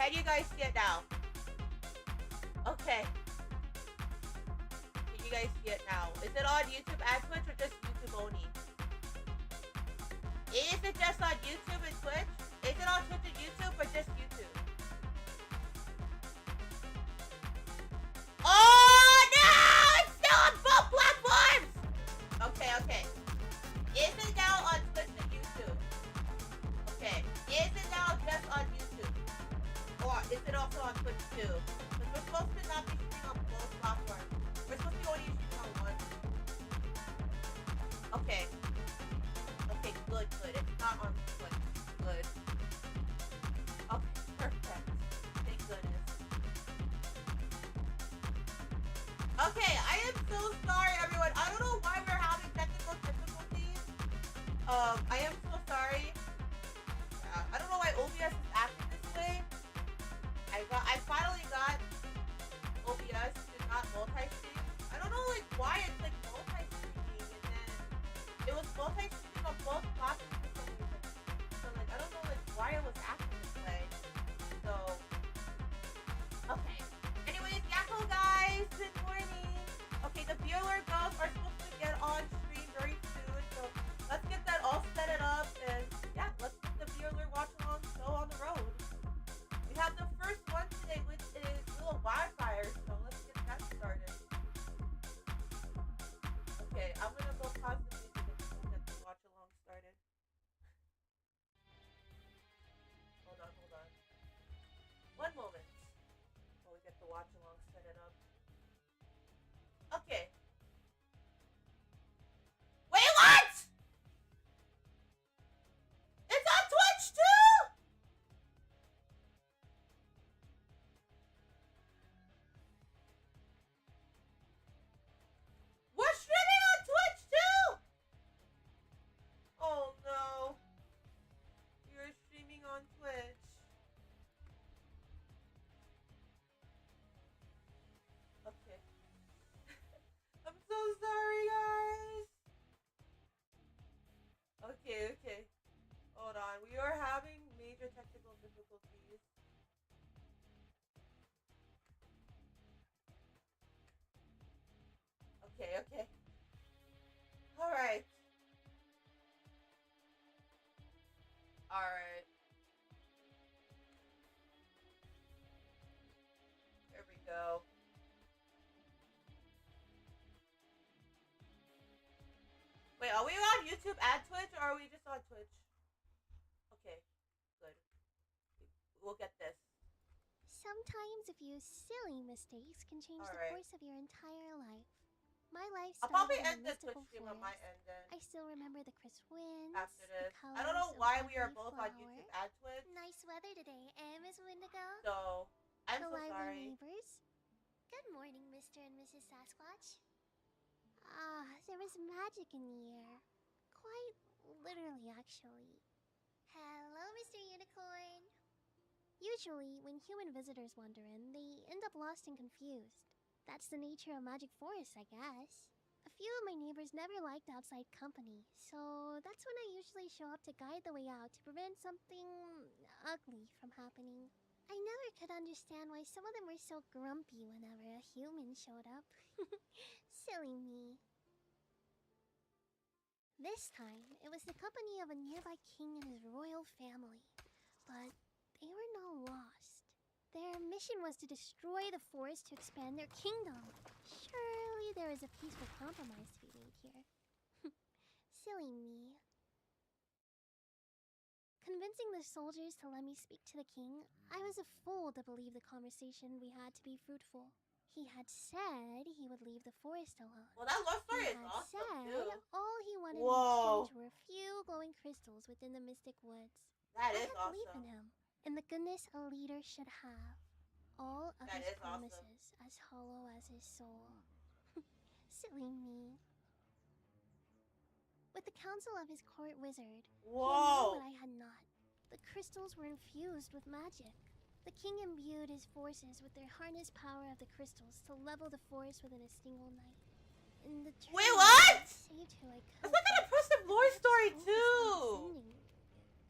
Can you guys see it now? Okay. Can you guys see it now? Is it on YouTube and Twitch or just YouTube only? Is it just on YouTube and Twitch? Is it on Twitch and YouTube or just YouTube? Oh no! It's still on both platforms! Okay. Is it now on Twitch and YouTube? Okay. Is it now just on YouTube? Or is it also on Twitch too? Because we're supposed to not be streaming on both platforms. We're supposed to be only streaming on one. Okay. Okay, good. It's not on Twitch. Good. Okay, perfect. Thank goodness. Okay, I am so sorry, everyone. I don't know why we're having technical difficulties. I am so sorry. Yeah, I don't know why OBS is acting this way. I finally got OBS to not multi-stream. I don't know like why it's like multi-streaming and then it was multi-streaming on both platforms for some reason. So like I don't know like why it was acting this way. So okay. Anyways, Yakko guys, good morning. Okay, the Vallure girls are supposed to get on stream very soon, so let's get that all set it up and yeah, let's get the Vallure Watchalong show on the road. We have the first one today, which is Little Wildfire, so let's get that started. Okay, I'm gonna go pause the music and we'll get the Watchalong started. Hold on. One moment while we get the Watchalong set it up. Okay. Wait, what? It's on Twitch too? We're streaming on Twitch too? Oh no. You're streaming on Twitch. Okay. I'm so sorry, guys. Okay. Hold on. We are having major technical difficulties. Okay. Alright. There we go. Wait, are we on YouTube and Twitch or are we just on Twitch? Okay, good. We'll get this. Sometimes a few silly mistakes can change the course of your entire life. My life I'll probably started in end a the Twitch mystical stream on my forest. end then. I still remember the crisp winds, After the this. colors I don't know of why we are every both flower. on YouTube and Twitch. Nice weather today, Miss Windigo. So, I'm the so lively sorry. neighbors. Good morning, Mr. and Mrs. Sasquatch. There was magic in the air. Quite literally, actually. Hello, Mr. Unicorn. Usually, when human visitors wander in, they end up lost and confused. That's the nature of magic forests, I guess. A few of my neighbors never liked outside company, so that's when I usually show up to guide the way out to prevent something ugly from happening. I never could understand why some of them were so grumpy whenever a human showed up. Silly me. This time, it was the company of a nearby king and his royal family. But they were not lost. Their mission was to destroy the forest to expand their kingdom. Surely there is a peaceful compromise to be made here. Silly me. Convincing the soldiers to let me speak to the king, I was a fool to believe the conversation we had to be fruitful. He had said he would leave the forest alone. Well, that love story He is had awesome said too. all he wanted in Whoa. exchange were a few glowing crystals within the mystic woods. That I is had belief awesome. in him, and the goodness a leader should have. All of That his is awesome. promises as hollow as his soul. Silly me. With the counsel of his court wizard, he knew Whoa. what I had not. The crystals were infused with magic. The king imbued his forces with their harnessed power of the crystals to level the forest within a single night. In the Wait, what? Saved who I That's could. like an impressive lore story Focus on too. defending.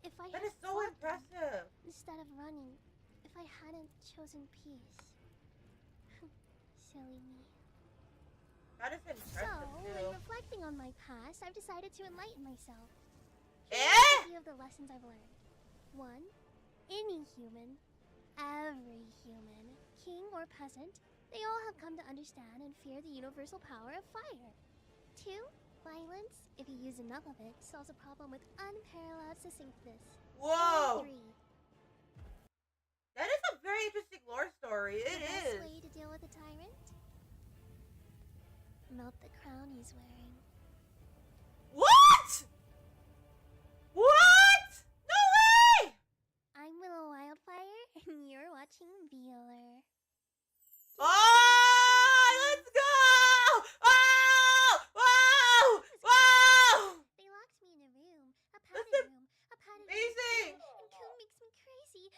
If I That had is so fought them impressive. instead of running, if if I hadn't chosen peace. Silly me. That is So, impressive in too. reflecting on my past, I've decided to enlighten myself. Eh? Here's a few of the lessons I've learned. 1. Any human, every human, king or peasant, they all have come to understand and fear the universal power of fire. 2. Violence, if you use enough of it, solves a problem with unparalleled succinctness. Whoa! 3. That is a very interesting lore story. It The is. best way to deal with a tyrant? Melt the crown he's wearing. What? What? No way! I'm Willow Wildfire, and you're watching Vallure. Oh, let's go! Oh! Wow! Wow! They locked me in a room, a padded room, amazing! and Coon makes me crazy.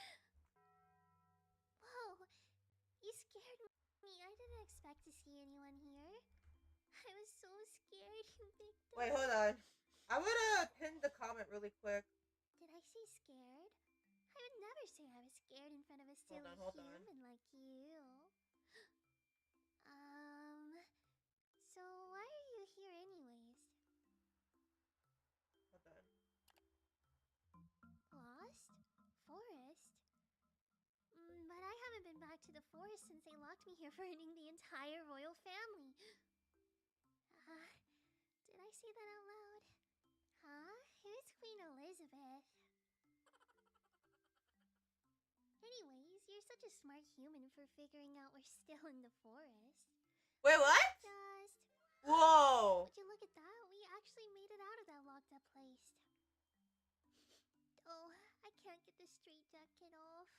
Whoa, you scared me. I didn't expect to see anyone here. I was so scared, you big dog. Wait, hold on. I'm gonna pin the comment really quick. Did I say scared? I would never say I was scared in front of a silly Hold on. human like you. So why are you here anyways? Hold on. Lost? Forest? But I haven't been back to the forest since they locked me here burning the entire royal family. Did I say that out loud? Huh? Who's Queen Elizabeth? Anyways, you're such a smart human for figuring out we're still in the forest. Wait, what? Whoa! Would you look at that? We actually made it out of that locked up place. Oh, I can't get the straitjacket off.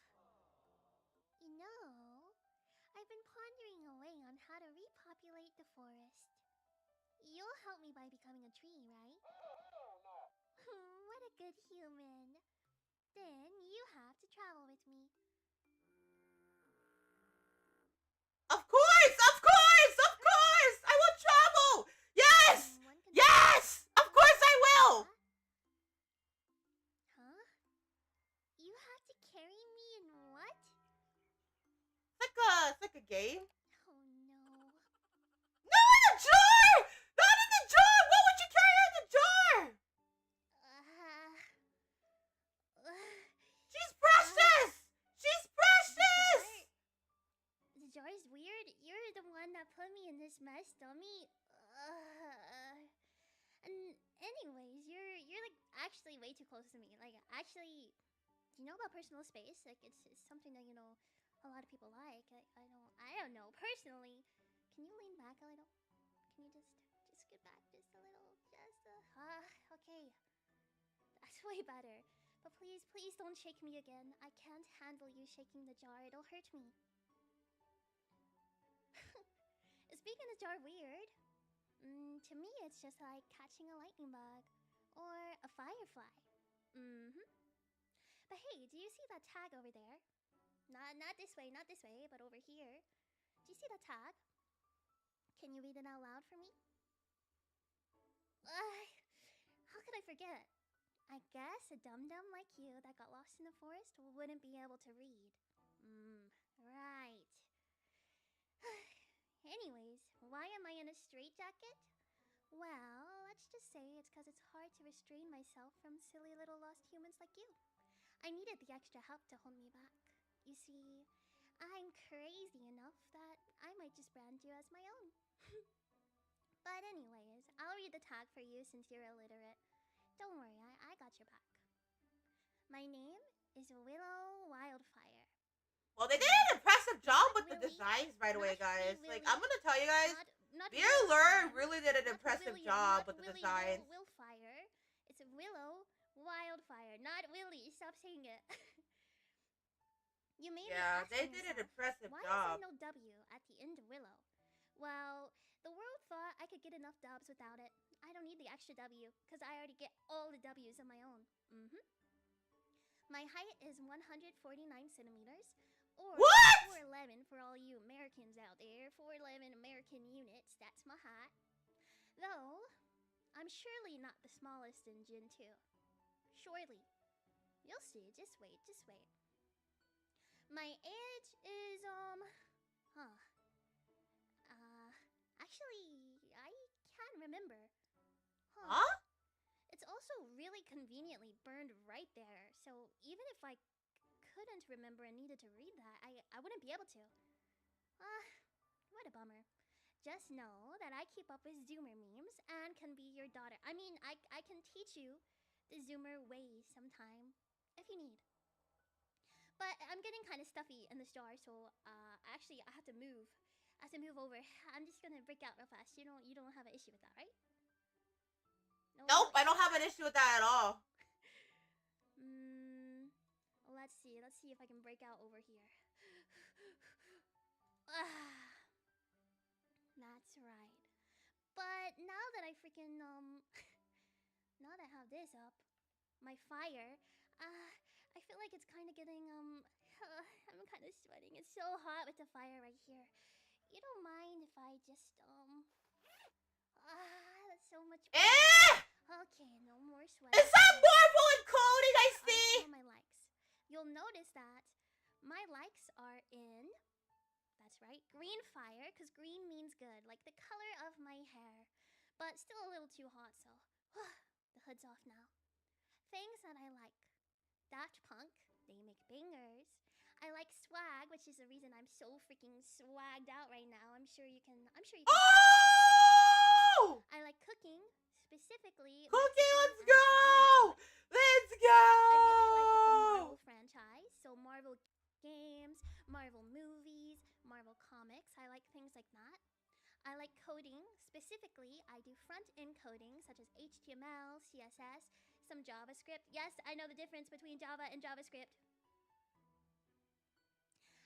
You know, I've been pondering away on how to repopulate the forest. You'll help me by becoming a tree, right? What a good human. Then you have to travel with me. Of course! Of course! Of course! I will travel! Yes! Yes! Of course I will! Huh? You have to carry me in what? It's like a game. Oh no. No, in the jar! Not in the jar! What would you carry in the jar? She's precious! She's precious! The jar is weird. You're the one that put me in this mess, dummy. And anyways, you're like actually way too close to me. Like actually, do you know about personal space? Like it's something that a lot of people like. I don't know personally. Can you lean back a little? Can you just get back just a little? Okay. That's way better. But please don't shake me again. I can't handle you shaking the jar. It'll hurt me. Is being in the jar weird? To me, it's just like catching a lightning bug. Or a firefly. But hey, do you see that tag over there? Not this way, but over here. Do you see that tag? Can you read it out loud for me? How could I forget? I guess a dum-dum like you that got lost in the forest wouldn't be able to read. Right. Anyways, why am I in a straitjacket? Well, let's just say it's because it's hard to restrain myself from silly little lost humans like you. I needed the extra help to hold me back. You see, I'm crazy enough that I might just brand you as my own. But anyways, I'll read the tag for you since you're illiterate. Don't worry, I got your back. My name is Willow Wildfire. Well, they did an impressive job with the designs right away, guys. Like, I'm gonna tell you guys, Vallure really did an impressive job with the designs. Willfire. It's Willow Wildfire, not Willy. Stop saying it. You made me ask they did an impressive why job. Why is there no W at the end of Willow? Well, the world thought I could get enough dubs without it. I don't need the extra W, because I already get all the W's on my own. My height is 149 centimeters. Or what? 4'11" for all you Americans out there. 4'11" American units, that's my height. Though, I'm surely not the smallest in Gen 2. Surely. You'll see, just wait. My age is huh. Actually, I can't remember. Huh? It's also really conveniently burned right there. So even if I couldn't remember and needed to read that, I wouldn't be able to. What a bummer. Just know that I keep up with Zoomer memes and can be your daughter. I mean, I can teach you the Zoomer ways sometime if you need. But I'm getting kind of stuffy in this jar, so actually I have to move. I have to move over. I'm just gonna break out real fast. You don't have an issue with that, right? No, Nope, no I don't have an issue with that at all. Let's see. Let's see if I can break out over here. That's right. But now that I freaking now that I have this up, my fire, I feel like it's kind of getting I'm kind of sweating. It's so hot with the fire right here. You don't mind if I just that's so much fun. Okay, no more sweating. It's not Marvel encoding, I see. My likes. You'll notice that my likes are in, that's right, green fire, because green means good, like the color of my hair. But still a little too hot, so the hood's off now. Things that I like. Daft Punk, they make bangers. I like swag, which is the reason I'm so freaking swagged out right now. I'm sure you can. Oh! I like cooking, specifically. Cookie, let's go! Let's go! I really like the Marvel franchise, so Marvel games, Marvel movies, Marvel comics. I like things like that. I like coding. Specifically, I do front-end coding, such as HTML, CSS, some JavaScript. Yes, I know the difference between Java and JavaScript.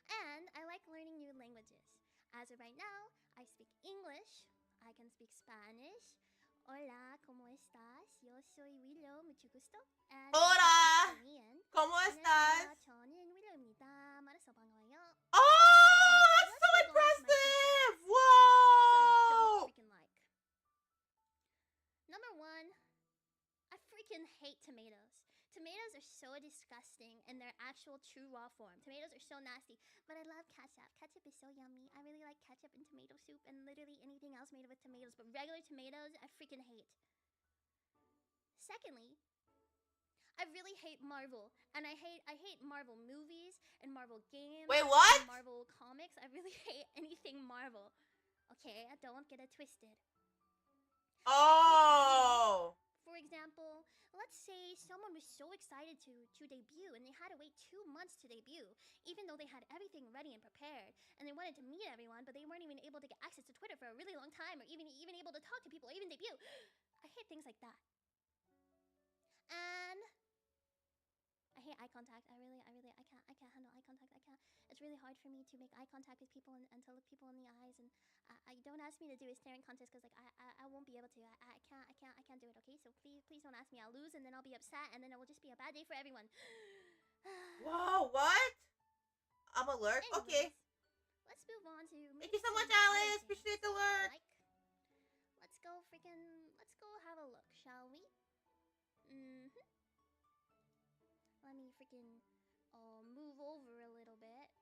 And I like learning new languages. As of right now, I speak English. I can speak Spanish. Hola, ¿cómo estás? Yo soy Willow, mucho gusto. And Hola! ¿Cómo estás? 저는 Willow입니다. 말해서 반가워요. Oh, that's so impressive! Whoa! I don't freaking like. Number one, I freaking hate tomatoes. Tomatoes are so disgusting in their actual true raw form. Tomatoes are so nasty, but I love ketchup. Ketchup is so yummy. I really like ketchup and tomato soup and literally anything else made with tomatoes, but regular tomatoes, I freaking hate. Secondly, I really hate Marvel, and I hate Marvel movies and Marvel games. Wait, what? And Marvel comics. I really hate anything Marvel. Okay, don't get it twisted. Oh! For example, let's say someone was so excited to debut and they had to wait 2 months to debut, even though they had everything ready and prepared, and they wanted to meet everyone, but they weren't even able to get access to Twitter for a really long time, or even able to talk to people, or even debut. I hate things like that. And I hate eye contact. I can't handle eye contact. It's really hard for me to make eye contact with people and to look people in the eyes. And I don't ask me to do a staring contest because like I won't be able to. I can't do it. Okay, so please don't ask me. I'll lose and then I'll be upset and then it will just be a bad day for everyone. Whoa, what? I'm alert. Anyways, okay. Let's move on to. Thank you so much, Alice. Appreciate the alert. Let's go have a look, shall we? Let me freaking move over a little bit.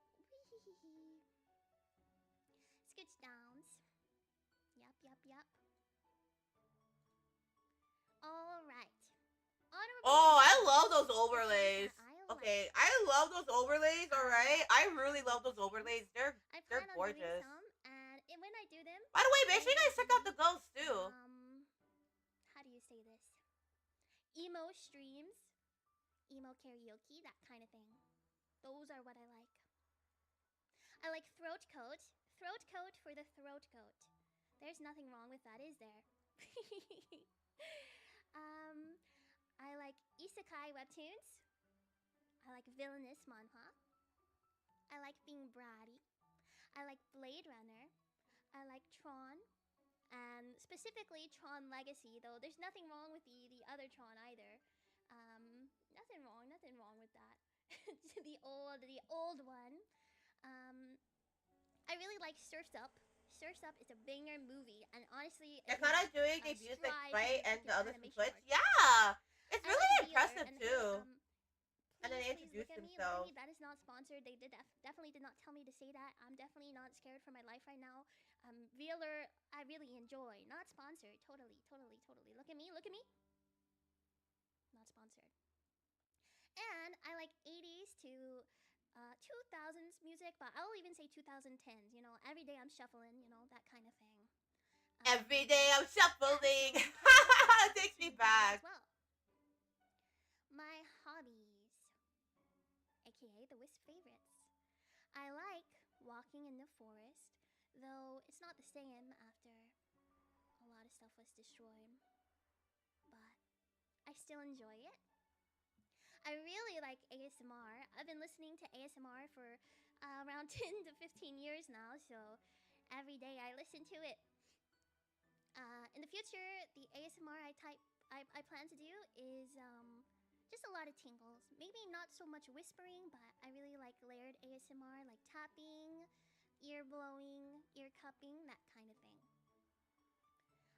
Scooch downs. Yup. Alright. Oh, I love those overlays. Okay, I love those overlays, alright? I really love those overlays. They're gorgeous. And when I do them... By the way, make sure you guys check out the ghosts, too. How do you say this? Emo streams. Emo karaoke, that kind of thing. Those are what I like. I like throat coat. Throat coat for the throat coat. There's nothing wrong with that, is there? I like isekai webtoons. I like villainous manhwa. I like being bratty. I like Blade Runner. I like Tron. And specifically Tron Legacy, though there's nothing wrong with the other Tron either. Nothing wrong with that. the old one. I really like Surf's Up. Surf's Up is a banger movie, and honestly, they're kind of doing debuts like right and the others from Twitch. Yeah, it's really impressive too. And then they Please look introduced at me. Look at themselves. me. That is not sponsored. They definitely did not tell me to say that. I'm definitely not scared for my life right now. Vallure, I really enjoy. Not sponsored. Totally, totally, totally. Look at me. Look at me. Not sponsored. And I like 80s to 2000s music, but I'll even say 2010s. You know, every day I'm shuffling. You know, that kind of thing. Every day I'm shuffling. Yeah, so Takes me videos back. as well. My hobbies, aka the Wisp favorites. I like walking in the forest, though it's not the same after a lot of stuff was destroyed, but I still enjoy it. I really like ASMR. I've been listening to ASMR for around 10 to 15 years now, so every day I listen to it. In the future, the ASMR I plan to do is just a lot of tingles. Maybe not so much whispering, but I really like layered ASMR, like tapping, ear blowing, ear cupping, that kind of thing.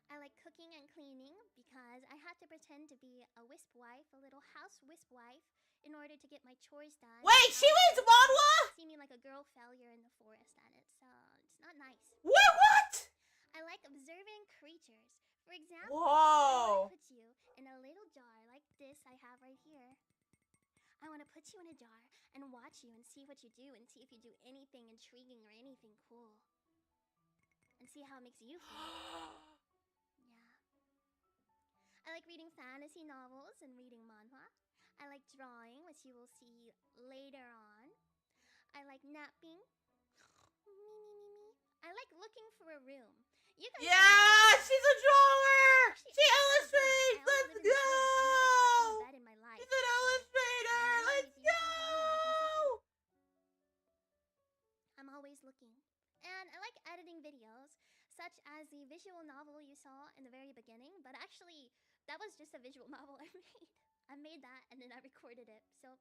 I like cooking and cleaning because I had to pretend to be a wisp wife, a little house wisp wife, in order to get my chores done. Wait, she was Manhwa? See me like a girl failure in the forest, and it's not nice. What? I like observing creatures. For example, Whoa. I put you in a little jar like this I have right here. I want to put you in a jar and watch you and see what you do and see if you do anything intriguing or anything cool. And see how it makes you feel. Yeah. I like reading fantasy novels and reading manhwa. I like drawing, which you will see later on. I like napping. I like looking for a room. You guys Yeah, she's a drawer. Actually, She I have a room. illustrates. I only Let's live in this room, so I've never slept in a go. bed in my life. She's an illustrator. Maybe Let's if you have one, then I can sleep go. in. I'm always looking. And I like editing videos, such as the visual novel you saw in the very beginning, but actually, that was just a visual novel I made. I made that and then I recorded it. So,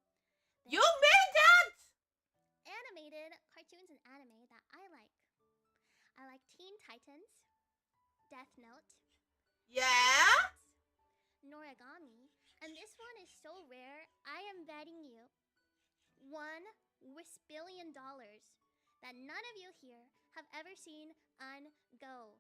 You made that? animated cartoons and anime that I like. I like Teen Titans, Death Note, Yeah? Noragami, and this one is so rare. I am betting you $1 billion that none of you here have ever seen Ungo.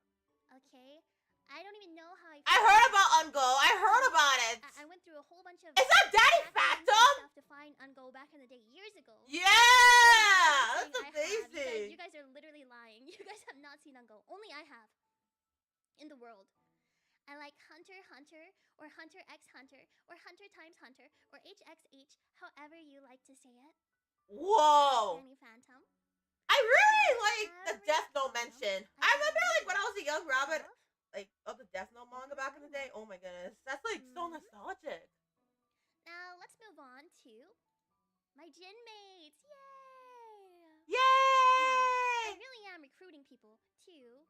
Okay? I don't even know how I heard about Ungo. I heard about it. I went through a whole bunch of Is that Daddy acronyms and Phantom? stuff to find Ungo back in the day, years ago. Yeah, I'm that's not saying I have. amazing. You guys are literally lying. You guys have not seen Ungo. Only I have. In the world. I like Hunter x Hunter, or Hunter x Hunter, or Hunter times Hunter, or HXH, however you like to say it. Whoa. Danny Phantom. I really like the Every Death Note time mention. I I remember find like when I was a young rabbit, love, like of the Death Note manga back in the day. Oh my goodness, that's like so nostalgic. Now let's move on to my gin mates. Yay! Yay! Now, I really am recruiting people to.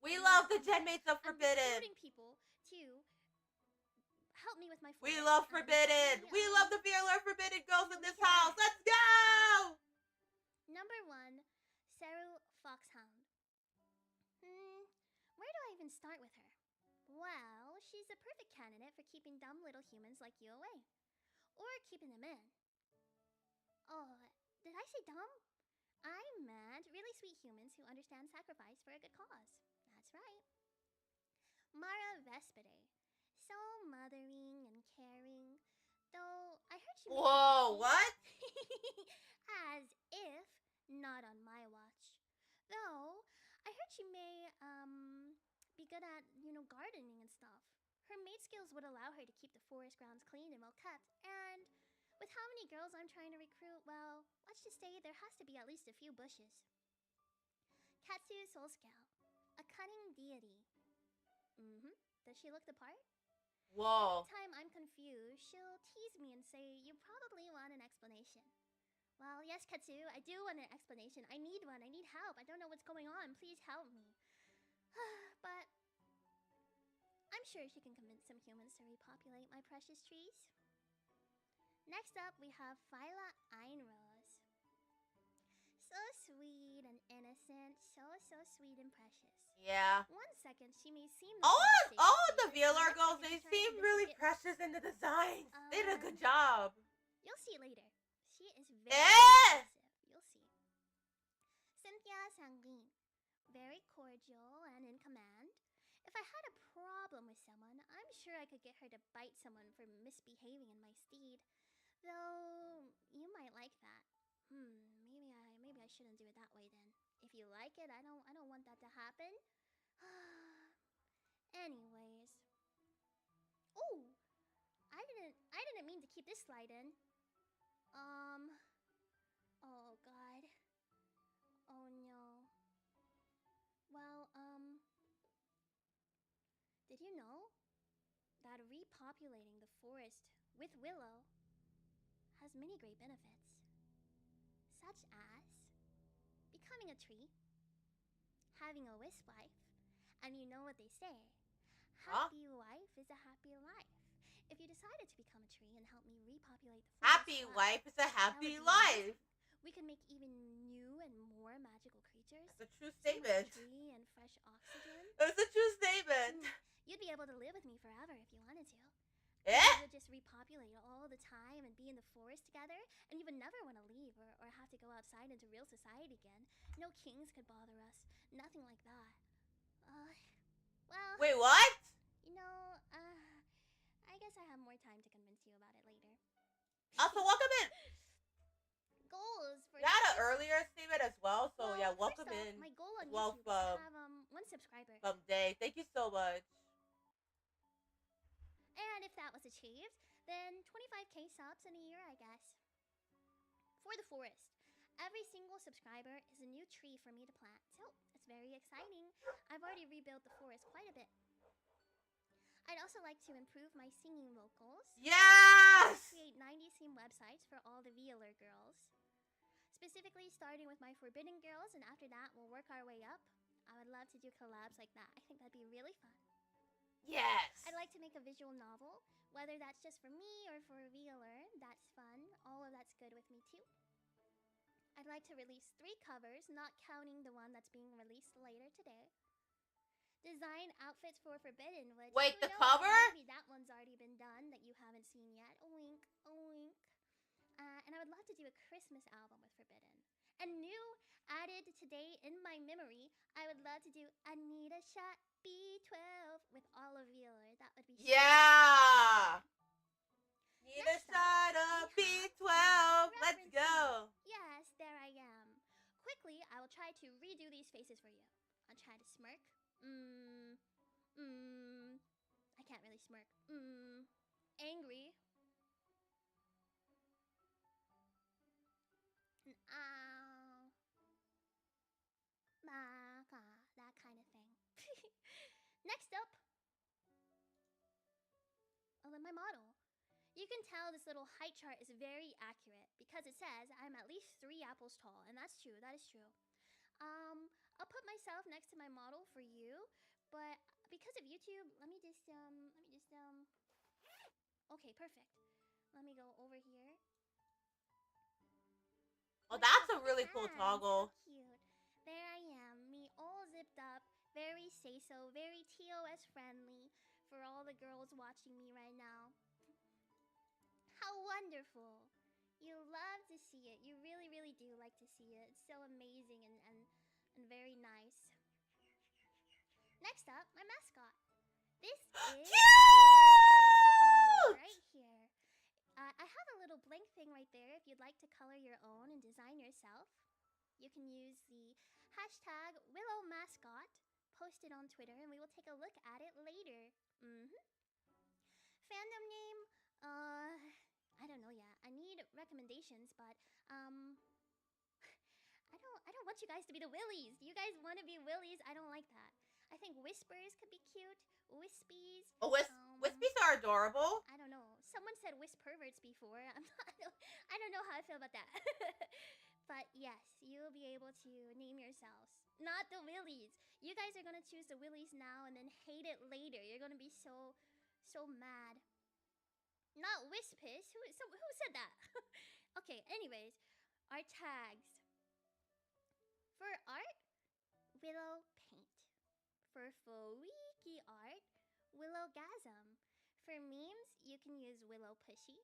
We love the Genmates of I'm Forbidden. recruiting people to help me with my. We forest, love and Forbidden. actually, We love the Vallure Forbidden girls in we this can house. edit. Let's go! Number 1, Saru Foxhound. Where do I even start with her? Well, she's the perfect candidate for keeping dumb little humans like you away. Or keeping them in. Oh, did I say dumb? I meant really sweet humans who understand sacrifice for a good cause. That's right. Mara Vespide. So mothering and caring. Though I heard she. Whoa, what? As if not on my watch. Though I heard she may be good at, gardening and stuff. Her maid skills would allow her to keep the forest grounds clean and well kept. And with how many girls I'm trying to recruit, well, let's just say there has to be at least a few bushes. Katsu Soul Scout, a cunning deity. Does she look the part? Whoa. Every time I'm confused, she'll tease me and say, "You probably want an explanation." Well, yes, Katsu, I do want an explanation. I need one. I need help. I don't know what's going on. Please help me. But I'm sure she can convince some humans to repopulate my precious trees. Next up, we have Phyla Einrose. So sweet and innocent. So sweet and precious. Yeah. 1 second, she may seem. All of the Vallure girls, they seem really precious in the designs. They did a good job. You'll see later. She is very Eh! impressive. You'll see. Cynthia Sanguine. Very cordial and in command. If I had a problem with someone, I'm sure I could get her to bite someone for misbehaving in my steed. Though you might like that. Maybe I shouldn't do it that way then. If you like it, I don't want that to happen. Anyways. Oh, I didn't mean to keep this slide in. Oh god. Oh no. Well, did you know that repopulating the forest with willow has many great benefits, such as becoming a tree, having a wisp wife, and you know what they say, happy wife is a happy life. If you decided to become a tree and help me repopulate the forest, Happy wife is a happy life. We can make even new and more magical creatures. That's a true statement. Tree and fresh oxygen. That's a true statement. You'd be able to live with me forever if you wanted to. Eh? We would just repopulate all the time and be in the forest together, and you would never want to leave or have to go outside into real society again. No kings could bother us. Nothing like that. Well... Wait, what? You know, I guess I have more time to convince you about it later. Also, welcome in. Goals for... You had an earlier statement as well, so yeah, welcome off, in. My goal on YouTube is to have 1 subscriber. Someday. Thank you so much. And if that was achieved, then 25k subs in a year, I guess. For the forest. Every single subscriber is a new tree for me to plant, so it's very exciting. I've already rebuilt the forest quite a bit. I'd also like to improve my singing vocals. Yes! Create 90s theme websites for all the Vallure girls. Specifically starting with my Forbidden girls, and after that we'll work our way up. I would love to do collabs like that. I think that'd be really fun. Yes! I'd like to make a visual novel, whether that's just for me or for Vallure. That's fun. All of that's good with me too. I'd like to release 3 covers, not counting the one that's being released later today. Design outfits for Forbidden, which... Wait, the knows, cover? Maybe that one's already been done that you haven't seen yet. A wink, a wink. And I would love to do a Christmas album with Forbidden. And new, added today in my memory, I would love to do Anita Shot B12 with all of Vallure. That would be yeah! Need a shot of B12. Let's go. Yes, there I am. Quickly, I will try to redo these faces for you. I'll try to smirk. I can't really smirk. Angry. And ow. That kind of thing. Next up. Oh, then my model. You can tell this little height chart is very accurate because it says I'm at least 3 apples tall, and that's true. That is true. I'll put myself next to my model for you, but because of YouTube, let me just okay, perfect. Let me go over here. Oh, that's a really cool toggle. So cute. There I am, me all zipped up, very say-so, very TOS friendly for all the girls watching me right now. How wonderful. You love to see it. You really, really do like to see it. It's so amazing and very nice. Next up, my mascot. This is cute! Right here. I have a little blank thing right there if you'd like to color your own and design yourself. You can use the hashtag #WillowMascot, post it on Twitter, and we will take a look at it later. Fandom name, I don't know yet. I need recommendations, but I don't want you guys to be the Willies. You guys want to be Willies? I don't like that. I think Whispers could be cute. Wispies. Oh, Wispies are adorable. I don't know. Someone said Wisperverts before. I don't know how I feel about that. But yes, you'll be able to name yourselves. Not the Willies. You guys are gonna choose the Willies now and then hate it later. You're gonna be so mad. Not Wispis. Who said that? Okay, anyways. Our tags. For art, Willow Paint. For Fowiki art, Willowgasm. For memes, you can use Willow Pushy.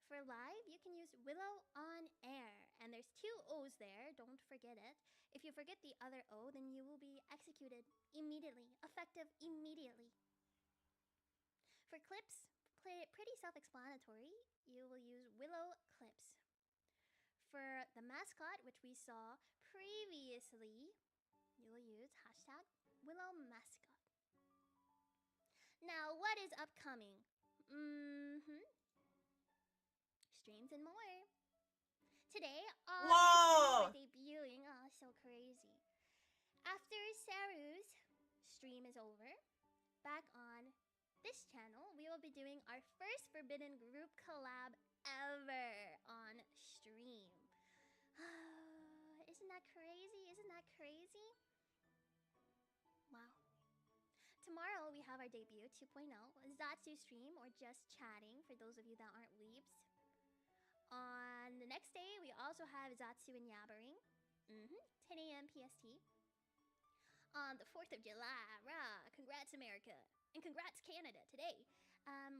For live, you can use Willow on air. And there's 2 O's there, don't forget it. If you forget the other O, then you will be executed immediately, effective immediately. For clips, pretty self-explanatory. You will use Willow clips. For the mascot, which we saw previously, you will use hashtag Willow mascot. Now, what is upcoming? Streams and more. Today, Whoa! we're debuting. Oh, so crazy. After Saru's stream is over, back on this channel, we will be doing our first Forbidden group collab ever on stream. Isn't that crazy? Isn't that crazy? Wow. Tomorrow we have our debut 2.0, Zatsu stream or just chatting for those of you that aren't weebs. On the next day, we also have Zatsu and Yabbering. 10 a.m. PST. On the 4th of July, rah, congrats America, and congrats Canada today.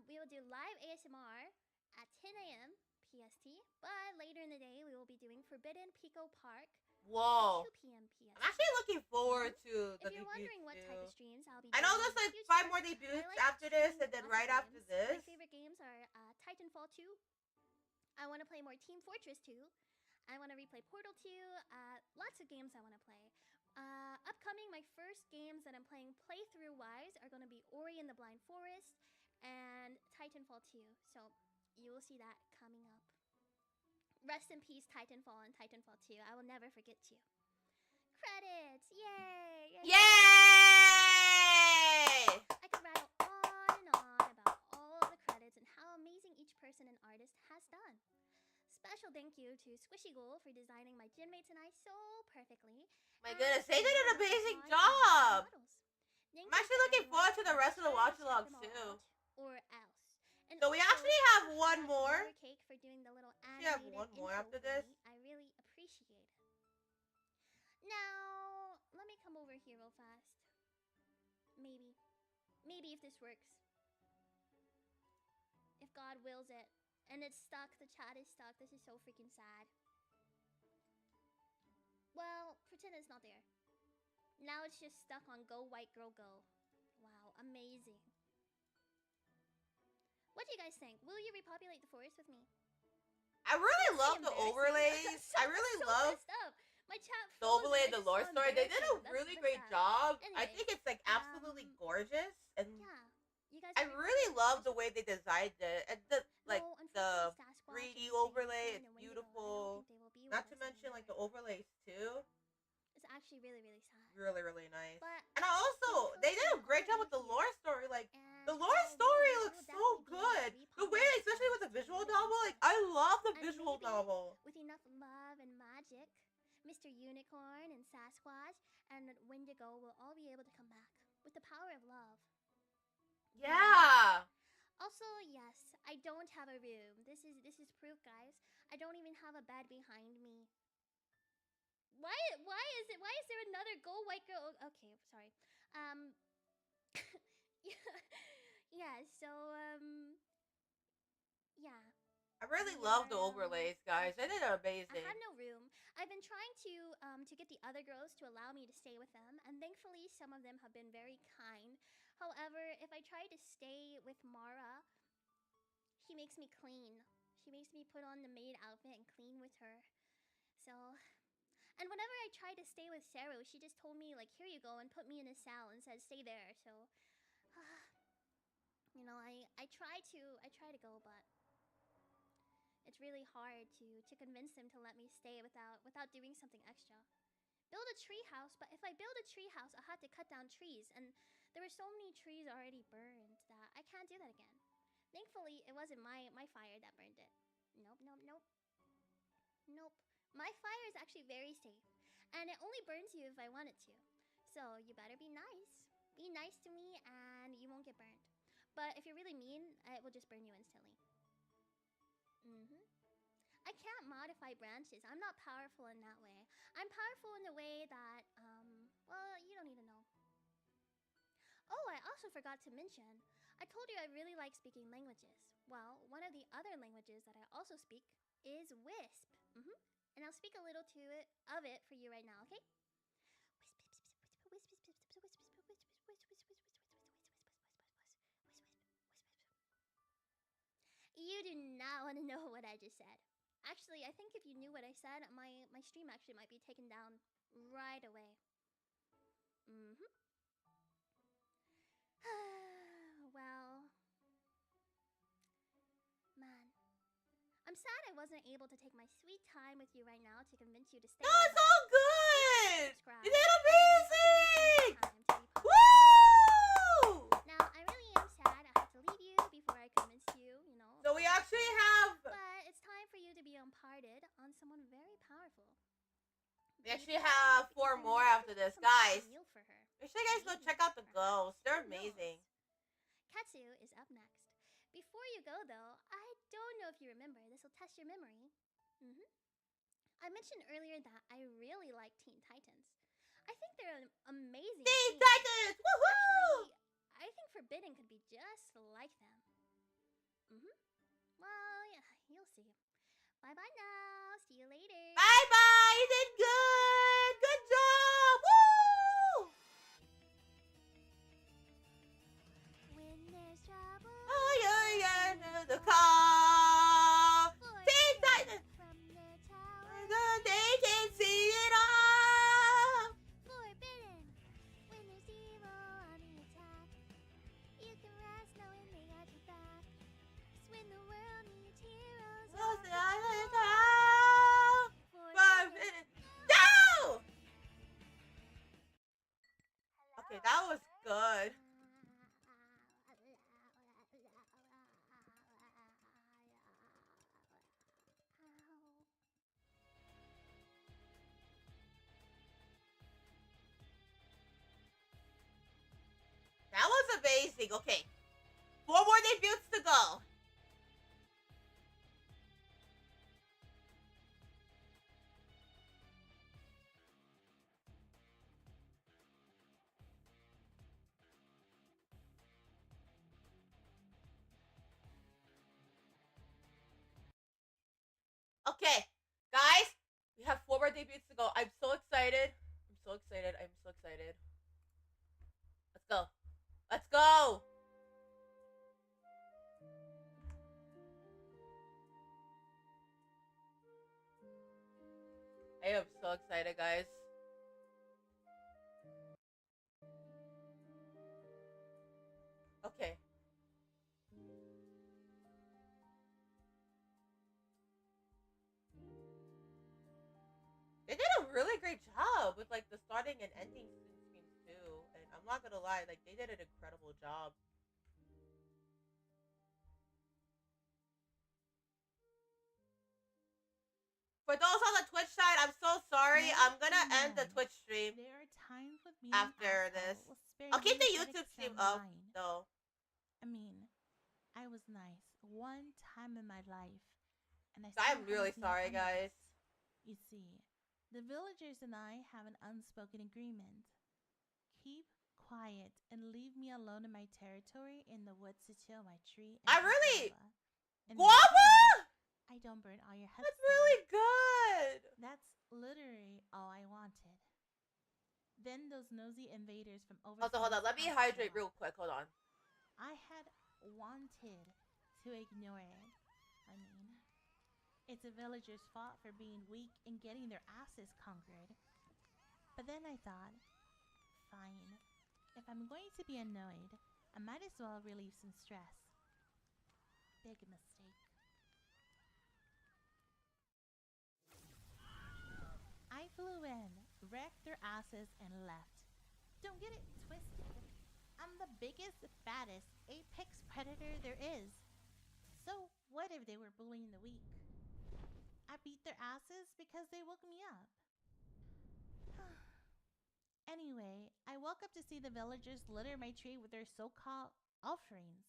We will do live ASMR at 10 a.m. PST, but later in the day, we will be doing Forbidden Pico Park Whoa. at 2 p.m. PST. I'm actually looking forward to the If you're debuts wondering what too. type of streams I'll be I doing know there's like 5 more debuts after this, and then right after this. My favorite games are Titanfall 2. I want to play more Team Fortress 2. I want to replay Portal 2. Lots of games I want to play. Upcoming, my first games that I'm playing playthrough-wise are going to be Ori and the Blind Forest and Titanfall 2. So you will see that coming up. Rest in peace, Titanfall and Titanfall 2. I will never forget you. Credits! Yay! Yay! I could rattle on and on about all the credits and how amazing each person and artist has done. Special thank you to Squishy Ghoul for designing my gymmates and I so perfectly. My goodness, they did an amazing job! I'm actually looking forward to the rest of the Watchalong too. Or else. And So we actually have one more. Cake for doing the little We have one more after this. I really appreciate it. Now, let me come over here real fast. Maybe if this works. If God wills it. And it's stuck, the chat is stuck. This is so freaking sad. Well, pretend it's not there. Now it's just stuck on Go White Girl Go. Wow, amazing. What do you guys think? Will you repopulate the forest with me? I really love the overlays. I really love my chat the overlay and the lore story. They did a really great job. I think it's like absolutely gorgeous, and yeah, you guys. I really love the way they designed it. And the 3D overlay, it's beautiful. Not to mention like the overlays too. It's actually really, really sad. Really, really nice. But and also, they did a great job with the lore story. Like the lore story looks so good. The way, especially with the visual novel, like I love the visual novel. With enough love and magic, Mr. Unicorn and Sasquatch and Wendigo will all be able to come back with the power of love. Yeah. Also, yes, I don't have a room. This is proof, guys. I don't even have a bed behind me. Why is there another Go White Girl? Okay, sorry. Yeah, so yeah. I really love the overlays, guys. They did amazing. I have no room. I've been trying to get the other girls to allow me to stay with them, and thankfully some of them have been very kind. However, if I try to stay with Mara, she makes me clean. She makes me put on the maid outfit and clean with her. So, and whenever I try to stay with Saru, she just told me like, here you go, and put me in a cell and said stay there. So, you know, I try to go, but it's really hard to convince them to let me stay without doing something extra. Build a tree house, but if I build a tree house, I'll have to cut down trees, and there were so many trees already burned that I can't do that again. Thankfully, it wasn't my fire that burned it. Nope. My fire is actually very safe, and it only burns you if I want it to. So you better be nice. Be nice to me, and you won't get burned. But if you're really mean, it will just burn you instantly. I can't modify branches. I'm not powerful in that way. I'm powerful in the way that, well, you don't need to know. Oh, I also forgot to mention, I told you I really like speaking languages. Well, one of the other languages that I also speak is Wisp. And I'll speak a little of it for you right now, okay? You do not want to know what I just said. Actually, I think if you knew what I said, my stream actually might be taken down right away. Well, man, I'm sad I wasn't able to take my sweet time with you right now to convince you to stay. That was so good! You did amazing! Woo! Now, I really am sad I had to leave you before I convinced you, you know. So we actually have... But it's time for you to be imparted on someone very powerful. We actually have 4 more after this. Guys, make sure you guys go check out the girls. They're amazing. Katsu is up next. Before you go, though, I don't know if you remember. This will test your memory. I mentioned earlier that I really like Teen Titans. I think they're an amazing Teen team. Titans! Woohoo! Actually, I think Forbidden could be just like them. Well, yeah, you'll see. Bye-bye now. See you later. Bye-bye! You did good! Good job! Woo! When there's trouble, Oh, yeah, the call! Teen Titans! from their tower, They can see it all! forbidden. When there's evil on the attack, you can rest knowing they got your back. 'Cause when the world needs heroes, What's the other forbidden. No! Okay, that was good. That was amazing. Okay. 4 more debuts to go. Okay, guys, we have 4 more debuts to go. I'm so excited. I'm so excited. I'm so excited. Let's go. Let's go. I am so excited, guys. Okay. They did a really great job with like the starting and ending screens too. And I'm not gonna lie, like they did an incredible job. For those on the Twitch side, I'm so sorry. I'm gonna end the Twitch stream There are times with me after this. I'll keep the YouTube stream up though. I mean, I was nice one time in my life, and I'm really sorry, guys. You see, the villagers and I have an unspoken agreement. Keep quiet and leave me alone in my territory in the woods to chill my tree. I really... And Guava? I don't burn all your heads. That's really good. That's literally all I wanted. Then those nosy invaders from over. Hold on. Let me hydrate real quick. Hold on. I had wanted to ignore it. I mean, it's a villager's fault for being weak and getting their asses conquered. But then I thought, fine. If I'm going to be annoyed, I might as well relieve some stress. Big mistake. I flew in, wrecked their asses, and left. Don't get it twisted. I'm the biggest, fattest, apex predator there is. So what if they were bullying the weak? I beat their asses because they woke me up. Anyway, I woke up to see the villagers litter my tree with their so-called offerings.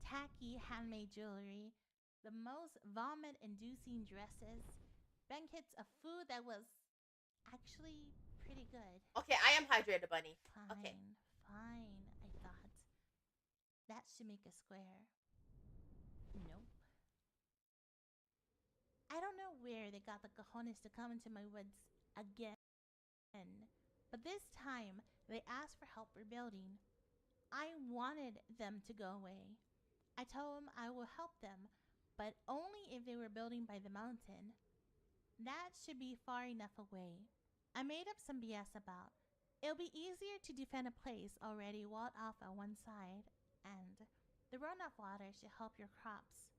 Tacky handmade jewelry, the most vomit-inducing dresses, bankets of food that was actually pretty good. Okay, I am hydrated, bunny. Fine, Okay. fine, I thought. That should make a square. Nope. I don't know where they got the cojones to come into my woods again. But this time, they asked for help rebuilding. I wanted them to go away. I told them I will help them, but only if they were building by the mountain. That should be far enough away. I made up some BS about it'll be easier to defend a place already walled off on one side, and the runoff water should help your crops.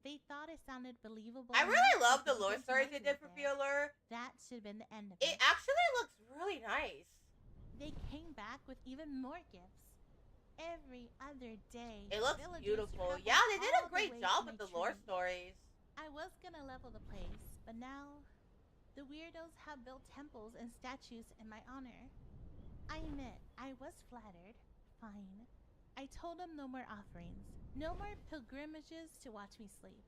They thought it sounded believable. I really love the lore stories they did for Vallure. That should have been the end of it. It actually looks really nice. They came back with even more gifts. Every other day. It looks beautiful. Yeah, they did a great job with the lore stories. I was gonna level the place, but now the weirdos have built temples and statues in my honor. I admit, I was flattered. Fine. I told them no more offerings, no more pilgrimages to watch me sleep.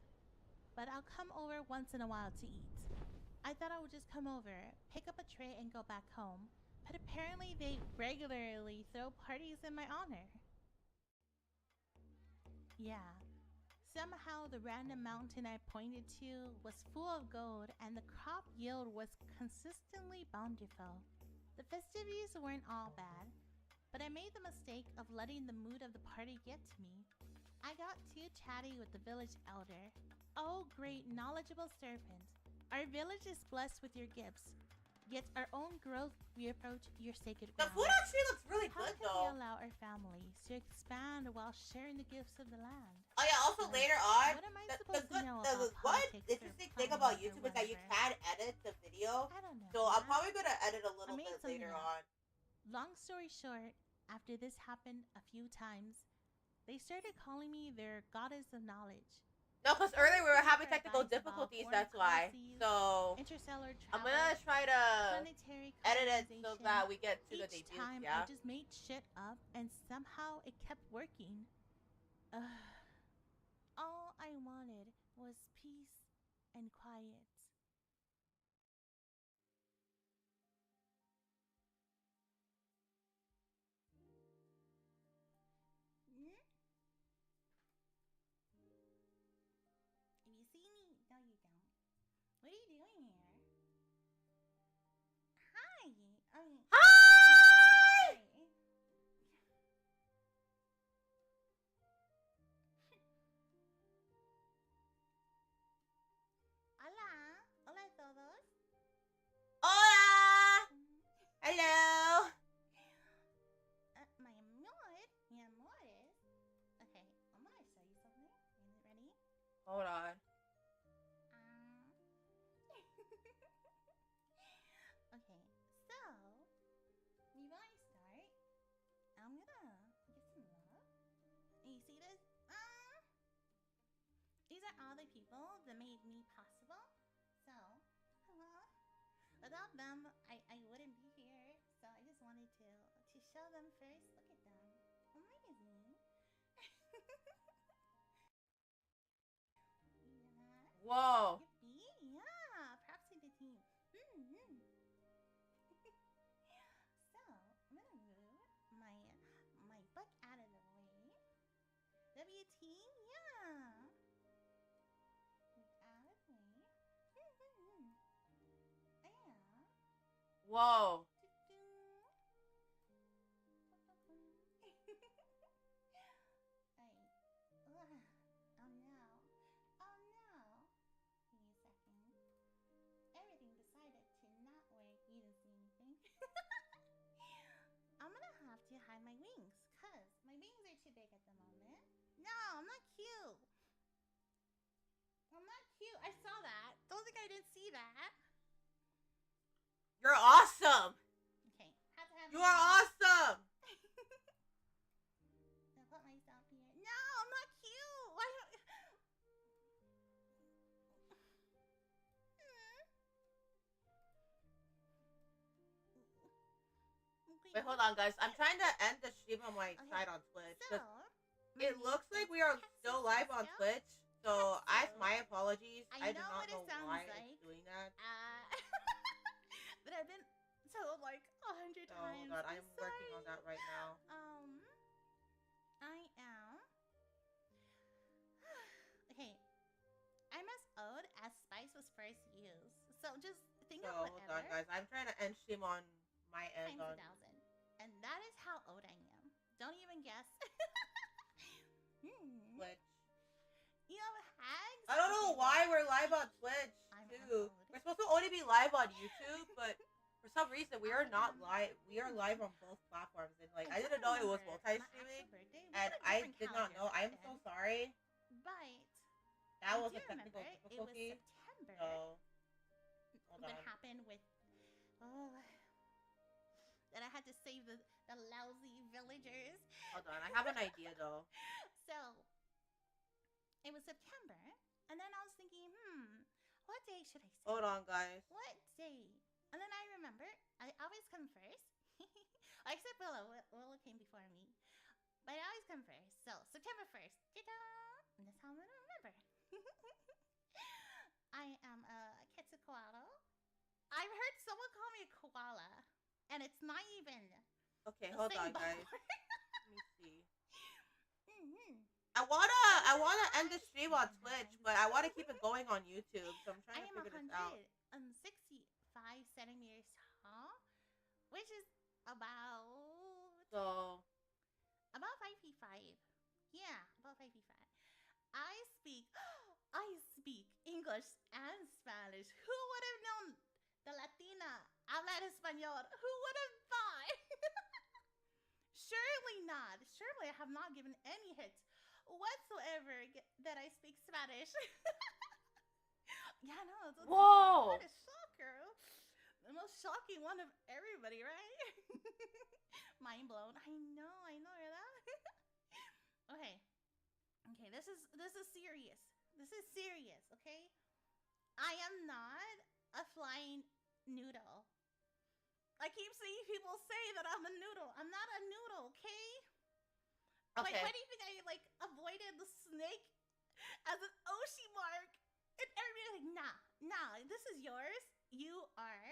But I'll come over once in a while to eat. I thought I would just come over, pick up a tray, and go back home. But apparently they regularly throw parties in my honor. Yeah. Somehow the random mountain I pointed to was full of gold and the crop yield was consistently bountiful. The festivities weren't all bad, but I made the mistake of letting the mood of the party get to me. I got too chatty with the village elder. Oh, great knowledgeable servant. Our village is blessed with your gifts. Yet our own growth, we approach your sacred ground. The food actually looks really good, though. How can we allow our families to expand while sharing the gifts of the land? Oh yeah, also later on, what am I supposed to know about one politics interesting thing about YouTube is that you can edit the video. I don't know. So I'm probably gonna edit a little bit later on. Long story short, after this happened a few times, they started calling me their goddess of knowledge. No, because earlier we were having technical difficulties, that's why. So, I'm gonna try to edit it so that we get to the debut, time yeah? I just made shit up and somehow it kept working. All I wanted was peace and quiet. You see me? No, you don't. What are you doing here? Hi! Hi! Hola! Hola a todos! Hola! Hello! My amores. Okay, I'm gonna show you something. Is it ready? Hold on. Okay, so before I start, I'm gonna give some love. And you see this? These are all the people that made me possible. So, without them, I wouldn't be here. So I just wanted to show them first. Look at them, amazing. Whoa. Yippee! Yeah, props to the team. So, I'm gonna move my book out of the way. WT, yeah. Move out of the way. Yeah. Whoa. Oh no. Oh no. Give me a second. Everything decided to not work. You didn't see anything. I'm gonna have to hide my wings, cause my wings are too big at the moment. No, I'm not cute. I'm not cute. I saw that. Don't think I didn't see that. You're awesome! Okay, have to have You are awesome! I'll put myself here. No, I'm not cute. Why don't... Wait, hold on, guys. I'm trying to end the stream on my side on Twitch. So, it looks like we are still live on Twitch. So, my apologies. I do not know why it's doing that. But I've been told like 100 times. Hold on, I'm working on that right now. I am hold on, whatever. guys. I'm trying to end stream on my end Times on 1,000. And that is how old I am. Don't even guess. Twitch. You know, hags? I don't know Okay, why well, we're live on Twitch I'm too. old. We're supposed to only be live on YouTube, but for some reason we are not live. We are live on both platforms, and like I didn't know it was multi-streaming, and I did not know. I am so sorry. But That I was do a technical remember difficulty. it was September. So hold What on. happened with that I had to save the lousy villagers. Hold on. I have an idea though. So it was September, and then I was thinking, what day should I say? Hold on, guys. What day? And then I remember I always come first. Except Willow. Willow came before me. But I always come first. So September 1st. Ta-da! And that's how I'm gonna remember. I am a Quetzalcoatl. I've heard someone call me a koala. And it's not even. Okay, the hold same on, guys. ballpark. Let me see. I wanna end the stream on Twitch, but I wanna keep it going on YouTube, so I'm I trying to am figure this out. 165 centimeters tall, which is about So 5 feet 5. Yeah, about 5 feet 5. I speak English and Spanish. Who would have known? The Latina hablar español. Who would have thought? Surely not. Surely I have not given any hits whatsoever that I speak Spanish. Yeah, no, it's whoa! what a shocker. The most shocking one of everybody, right? Mind blown. I know, right? Okay, this is serious. This is serious, okay? I am not a flying noodle. I keep seeing people say that I'm a noodle. I'm not a noodle, okay? Okay. Like, why do you think I avoided the snake as an Oshi mark? And everybody's like, nah, this is yours. You are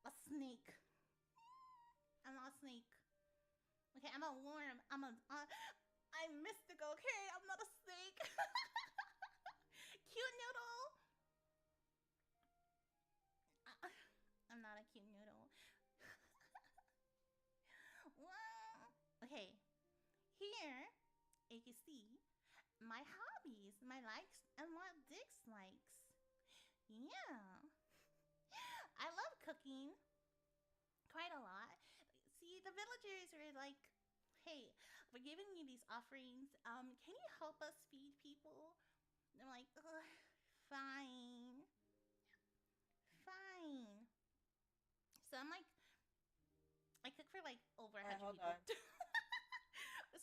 a snake. I'm not a snake. Okay, I'm a worm. I'm mystical, okay? I'm not a snake. Cute noodle. I'm not a cute noodle. Okay. Here, you can see my hobbies, my likes, and my dislikes. Yeah. I love cooking quite a lot. See, the villagers are like, hey, we're giving you these offerings. Can you help us feed people? And I'm like, fine. So I'm like, I cook for like over 100 people.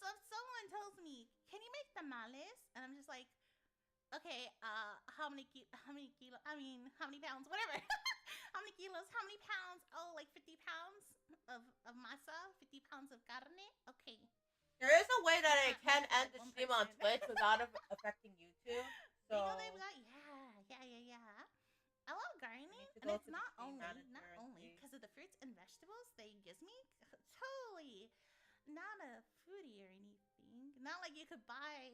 So if someone tells me, can you make tamales? And I'm just like, okay, how many pounds, whatever. How many kilos, how many pounds? Oh, like 50 pounds of masa, 50 pounds of carne? Okay. There is a way that I can end the stream on Twitch without affecting YouTube. So Yeah. I love gardening, and it's not only because of the fruits and vegetables they gives me. Totally not a foodie or anything. Not like you could buy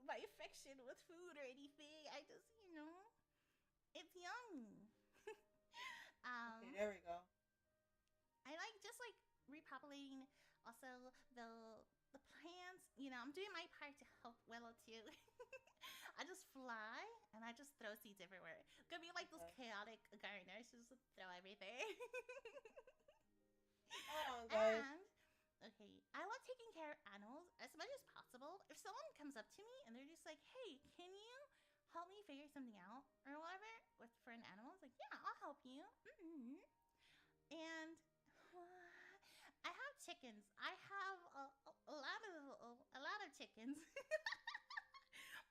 my affection with food or anything. I just, it's yum. Okay, there we go. I just repopulating also the plants. I'm doing my part to help Willow too. I just fly and I just throw seeds everywhere. It's gonna be like those chaotic gardeners, just throw everything. Hold on, guys. And I love taking care of animals as much as possible. If someone comes up to me and they're just like, "Hey, can you help me figure something out or whatever for an animal?" It's like, "Yeah, I'll help you." And I have chickens. I have a lot of chickens.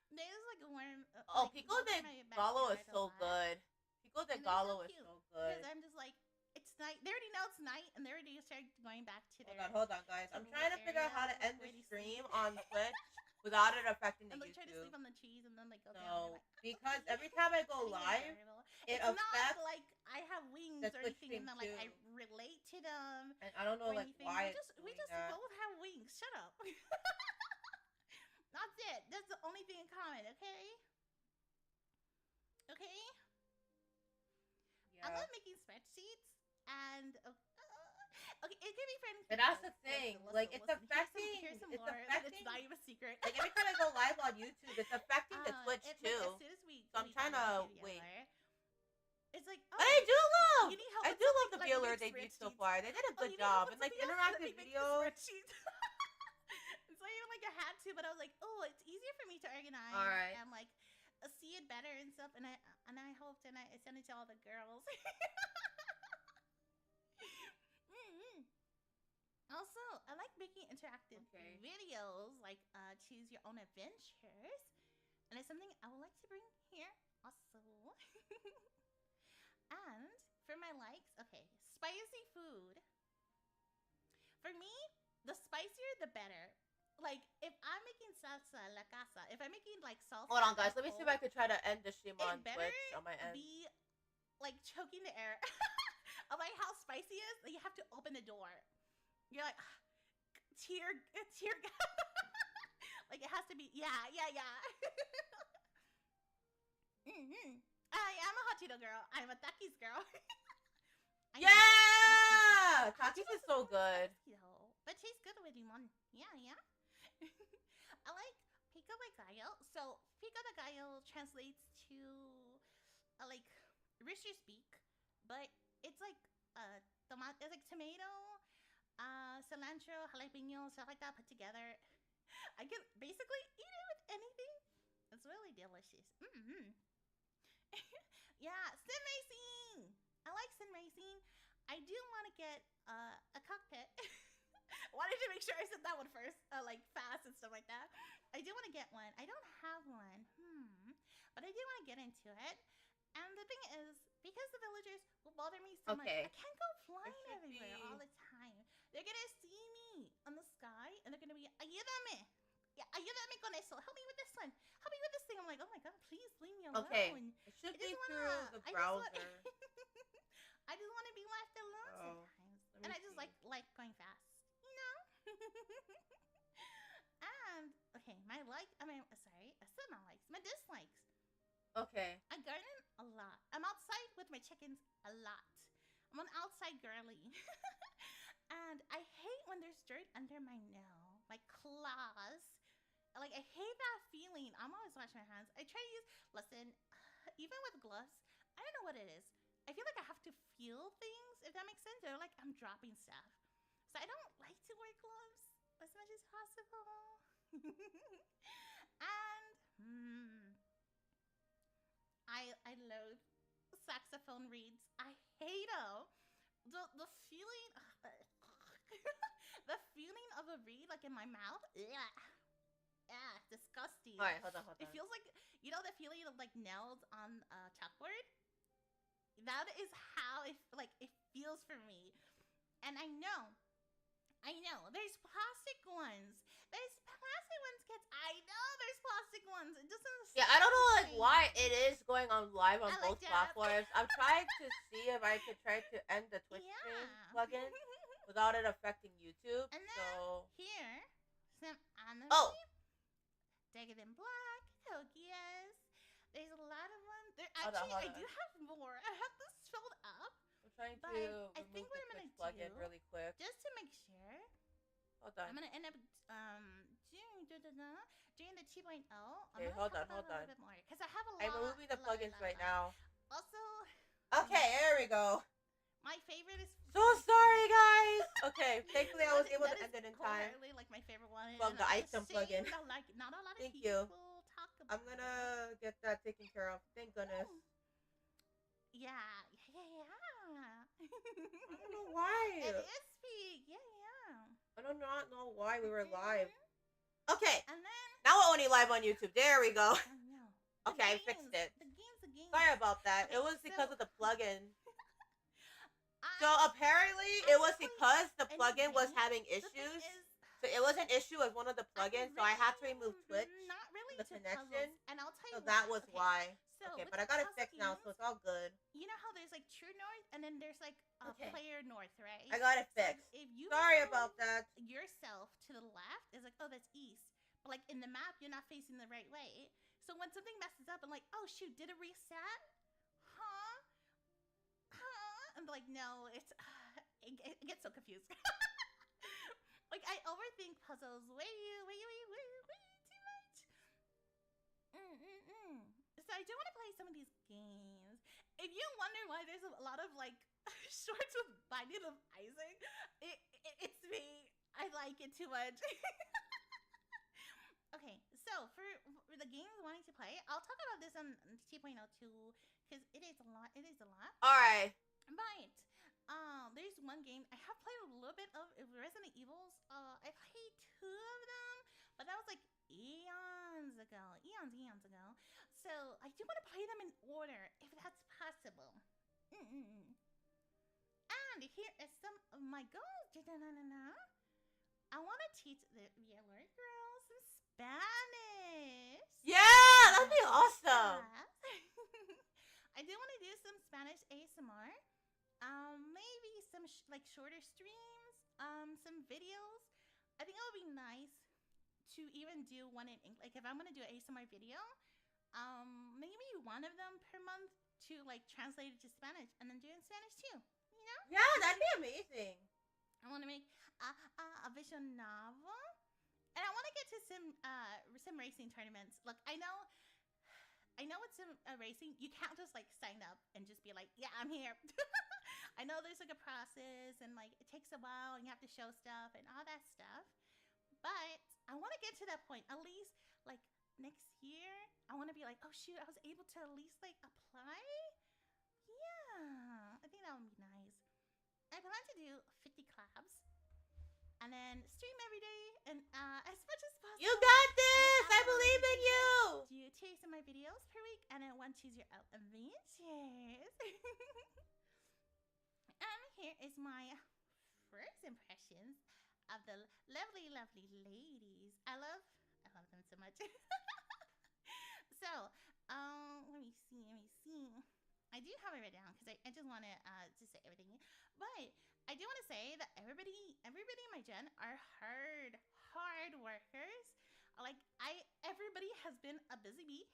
There's like a worm. Pico de Gallo is so good. Pico de Gallo is so good. Because I'm just like, it's night. They already know it's night, and they already start going back to their. Hold on, guys. I'm trying to figure out how to end the stream on Twitch without it affecting the and YouTube. Try to sleep on the trees, and then they go down. Because every time I go live, it affects. Not like I have wings or anything, and then I relate to them. And I don't know why. We just both have wings. Shut up. That's it. That's the only thing in common. Okay. love making spreadsheets, and okay, it could be for anything. And that's the else. thing. Listen, Like, listen, it's listen. affecting. Here's some It's lore. Like, affecting. it's not even a secret. Like, every time I go live on YouTube, it's affecting the Twitch Like, too. as soon as we, So I'm we trying got to it wait. together, it's like, oh, But I do love. you need help I with do love something, the like, Vallure make debut so spreadsheets. far. They did a Oh, good you need help job. with And like something else? Let interactive me make the videos. spreadsheets. It's not even like I had to, but I was like, oh, it's easier for me to organize. All right. And like see it better and stuff. And I hoped, and I sent it to all the girls. Also, I like making interactive videos, like choose your own adventures, and it's something I would like to bring here also. And for my likes, okay, spicy food. For me, the spicier the better. Like, if I'm making salsa la casa, if I'm making like salsa. Hold on, guys. Let me see if I could try to end the stream on better Twitch on my end. Be like choking the air. Of like how spicy it is, that you have to open the door. You're like tear like it has to be yeah. I am a hot Cheeto girl. I'm a Takis girl. Yeah, Takis is so good. But tastes good with limon. Yeah. I like pico de gallo. So pico de gallo translates to like rooster speak, but it's like it's like tomato, cilantro, jalapeno, stuff like that put together. I can basically eat it with anything. It's really delicious. Yeah, sim racing. I like sim racing. I do want to get a cockpit. Wanted to make sure I said that one first, like fast and stuff like that. I do want to get one. I don't have one, but I do want to get into it. And the thing is, because the villagers will bother me so much, I can't go flying everywhere all the time. They're gonna see me on the sky, and they're gonna be, ayúdame. Yeah, ayúdame con eso. Help me with this one. Help me with this thing. I'm like, oh my god, please leave me alone. Okay, it should be through the browser. I just want to be left alone sometimes, and I just like going fast, you know. And okay, my likes, my dislikes. Okay. I garden a lot. I'm outside with my chickens a lot. I'm an outside girly. And I hate when there's dirt under my nail, my claws. Like, I hate that feeling. I'm always washing my hands. I try to listen, even with gloves, I don't know what it is. I feel like I have to feel things, if that makes sense. Or like I'm dropping stuff. So I don't like to wear gloves as much as possible. And I loathe saxophone reeds. I hate them. The feeling, the feeling of a reed like in my mouth. Disgusting. All right, hold on. It feels like, you know, the feeling of like nails on a chalkboard. That is how it feels for me. And I know. There's plastic ones. Kids. I know there's plastic ones. It doesn't. Yeah, I don't know like why it is going on live on both platforms. I'm trying to see if I could try to end the Twitch stream plugin without it affecting YouTube. And then here, some anime. Take it in black. Tokias. There's a lot of them. I do have more. I have this filled up. I'm trying to remove the Twitch plugin really quick. Just to make sure. Hold on. I'm going to end up doing the 2.0. Okay, hold on. A little bit more, because I have a lot. I'm removing the plugins right now. Also. Okay, there we go. My favorite is. So sorry, guys. Okay, thankfully I was able to end it in time. Like my favorite one. From the item plugin. Like not a lot of Thank people you. talk about. I'm gonna get that taken care of. Thank goodness. Yeah. I don't know why. It is big. Yeah. I do not know why we were live. Okay. And then. Now we're only live on YouTube. There we go. Oh, no. Okay, I fixed it. The game's. Sorry about that. Okay, it was because of the plugin. So apparently it was because the plugin was having issues. So it was an issue with one of the plugins, so I had to remove Twitch. Not really the connection. And I'll tell you so that was why. So okay, but I got it fixed now, so it's all good. You know how there's like True North and then there's like Player North, right? I got it fixed. So if you Sorry about that. Yourself to the left is like, oh, that's east. But like in the map, you're not facing the right way. So when something messes up, I'm like, oh shoot, did it reset? Huh? like, no, it's it gets so confused. Like I overthink puzzles way too much. So I do want to play some of these games. If you wonder why there's a lot of like shorts with Binding of Isaac, it's me. I like it too much. Okay, so for the games wanting to play, I'll talk about this on 2.02 because it is a lot. It is a lot. All right. But there's one game I have played a little bit of Resident Evils. I played 2 of them, but that was like eons ago. So I do want to play them in order if that's possible. And here is some of my goals. I want to teach the Vallure girls some Spanish. Yeah, that'd be awesome. I do want to do some Spanish ASMR. Maybe some like shorter streams. Some videos. I think it would be nice to even do one in English. Like if I'm gonna do an ASMR video, maybe one of them per month to like translate it to Spanish and then do it in Spanish too. You know? Yeah, that'd be amazing. I want to make a visual novel, and I want to get to some racing tournaments. Look, I know it's some racing. You can't just like sign up and just be like, yeah, I'm here. I know there's like a process and like it takes a while and you have to show stuff and all that stuff. But I want to get to that point at least like next year. I want to be like, oh shoot, I was able to at least like apply. Yeah, I think that would be nice. I plan to do 50 collabs and then stream every day and as much as possible. You got this! I believe in you! Do 2 ASMR videos per week and then 1 choose your own adventures. And here is my first impressions of the lovely ladies. I love them so much. So, let me see. I do have it written down because I just want to say everything. But I do want to say that everybody in my gen are hard workers. Like everybody has been a busy bee.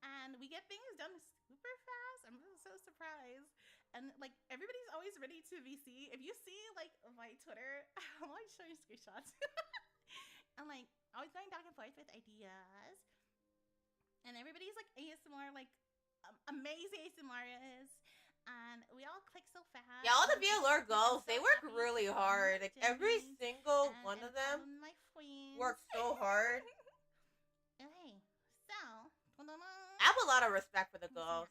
And we get things done super fast. I'm so surprised. And like everybody's always ready to VC. If you see like my Twitter, I'm always showing screenshots. I'm like always going back and forth with ideas. And everybody's like ASMR, like amazing ASMR is. And we all click so fast. Yeah, all the Vallure girls, they work really hard. Like every single one of them works so hard. Okay, so I have a lot of respect for the girls.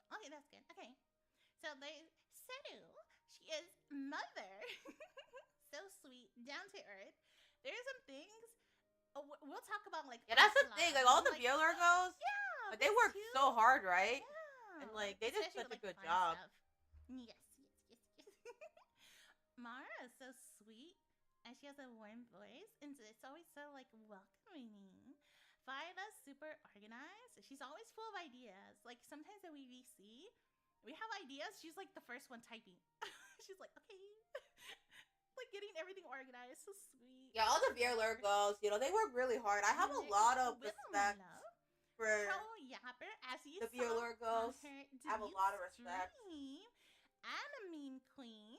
Okay, that's good. Okay, so they Seru, she is mother, so sweet, down to earth. There's some things we'll talk about like. Yeah, that's the thing. Like all the Vallure girls, yeah, but they work so hard, right? Yeah. And like they did Especially such a with, good job. Stuff. Yes. Mara is so sweet, and she has a warm voice, and it's always so like welcoming. Viola's super organized. She's always full of ideas. Like sometimes at VC, we have ideas. She's like the first one typing. She's like, okay, like getting everything organized. So sweet. Yeah, all the Vallure girls, you know, they work really hard. I have a lot of respect for Yapper, as you the Vallure girls. I have a lot of respect. I'm a meme queen.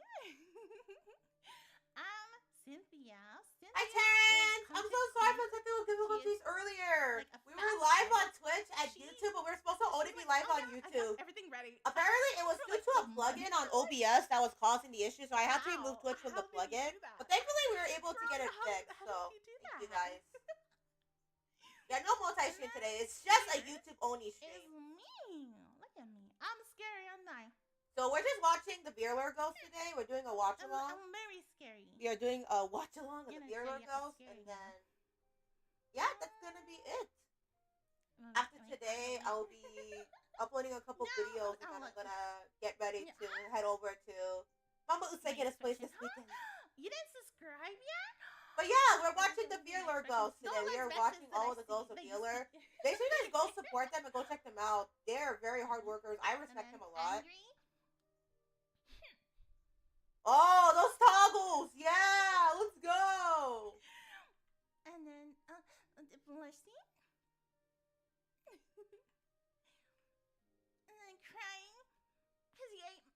Cynthia. Hi, Terrence! I'm so sorry for technical difficulties earlier. Like we were live on Twitch at YouTube, but we were supposed to only be live on YouTube. Everything ready. Apparently, it was due to a plugin on OBS that was causing the issue, so I had to remove Twitch from the plugin. But thankfully, we were able to get it fixed, so thank you guys. Yeah, no multi-stream today. It's just a YouTube-only stream. It's me. Look at me. I'm scary, aren't I? So we're just watching the Vallure girls today. We're doing a watch-along. I'm very scary. We are doing a watch-along of the Vallure girls, and then yeah, that's gonna be it. After today, I'll be uploading a couple videos, and then I'm gonna get ready to head over to Mama Usagida's place this weekend. You didn't subscribe yet? But yeah, we're watching the Vallure girls today. We are watching all the girls of Vallure. Make sure you guys go support them and go check them out. They're very hard workers. I respect them a lot. Oh, those toggles! Yeah, let's go! And then, blushing. And then crying. Because he ate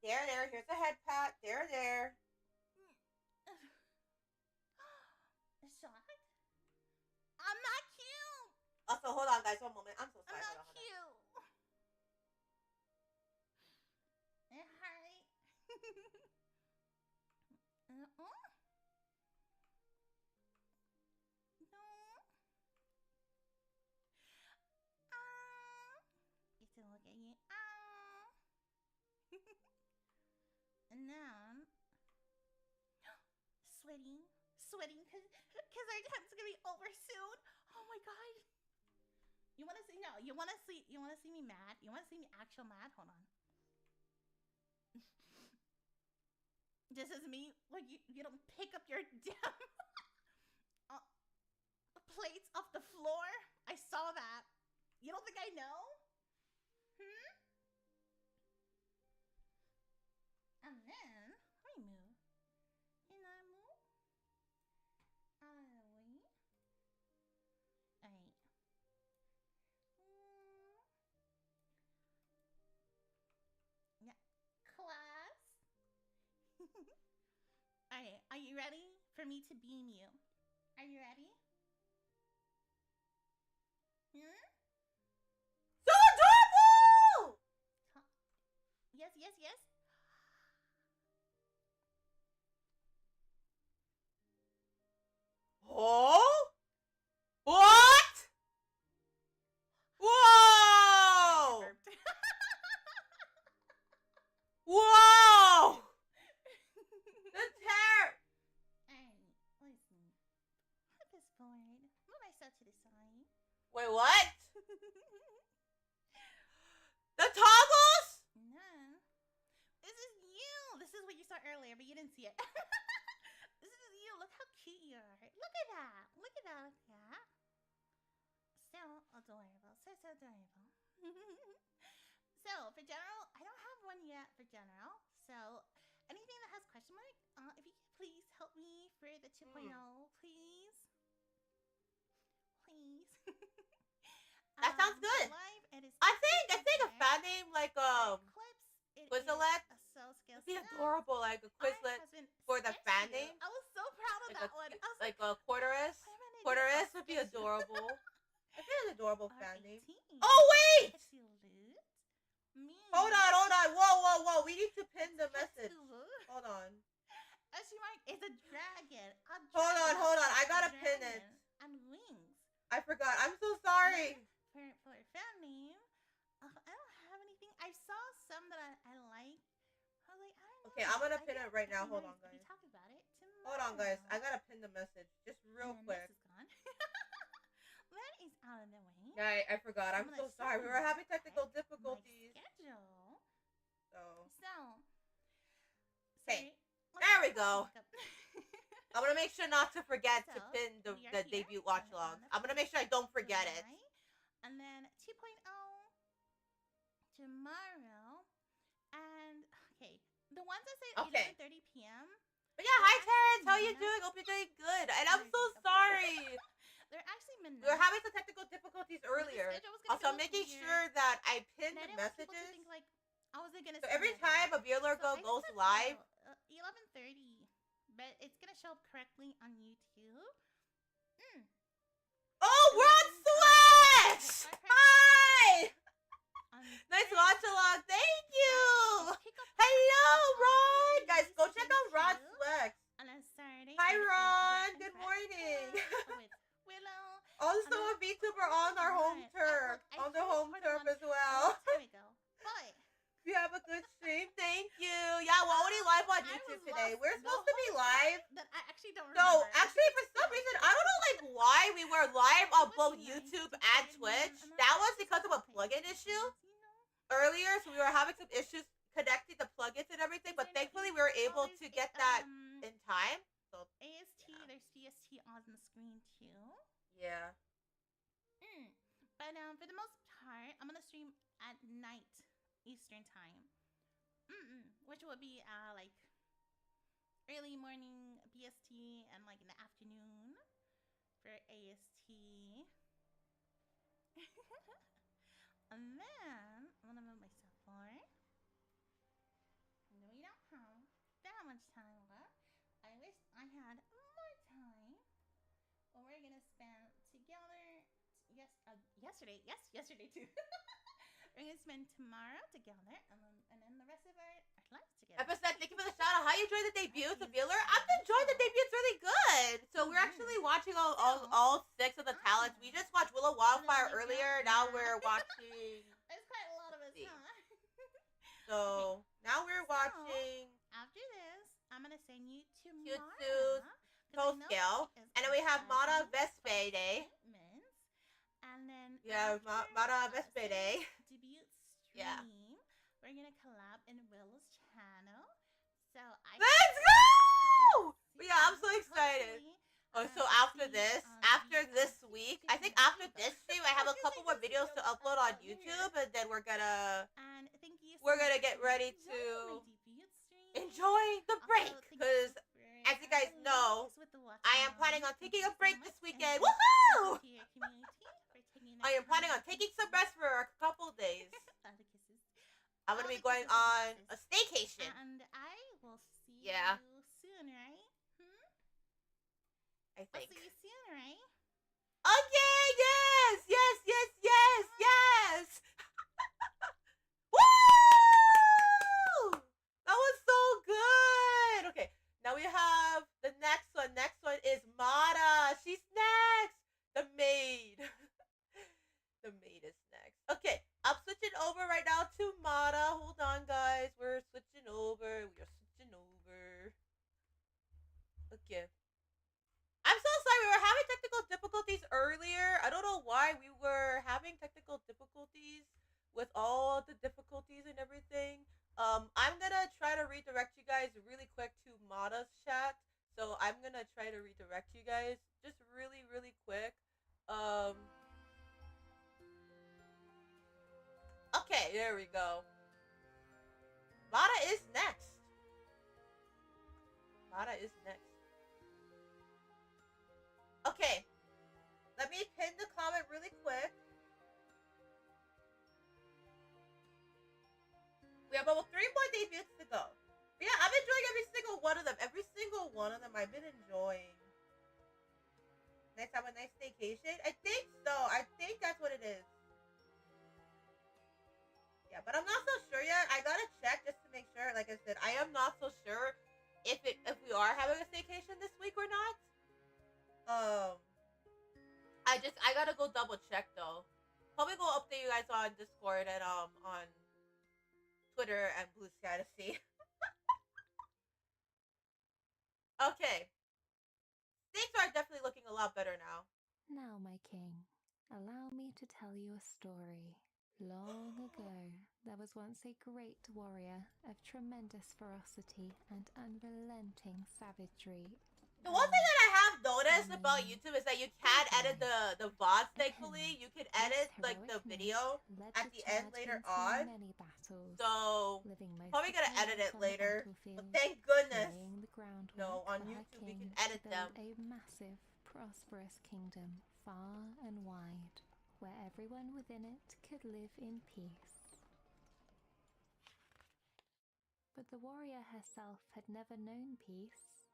There, there. Here's a head pat. There, there. Shot? I'm not cute. Also, hold on, guys. 1 moment. I'm so sorry. I'm Hold not on, hold on. cute. It hurt. No. You still look at you. And then sweating because our time's gonna be over soon. Oh my god. You wanna see me mad? You wanna see me actual mad? Hold on. This is me when you don't pick up your damn plates off the floor. I saw that. You don't think I know? And then let me move. Can I move? Out of the way. Alright. Yeah. Class. Alright, are you ready for me to beam you? Are you ready? So adorable! Yes, yes, yes. Oh? What? Whoa! Whoa! The terror! Alright, listen. Put this forward. Move myself to the side. Wait, what? The toggles? No. This is you. This is what you saw earlier, but you didn't see it. This is you. Look how cute you are. Look at that. Look at that. Look at that. So adorable. So adorable. So for general, I don't have one yet for general. So anything that has question mark, if you could please help me for the 2.0, please. Please. That sounds good. Live, it is I think a fan name like Clips. Quizlet Would would be adorable, like a Quizlet for the fan name. I was so proud of Like that one. I was like a Quarterus. Quarterus would be adorable. I think an adorable fan name. Oh wait! Hold on. Whoa. We need to pin the message. Hold on. It's a dragon. Hold on. I gotta pin it. And wings. I forgot. I'm so sorry. For a fan name, I don't have anything. I saw some that I like. I was like, I don't know. Okay, I'm gonna pin it right now. Hold on, guys. Talk about it tomorrow. Hold on, guys. I gotta pin the message just real quick. This is gone. That is out of the way. Yeah, I forgot. I'm so sorry. We were having technical difficulties. Schedule. So. Okay. There we go. I'm gonna make sure not to forget to pin the debut watch log. I'm gonna make sure I don't forget it. And then 2.0 tomorrow. And okay, the ones that say 11:30 p.m. But yeah, hi Terrence, how you doing? Hope you're doing good. And I'm so sorry. They're actually midnight. We were having some technical difficulties earlier. Also, I'm making sure that I pin the messages. So every time a Vallure goes live, 11:30, but it's gonna show up correctly on YouTube. Oh, we're on Switch! Hi! Nice watch-along. Thank you! Hello, Ron! Guys, go check out Ron's Flex. Hi, Ron. Good morning. Also a VTuber on our home turf. On the home turf as well. There we go. Boy. You have a good stream. Thank you. Yeah, we're only live on YouTube today. We're supposed to be live. That I actually don't remember. No, actually, for some reason, I don't know like why we were live on both YouTube and Twitch. That was because of a plugin issue earlier, so we were having some issues connecting the plugins and everything. But thankfully, we were able to get that in time. So AST, there's DST on the screen too. Yeah. But for the most part, I'm gonna stream at night Eastern time, which would be like early morning BST and like in the afternoon for AST. And then I'm gonna move myself forward. much time left. I wish I had more time. Well, we're gonna spend together. Yesterday too. We're gonna spend tomorrow together, and then the rest of our lives together. Episode, thank you for the shout out. How you enjoyed the debut of Vallure? I've enjoyed the debut. It's really good. So we're actually watching all 6 of the talents. We just watched Willow Wildfire earlier. Now we're watching. There's quite a lot of us, huh? So now we're watching. After this, I'm gonna send you to Jutsu's Mara, Full Scale, and then we have Mara Vespe Day. And then Mara Vespe Day. Debut stream. Yeah. We're gonna collab in Willow's channel. So Let's go! Yeah, I'm so excited. Oh, so after this week, I think after this stream, I have a couple more videos to upload on YouTube, and then we're gonna get ready to enjoy the break, because as you guys know, I am planning on taking a break this weekend. Woohoo! I am planning on taking some rest for a couple days. I'm gonna be going on a staycation. And I will see Yeah. you soon, right? I I'll think. see you soon, right? Okay, yes! Woo! That was so good! Okay, now we have the next one. Next one is Mara. She's next! The maid. The maid is next. Okay, I'm switching over right now to Mara. Hold on, guys. We're switching over. Okay. I'm so sorry. We were having technical difficulties earlier. I don't know why we were having technical difficulties with all the difficulties and everything. I'm gonna try to redirect you guys really quick to Mara's chat. So I'm gonna try to redirect you guys just really, really quick. Okay, there we go. Mara is next. Okay. Let me pin the comment really quick. We have about 3 more debuts to go. But yeah, I'm enjoying every single one of them. I've been enjoying. Next time, a nice staycation? I think so. I think that's what it is. Yeah, but I'm not so sure yet. I gotta check just to make sure. Like I said, I am not so sure if we are having a staycation this week or not. I gotta go double check though. Probably go update you guys on Discord and on Twitter and Blue Sky to see. Okay. Things are definitely looking a lot better now. Now, my king, allow me to tell you a story. Long ago, there was once a great warrior of tremendous ferocity and unrelenting savagery. The one thing that I have noticed about YouTube is that you can edit the VODs, thankfully. You can edit, like, the video at the end later on. So, probably gonna edit it later. But thank goodness. No, on YouTube you can edit them. A massive, prosperous kingdom, far and wide, where everyone within it could live in peace. But the warrior herself had never known peace.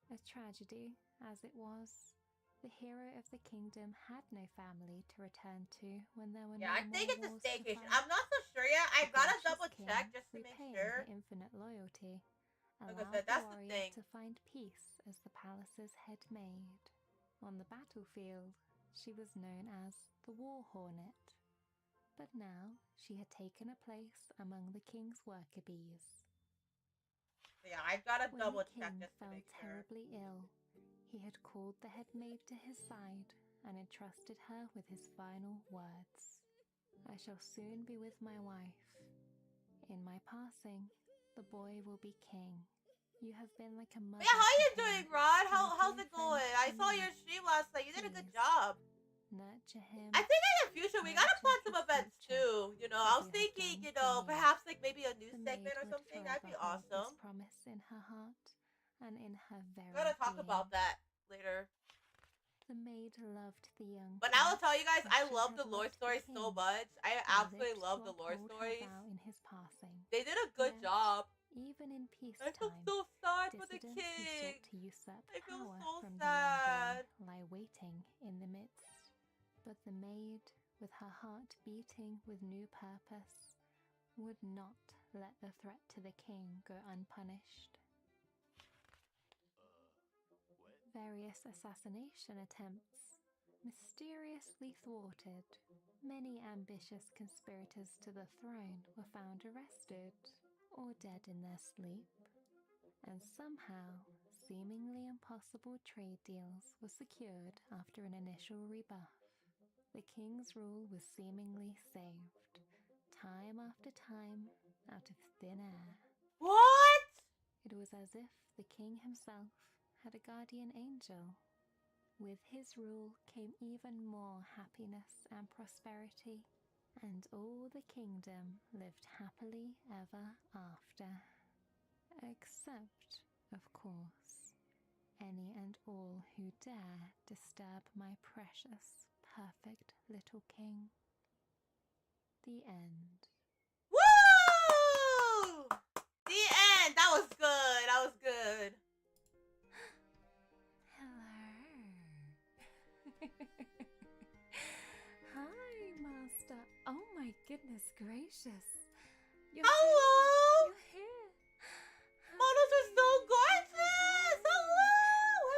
A tragedy, as it was. The hero of the kingdom had no family to return to when there were no I think more it's a wars to staycation. fight. I'm not so sure yet. I The gotta gracious double king, check just to make repaying sure. her infinite loyalty, Like I allowed said, that's the the warrior thing. to find peace as the palace's head maid. On the battlefield, she was known as the War Hornet. But now she had taken a place among the king's worker bees. Yeah, I gotta When double the check king just to fell make sure. terribly ill, he had called the head maid to his side and entrusted her with his final words. I shall soon be with my wife. In my passing, the boy will be king. You have been like a mother. Yeah, how you to him, doing, Rod? and a How's dear it going? friend I to saw me. your stream last night. You did a good Please, job. Nurture him. I think in the future we gotta plan Nurture some his events future, too. You know, I was as you have thinking, done you for know, me. perhaps like maybe a news The segment maid or would something. That'd be forever hold this awesome. promise in her heart and in her very We're gonna talk being. about that later. The maid loved the young But now I'll prince tell you guys, as I she love had the lore loved the stories so king, much. I and absolutely lived love to the lore uphold her stories. vow in his passing. They did a good Yet, job. Even in I feel peacetime, so sad for the dissidents who king. sought to usurp I feel power so from the young sad. boy lie waiting in the midst. But the maid, with her heart beating with new purpose, would not let the threat to the king go unpunished. Various assassination attempts mysteriously thwarted. Many ambitious conspirators to the throne were found arrested or dead in their sleep, and somehow seemingly impossible trade deals were secured after an initial rebuff. The king's rule was seemingly saved, time after time, out of thin air. What? It was as if the king himself had a guardian angel. With his rule came even more happiness and prosperity, and all the kingdom lived happily ever after. Except, of course, any and all who dare disturb my precious, perfect little king. The end. Woo! The end. That was good. That was good. Hello. Hi, Master. Oh my goodness gracious. Hello! You're here. Models are so gorgeous! Hello!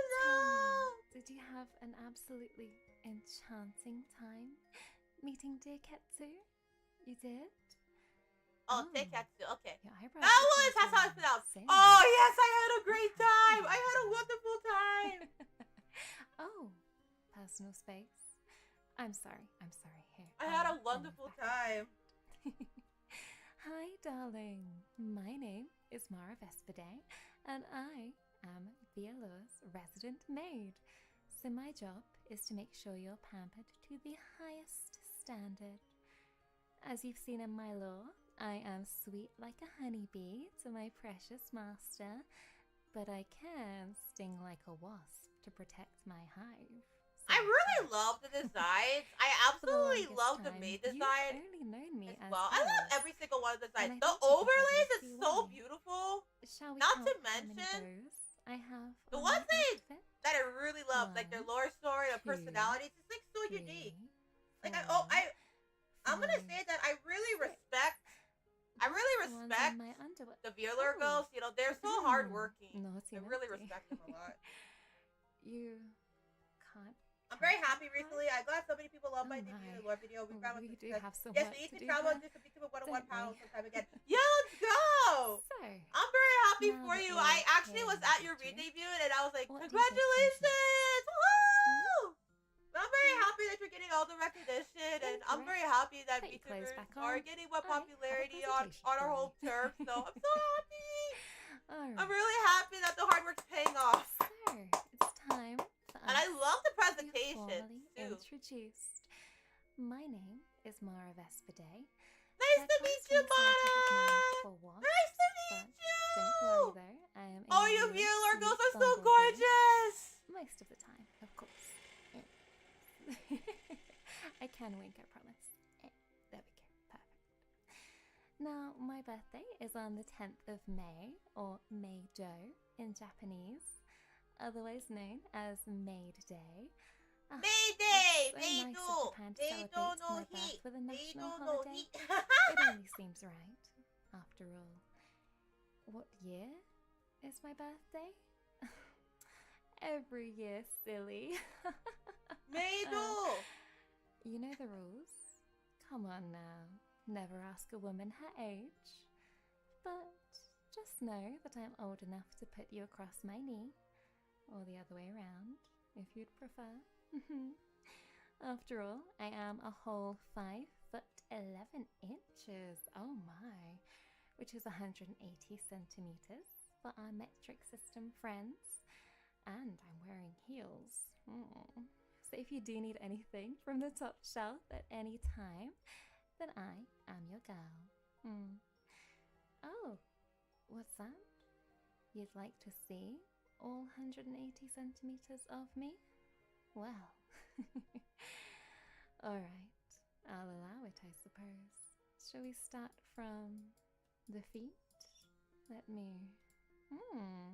Tell Hello! me, did you have an absolutely enchanting time meeting dear Ketsu? You did? Oh, Teikatsu. Okay. Your eyebrows That look was, like that's how it's they're pronounced. sailing. Oh, yes, I had a great time. I had a wonderful time. Oh, personal space. I'm sorry. Here. I had a move wonderful back. time. Hi, darling. My name is Mara Vespide, and I am Vallure's resident maid. So my job is to make sure you're pampered to the highest standard. As you've seen in my lore, I am sweet like a honeybee to my precious master, but I can sting like a wasp to protect my hive. So I really love the designs. I absolutely longest love the time, maid you've design only known me as as well. I love Valure. every single one of the And I designs. The think you can overlays probably is see so why. beautiful. Shall we Not count to how many mention, bows I have the on one my thing outfit? that I really love, like their lore story, their two, personalities, it's like so 3, unique. Like four, I'm gonna 5, say that I really 6. respect That's the ones respect on my underwear. the Vallure Oh. girls. You know, they're so hardworking. Naughty, I really naughty. respect them a lot. You can't. I'm very count happy that recently. I'm glad so many people love Oh my debut my. lore video. We found out We the do success. have so Yes, much we need to to do travel there, and do some VTuber 101 don't we? panels sometime again. Yeah, let's go! So, I'm very happy now for that you. we're I actually was here, at your Valerie, re-debut and I was like, what do you think comes congratulations! Woo! But I'm very Hmm. happy that you're getting all the recognition, and I'm very Incorrect. happy that Put your clothes VTubers back are on. getting more I have a popularity presentation on our for home you. turf. So I'm so happy. Alright. I'm really happy that the hard work's paying off. So, it's time for And I us love the to be presentation formally too. introduced. My name is Mara Vespide. Nice That to comes meet from you, the scientific name Mara. for wasp, Nice to but meet don't worry you. though, I am a Oh, you really Vallure girls sweet are so bumblebee. gorgeous. Most of the time, of course. I can wink, I promise. There we go, perfect. Now, my birthday is on the 10th of May, or Meijo in Japanese, otherwise known as Maid Day. Ah, Mayday! it's so nice of Japan to celebrate my birth with a national holiday. It only seems right, after all. What year is my birthday? Every year, silly. Meido! You know the rules. Come on now. Never ask a woman her age. But just know that I'm old enough to put you across my knee. Or the other way around, if you'd prefer. After all, I am a whole 5 foot 11 inches. Oh my. Which is 180 centimeters for our metric system friends. And I'm wearing heels. So if you do need anything from the top shelf at any time, then I am your girl. Oh, what's that? You'd like to see all 180 centimeters of me? Well, alright, I'll allow it, I suppose. Shall we start from the feet? Let me.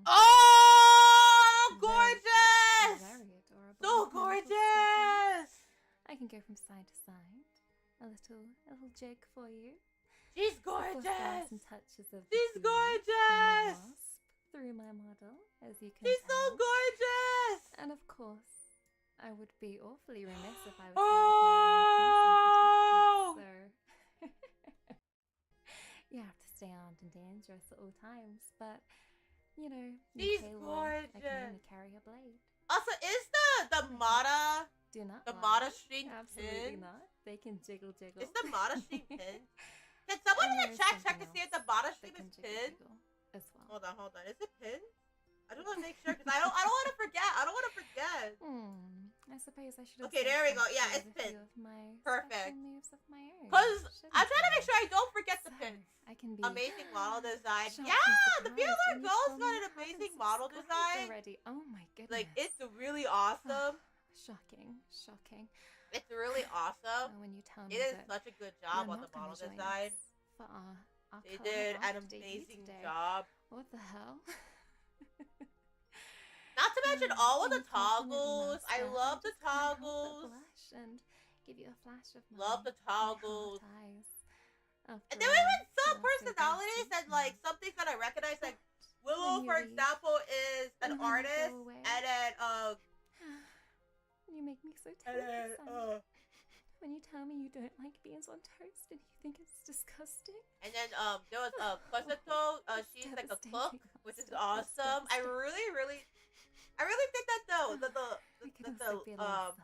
Oh, gorgeous! Very adorable. So Little gorgeous! I can go from side to side. A little jig for you. She's Of course, there are gorgeous! some touches of the She's bee and the gorgeous! wasp through my model, as you can She's tell. so gorgeous! And of course, I would be awfully remiss if I was Oh! so you have to stay armed and dangerous at all times, but you know, She's I can gorgeous. only carry a blade. Also, is the Mata Do not the lie. Mata string Absolutely pinned? not. They can jiggle. Is the Mata string pinned? Can someone in the chat check to see if the Mata string is pinned? As well. Hold on. Is it pinned? I just want to make sure because I don't want to forget. I don't want to forget. I suppose I should have. Okay, there we go. Yeah, it's pinned. Perfect. Moves of my own. Cause I'm shouldn't trying to make I? sure I don't forget the So, pins. I can be Amazing model design. shocked Yeah, and the surprised Vallure when you Girl's tell got me an you haven't amazing model subscribed design. already. Oh my goodness. Like it's really awesome. Shocking. It's really awesome. When you tell me It is that such a good job you're on the not gonna model join design. us for our They current did an after debut amazing today. job. What the hell? Not to mention all of And the you confidently toggles. I master, love the just can't help but toggles. blush and give you a flash of Love the my heart toggles. eyes. And After there were all, even some you are so personalities basic that like and some things that I recognize. Like When Willow, you for leave, example, is an and when you artist, go away. and then you make me so and terribly then sad. When you tell me you don't like beans on toast and you think it's disgusting. and then there was Quasito. She's like a cook, which is awesome. I really think that the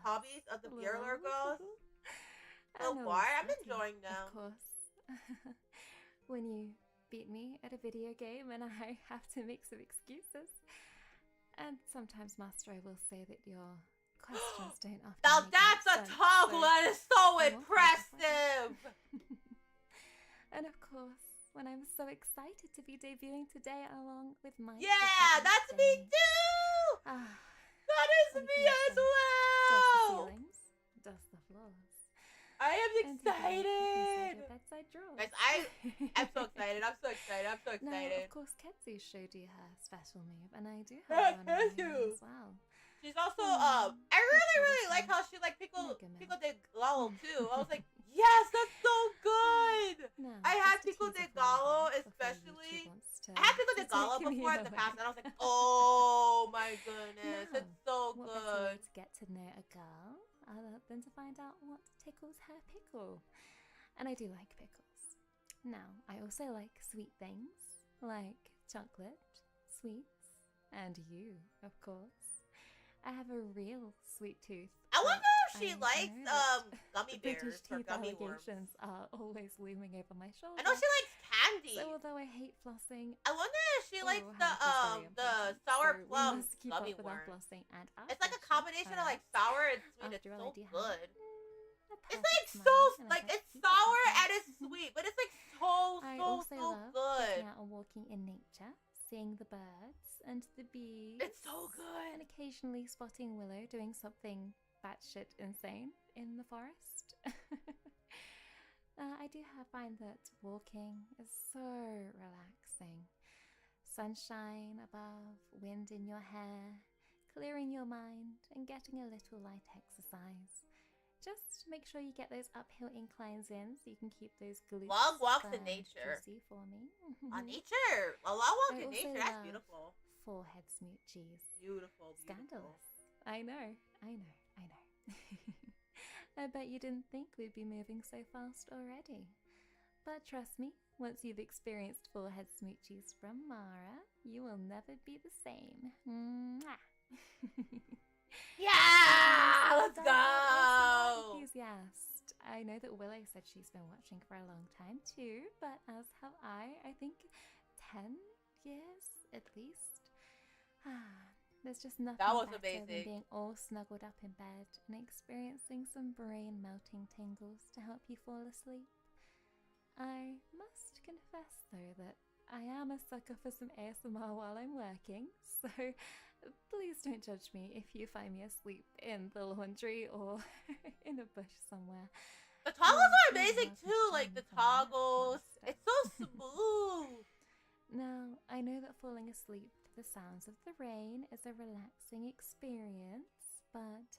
hobbies of the Vallure girls so far, I'm enjoying them. Of course. When you beat me at a video game and I have to make some excuses. And sometimes, Master, I will say that your questions don't often Now make that's a sense, toggle that is so I won't impressive. And of course, when I'm so excited to be debuting today along with my Yeah, that's me too. That is What me can I as say? Dust the well. ceilings, dust the floors. I am And today, inside excited. your bedside drawers. Guys, I'm so excited. I'm so excited. Now, excited. of course, Ketsu showed you her special move, and I do have one on my own as well. She's also I Hmm. really like how she like Pico de Gallo too. I was like, yes, that's so good. Now, I had just a Pico de teaser for Gallo, you before especially. YouTube wants to I had Pico de take Gallo me before in the away. past, and I was like, oh my goodness, Now, it's so what better way good. to get to know a girl than to find out what tickles her pickle? And I do like pickles. Now, I also like sweet things, like chocolate, sweets, and you, of course. I have a real sweet tooth. I but wonder if she I likes know that gummy bears British or teeth gummy worms. allegations are always looming over my shoulder. I know she likes candy. So although I hate flossing, I wonder if she likes oral the health is very important, sour so we plum must keep gummy up with our worms. flossing and our It's like a brushing combination of like first. sour and sweet. It's After all, so I do have good. a It's perfect like smile so and a like pet it's peeve sour about and it. it's sweet, but it's like so I so also so love good. getting out and walking in nature, seeing the birds and the bees. It's so good. And occasionally spotting Willow doing something batshit insane in the forest. I do find that walking is so relaxing. Sunshine above, wind in your hair, clearing your mind, and getting a little light exercise. Just make sure you get those uphill inclines in so you can keep those glutes Long walks in firm and nature. juicy for me. On nature, a long walk I in also nature. That's love beautiful. Forehead smoochies. Beautiful. Scandalous. I know. I bet you didn't think we'd be moving so fast already. But trust me, once you've experienced forehead smoochies from Mara, you will never be the same. Mwah. Yeah, let's As go. enthusiast. I know that Willow said she's been watching for a long time too, but as have I think 10 years at least. There's just nothing That was better amazing. than being all snuggled up in bed and experiencing some brain-melting tingles to help you fall asleep. I must confess, though, that I am a sucker for some ASMR while I'm working, so please don't judge me if you find me asleep in the laundry or in a bush somewhere. The toggles are Yeah, amazing love too. Like the the charm toggles, master. it's so smooth. Now, I know that falling asleep to the sounds of the rain is a relaxing experience, but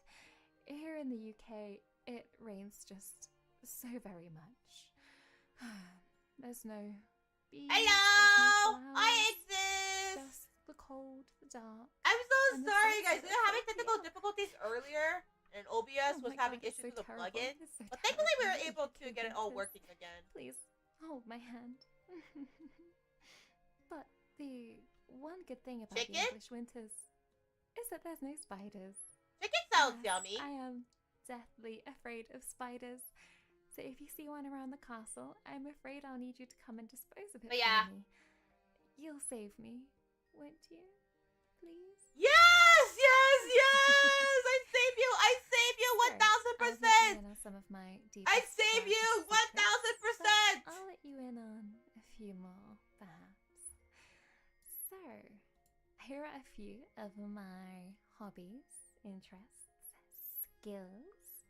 here in the UK, it rains just so very much. There's no bees, Hello! there's no I flowers, exist! just the cold, the dark. I'm so And the sorry, sunset guys. We were having is so technical cute. difficulties earlier, and OBS Oh was my having God, it's issues so with the terrible. plugin. It's so But thankfully, we were terrible. able to get it all This- working again. Please, hold my hand. But the one good thing about Chicken? the English winters is that there's no spiders. Chicken sounds Yes, yummy. I am deathly afraid of spiders. So if you see one around the castle, I'm afraid I'll need you to come and dispose of it But yeah. for me. You'll save me, won't you? Please? Yes! Yes! Yes! I save you! I save you! So, I've let you 1000%! in on some of my I deepest, save you! darkest secrets, 1000%! but I'll let you in on a few more, perhaps. So, here are a few of my hobbies, interests, skills.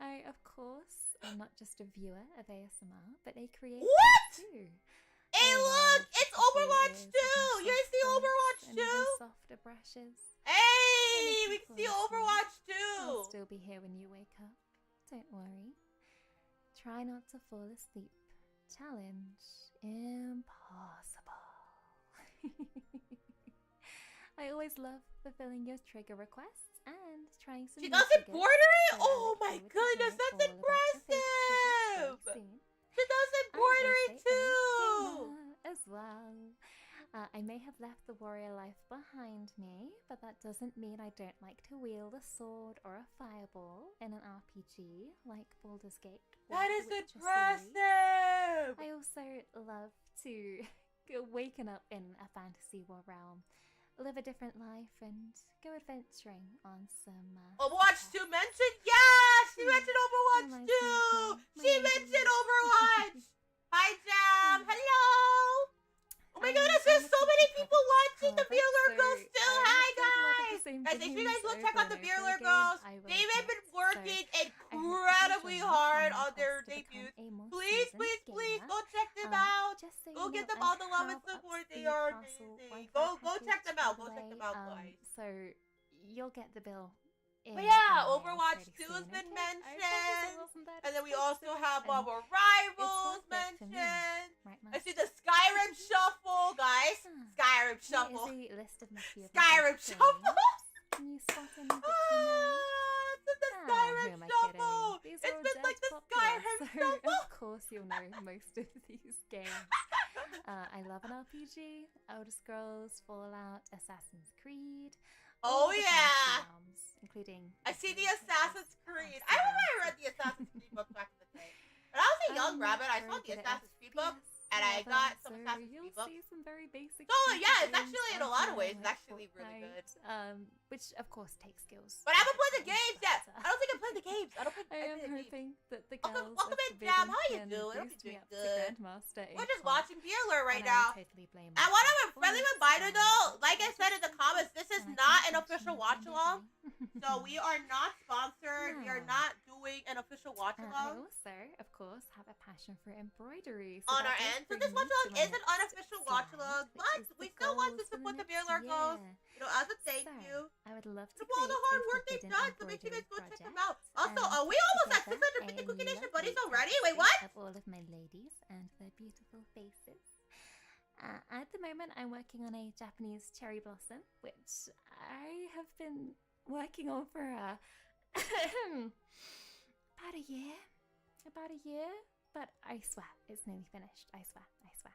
I, of course, am not just a viewer of ASMR, but a creator What? too. Hey, I look! love It's the Overwatch videos 2! with my You guys soft see voice Overwatch and even 2? softer brushes. Hey! And We if can you see fall asleep, Overwatch I'll 2! still be here when you wake up. Don't worry. Try not to fall asleep. Challenge impossible. I always love fulfilling your trigger requests and trying some She new does triggers, embroidery? so I Oh look my forward to hearing goodness, that's all about your favorite triggers impressive! very soon. She does I'm embroidery also a too! gamer as well. I may have left the warrior life behind me, but that doesn't mean I don't like to wield a sword or a fireball in an RPG like Baldur's Gate. or That The is Witcher series. impressive! I also love to go waken up in a fantasy war realm, live a different life, and go adventuring on some. Overwatch quests. 2 mentioned? Yeah! She Hmm. mentioned Overwatch Reminds me of 2! my She old mentioned days. Overwatch! Hi, Jam! Hello! Oh my goodness, there's so many people watching the Vallure Girls too! Hi, guys! Guys, make sure you guys go check out the Vallure Girls. They've been working incredibly hard on their debut. Please, please, please, go check them out! Go give them all the love and support. They are amazing. Go check them out. Go check them out, guys. So you'll get the bill. But yeah, Overwatch 2 has been mentioned. And then we also have our rivals mentioned. I see the Skyrim Shuffle, guys. Skyrim Shuffle. Skyrim Shuffle. Can you spot any that you know? It's the Who Skyrim am I Shuffle. kidding? These It's are all been like dead the popular, Skyrim so Shuffle. of course you'll know most of these games. I love an RPG, Elder Scrolls, Fallout, Assassin's Creed. Oh all the yeah. fantasy realms, including I see the games such as Assassin's Creed. I Fantasy remember I Realms. read the Assassin's Creed book back in the day. When I was a young rabbit, I saw very the good at Assassin's Creed book, FPS and I level, got some so Assassin's you'll Creed books. see some very basic. So yeah, shooter it's games actually in a out lot of there ways, it's like actually really good. Fortnite, which of course takes skills. But I haven't played the But, games yet. I don't think I played the games. I don't think I I am played the games. hoping that the Welcome- girls welcome of in, Jam. Forbidden How you can doing? I hope boost you're me up doing to good. Grandmaster in We're just COD, watching Vallure right and I now. would totally blame And one of myself a friendly for reminder it, though, but like I said in the comments, this is and I not can't an official function watch-along. independently. So we are not sponsored. We are No. not doing an official I watch-along also, of course, have a passion for embroidery. on that our does end. So bring this me to watch-along my is an next unofficial slide, watch-along, which but is the we still want to goals for the support the next Vallure Girls, year. you know, as a thank So, you. I would love to For all the create hard a work they've forbidden done, so make sure you guys embroidery go check them project out. Also, and we put almost at together 650 a Cookie Nation lovely buddies already. Wait, tapestry what? of all of my ladies and their beautiful faces. At the moment, I'm working on a Japanese cherry blossom, which I have been working on for about a year. But I swear, it's nearly finished. I swear.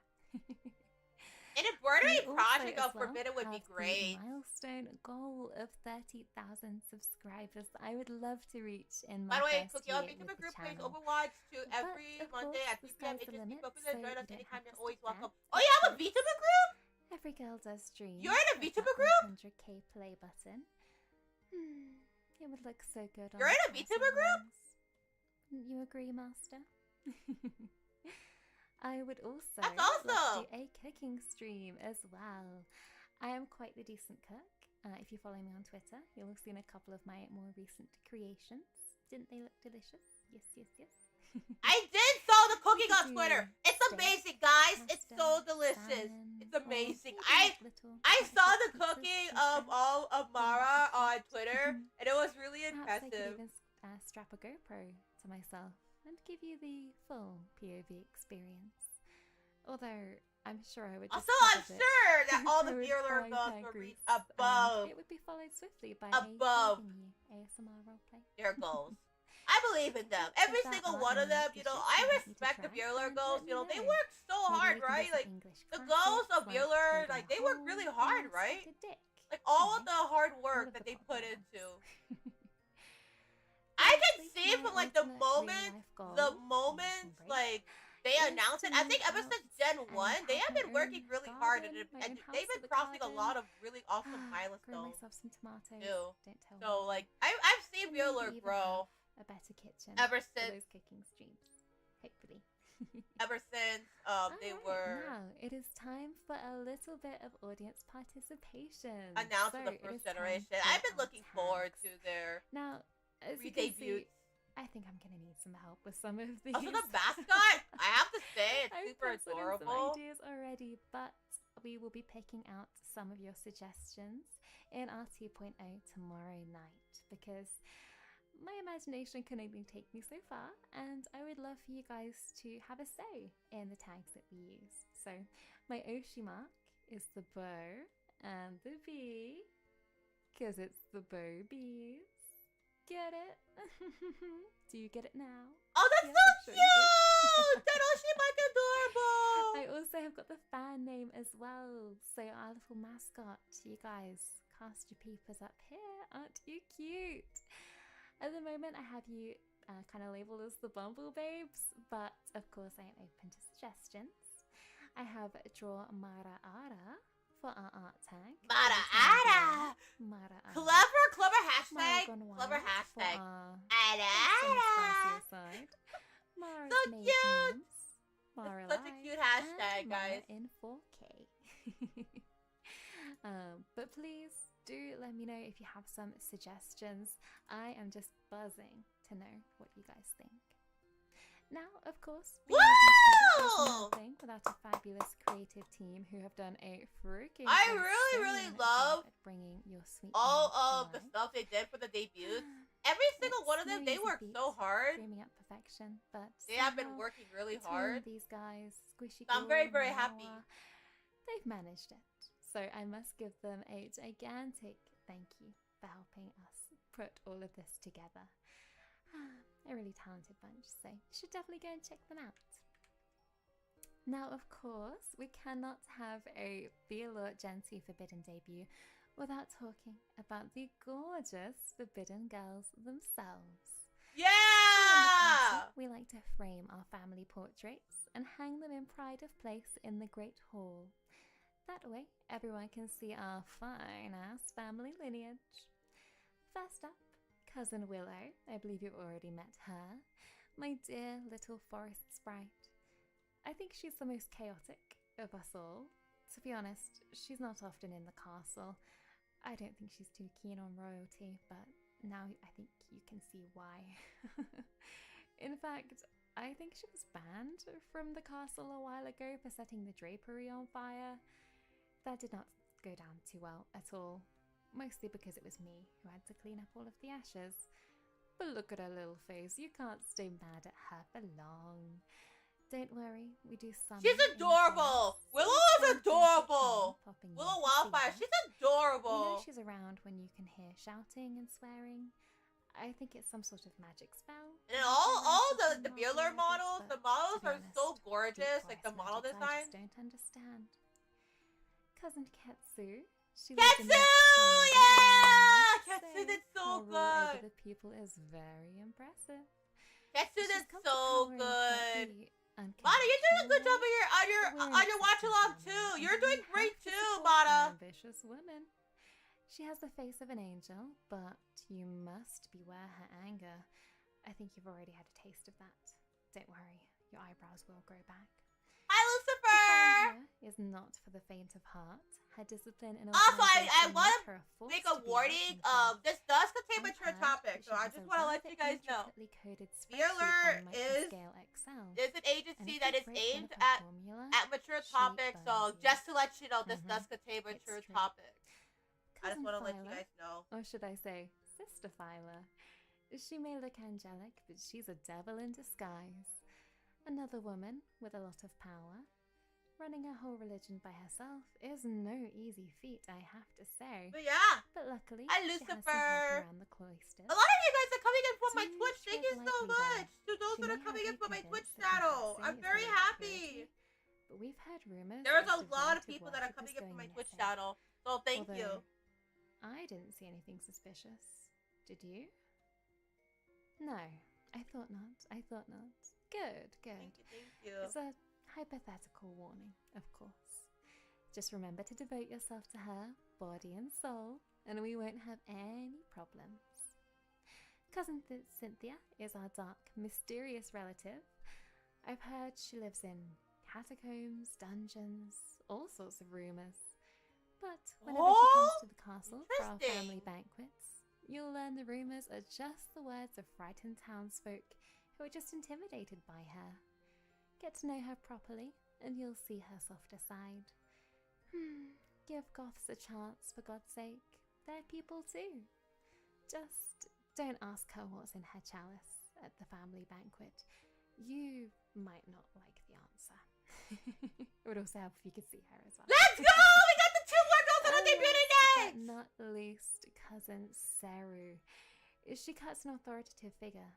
An embroidery I also project as of Forbidden would be have the great. milestone goal of 30,000 subscribers that I would love to reach in By my the way, first Cookie year on with VTuber the group plays channel. Overwatch to But, every of Monday at 2 course, the p.m. sky's the HSP limit, focus so and join you us don't anytime. have You're to always stick welcome. that. Oh, you have a VTuber group? Every girl does dream. You're in a of VTuber that group? 100K play button. It would look so good. You're on in a the VTuber group? Wouldn't you agree, Master? I would also That's love awesome! to do a cooking stream as well. I am quite the decent cook. If you follow me on Twitter, you'll have seen a couple of my more recent creations. Didn't they look delicious? Yes. I did saw the cooking on do Twitter. It's steak, amazing, guys. It's pasta, so delicious. salmon, It's amazing. Or maybe little I saw the pieces cooking for of friends. all of Mara on Cute. Twitter, and it was really Perhaps I could impressive. even strap a GoPro to myself and give you the full POV experience. Although I'm sure I would just Also, I'm cover it sure that all the with Vallure frying girls pan will reach grease, above and it would be followed swiftly by Above. a you ASMR roleplay. their goals. I believe in them. If Every there single are one of any them, you know, dishes I you'd like me to respect the try, Vallure then girls. let You me know, they know. work so Maybe hard, we can right? do some Like, English the girls classics of like Vallure, Digging like, a they work Hole really hard, or right? Suck a Dick. Like, all of You know, the hard all work of that the they put popular into. ones. I can Lastly, see my from, like, the ultimate moments, real-life goal, like, they is announced it. to I think move ever out since Gen and 1, they have have my been working own really hard, garden, my and own house they've been with a crossing a garden. lot of really awesome Grow milestones, myself some tomatoes. too. Don't tell So, me. like, I've seen And maybe Vallure even grow have a better kitchen ever for since those cooking streams. Hopefully. they Alright, were now it is time for a little bit of audience participation. announced So for the it first is time generation. for I've been our looking forward tags. to their Now, as you can see, re-debuts. I think I'm gonna need some help with some of these. Also, the mascot, I have to say, it's I've super penciled in some adorable. ideas already, but we will be picking out some of your suggestions in our 2.0 tomorrow night because my imagination can only take me so far, and I would love for you guys to have a say in the tags that we use. So, my Oshi mark is the bow and the bee, because it's the bow bees. Get it? Do you get it now? Oh, that's Yes, I'm so sure you do. cute! That Oshimike adorable! I also have got the fan name as well. So our little mascot, you guys, cast your peepers up here. Aren't you cute? At the moment, I have you kind of labeled as the Bumble Babes, but of course I am open to suggestions. I have draw Mara Ara for our art tag. Mara Ara! Mara Ara. Clever hashtag. Mara Gone Clever Wild for hashtag. our Ara! spicier side. Mara's So made cute! memes. Mara Such a Live, cute hashtag, and Mara guys. in 4K. But please do let me know if you have some suggestions. I am just buzzing to know what you guys think. Now, of course, being a VTuber is Woo! nothing without a fabulous creative team who have done a freaking I really insane love job at bringing your sweet all moments to of the life. stuff they did for the debuts. Every single one of them, they worked so hard. Dreaming up perfection, but They have been somehow working really between hard. these guys, Squishy So I'm Girl very, and very happy. Noah, they've managed it. So I must give them a gigantic thank you for helping us put all of this together. A really talented bunch, so you should definitely go and check them out. Now, of course, we cannot have a Vallure Gen 2 Forbidden debut without talking about the gorgeous Forbidden girls themselves. Yeah! We like to frame our family portraits and hang them in pride of place in the Great Hall. That way, everyone can see our fine-ass family lineage. First up, Cousin Willow. I believe you've already met her. My dear little forest sprite. I think she's the most chaotic of us all. To be honest, she's not often in the castle. I don't think she's too keen on royalty, but now I think you can see why. In fact, I think she was banned from the castle a while ago for setting the drapery on fire. That did not go down too well at all. Mostly because it was me who had to clean up all of the ashes. But look at her little face, you can't stay mad at her for long. Don't worry, we do some. She's adorable! Willow is adorable! Willow Wildfire, she's We know adorable! she's around when you can hear shouting and swearing. I think it's some sort of magic spell. And then all the Vallure models, the models are so gorgeous, like the model I design. just don't understand. Cousin Ketsu. She Ketsu! lives in the Yeah! town. Ketsu did Her so rule over good! the people is very impressive. Ketsu She's did come to so power in good! slightly Mata, you're doing a good job unconventional on your watch-along ways, but too! we're You're doing we great have to too, support an Mata! ambitious woman. She has the face of an angel, but you must beware her anger. I think you've already had a taste of that. Don't worry, your eyebrows will grow back. Hi, Lucifer! Fire is not for the faint of heart. Her discipline and Also, I organization want make her a force Make a to be warning, reckoned with. this does contain I've mature heard topics, that so I she just has want to a let you guys know. intricately coded Vallure spreadsheet on is Microscale Excel. an ages can And see if that you it's break one aimed of her at formula, mature she topics. So burns you. just to let you know, this does contain It's mature true. topics. I just Cousin want to let you Phyla, guys know. or should I say, Sister Phyla. She may look angelic, but she's a devil in disguise. Another woman with a lot of power. Running a whole religion by herself is no easy feat, I have to say. But yeah, But luckily, hi she has some help Lucifer. around the cloisters. A lot of you guys are coming in from my Do Twitch. Thank you tread so lightly, much though. to those She that may are coming have in you from my Twitch convinced that channel. confessing I'm is very low happy. purity, but we've heard rumors There's of a lot of devoted people that are coming worshippers in from my going Twitch missing. channel. So thank you. Although I didn't see anything suspicious. Did you? No, I thought not. I thought not. Good, good. Thank you, thank you. It's a hypothetical warning, of course. Just remember to devote yourself to her, body and soul, and we won't have any problems. Cousin Cynthia is our dark, mysterious relative. I've heard she lives in catacombs, dungeons, all sorts of rumors. But whenever she comes to the castle for our family banquets, you'll learn the rumors are just the words of frightened townsfolk who are just intimidated by her. Get to know her properly, and you'll see her softer side. Give goths a chance, for God's sake. They're people too. Just don't ask her what's in her chalice at the family banquet. You might not like the answer. It would also help if you could see her as well. Let's go! We got the 2 more girls on the debuting day! But not least, cousin Seru. She cuts an authoritative figure,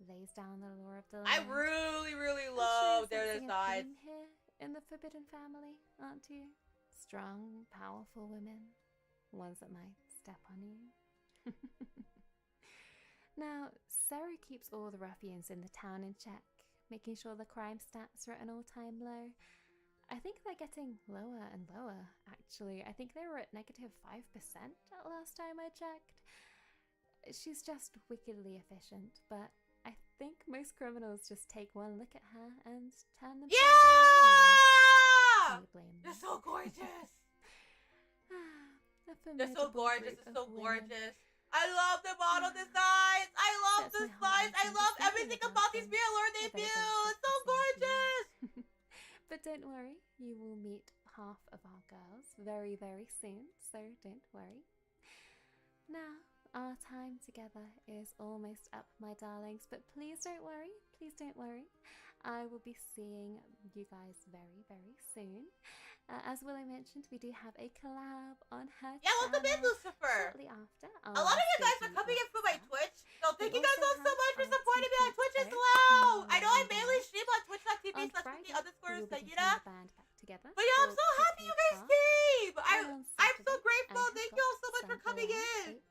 lays down the law of the land. I really I'm love sure their you're sensing a designs. theme here in the Forbidden family, aren't you? Strong, powerful women, ones that might step on you. Now, Seru keeps all the ruffians in the town in check, making sure the crime stats are at an all-time low. I think they're getting lower and lower, actually. I think they were at -5% at last time I checked. She's just wickedly efficient, but I think most criminals just take one look at her and turn themselves in. Yeah! You blame They're them. so gorgeous. A They're so formidable gorgeous. group It's so of women. gorgeous. I love the model designs. I love Sets the my heart slides. I racing love just thinking everything about about these them. Vallure I bet it debuts. does It's so the same to you. gorgeous. But don't worry, you will meet half of our girls very, very soon, so don't worry. Now, our time together is almost up, my darlings, but please don't worry, please don't worry. I will be seeing you guys very, very soon. As Willow mentioned, we do have a collab on her Yeah, welcome in, channel Lucifer. shortly after. A lot of you guys are coming in from my Twitch. So thank you guys all so much for supporting me on Twitch as well. I know I mainly stream on twitch.tv/Cooky_Usagida. But yeah, I'm so happy you guys came. I'm so grateful. Thank you all so much for coming in.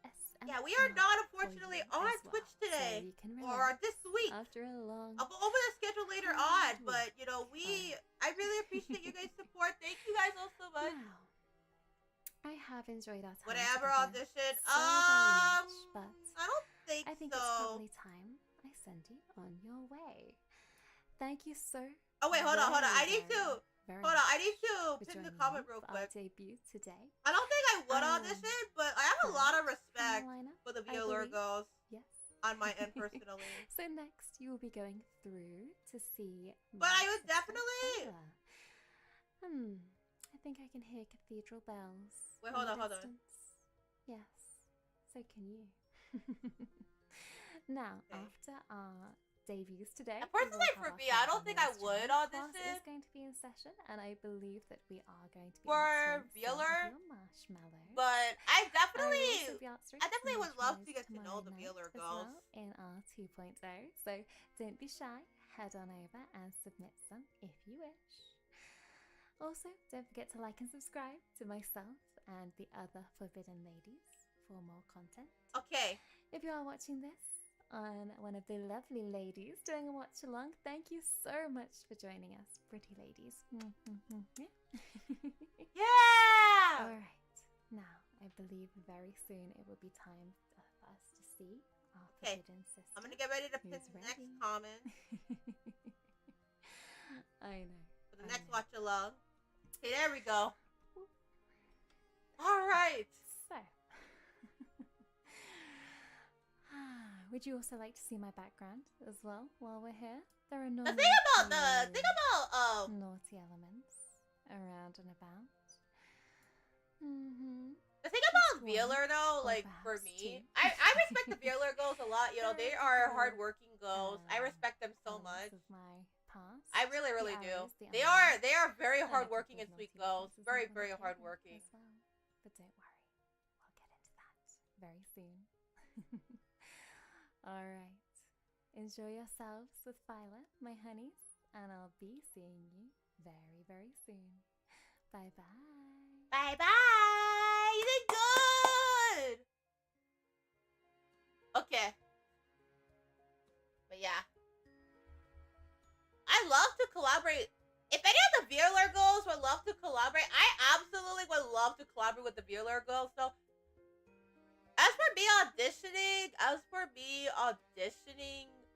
Yeah, we are not unfortunately on Twitch today or this week. After a long I'll go over the schedule later on, but you know, I really appreciate you guys' support. Thank you guys all so much. Now, I have enjoyed our time Whatever together audition. so very much, but I don't think I think so. it's probably time I send you on your way. Thank you so Oh wait, hold on. I need to very hold on. I need to for pin the joining comment me real for our quick. debut today. I don't think I would audition, but I have a lot of respect Lineup, for the I Vallure believe. girls Yes. on my end personally. So next you will be going through to see But my I would sister definitely. Phyla. I think I can hear cathedral bells. Wait, in hold the on, hold on. distance. Yes, so can you. Now, Okay. after our debuts today, Personally, for me, I don't think I would audition. Class is going to be in session, and I believe that we are going to be For answering some of Vallure, your marshmallows. but I definitely I definitely would love to get to know the Vallure girls. Well in our 2.0, so don't be shy. Head on over and submit some if you wish. Also, don't forget to like and subscribe to myself and the other Forbidden Ladies for more content. Okay. If you are watching this on one of the lovely ladies doing a watch along, thank you so much for joining us, pretty ladies. Yeah! Alright, now I believe very soon it will be time for us to see our Okay, forbidden sister. I'm gonna get ready to pin who's the next ready. comment I know. for the next watch along. Okay, there we go. Alright. So, would you also like to see my background as well while we're here? There are no The thing about naughty elements around and about. the thing about Vallure though, like for me, I respect the Vallure girls a lot. You know, they are hardworking girls. I respect them so much. Of my past. I really do. arrows, the They elements, are very and a hardworking couple and of sweet naughty girls. faces Very I'm gonna take hardworking. as well. But don't worry, we'll get into that very soon. Alright. Enjoy yourselves with Violet, my honeys, and I'll be seeing you very soon. Bye bye. Bye bye. You did good. Okay. But yeah, I love to collaborate. If any of the Vallure girls would love to collaborate, I absolutely would love to collaborate with the Vallure girls. So, as for me auditioning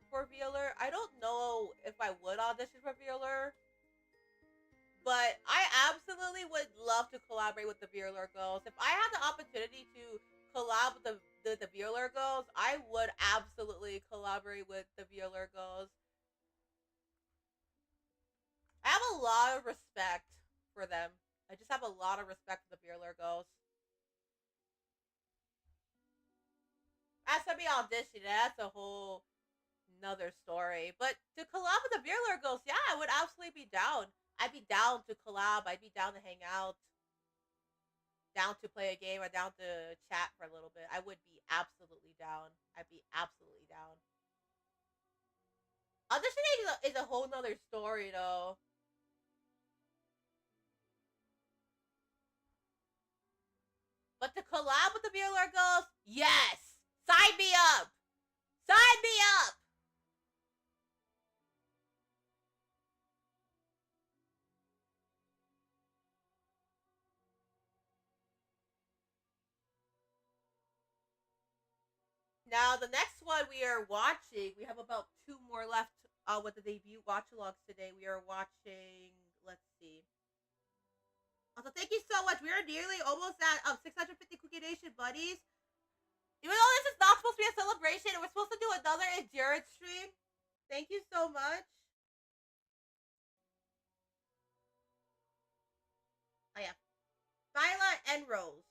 for Vallure, I don't know if I would audition for Vallure, but I absolutely would love to collaborate with the Vallure girls. If I had the opportunity to collab with the Vallure girls, I would absolutely collaborate with the Vallure girls. I have a lot of respect for them. I just have a lot of respect for the Vallure girls. As for me auditioning, that's a whole another story. But to collab with the Vallure girls, yeah, I would absolutely be down. I'd be down to collab. I'd be down to hang out. Down to play a game or down to chat for a little bit. I would be absolutely down. I'd be absolutely down. Auditioning is a whole nother story, though. But to collab with the Vallure girls, yes! Sign me up! Sign me up! Now, the next one we are watching, we have about 2 more left with the debut watch-alongs today. We are watching, let's see. Also, thank you so much. We are nearly almost at 650 Cookie Nation buddies. Even though this is not supposed to be a celebration, and we're supposed to do another endurance stream. Thank you so much. Oh, yeah. Phyla and Rose.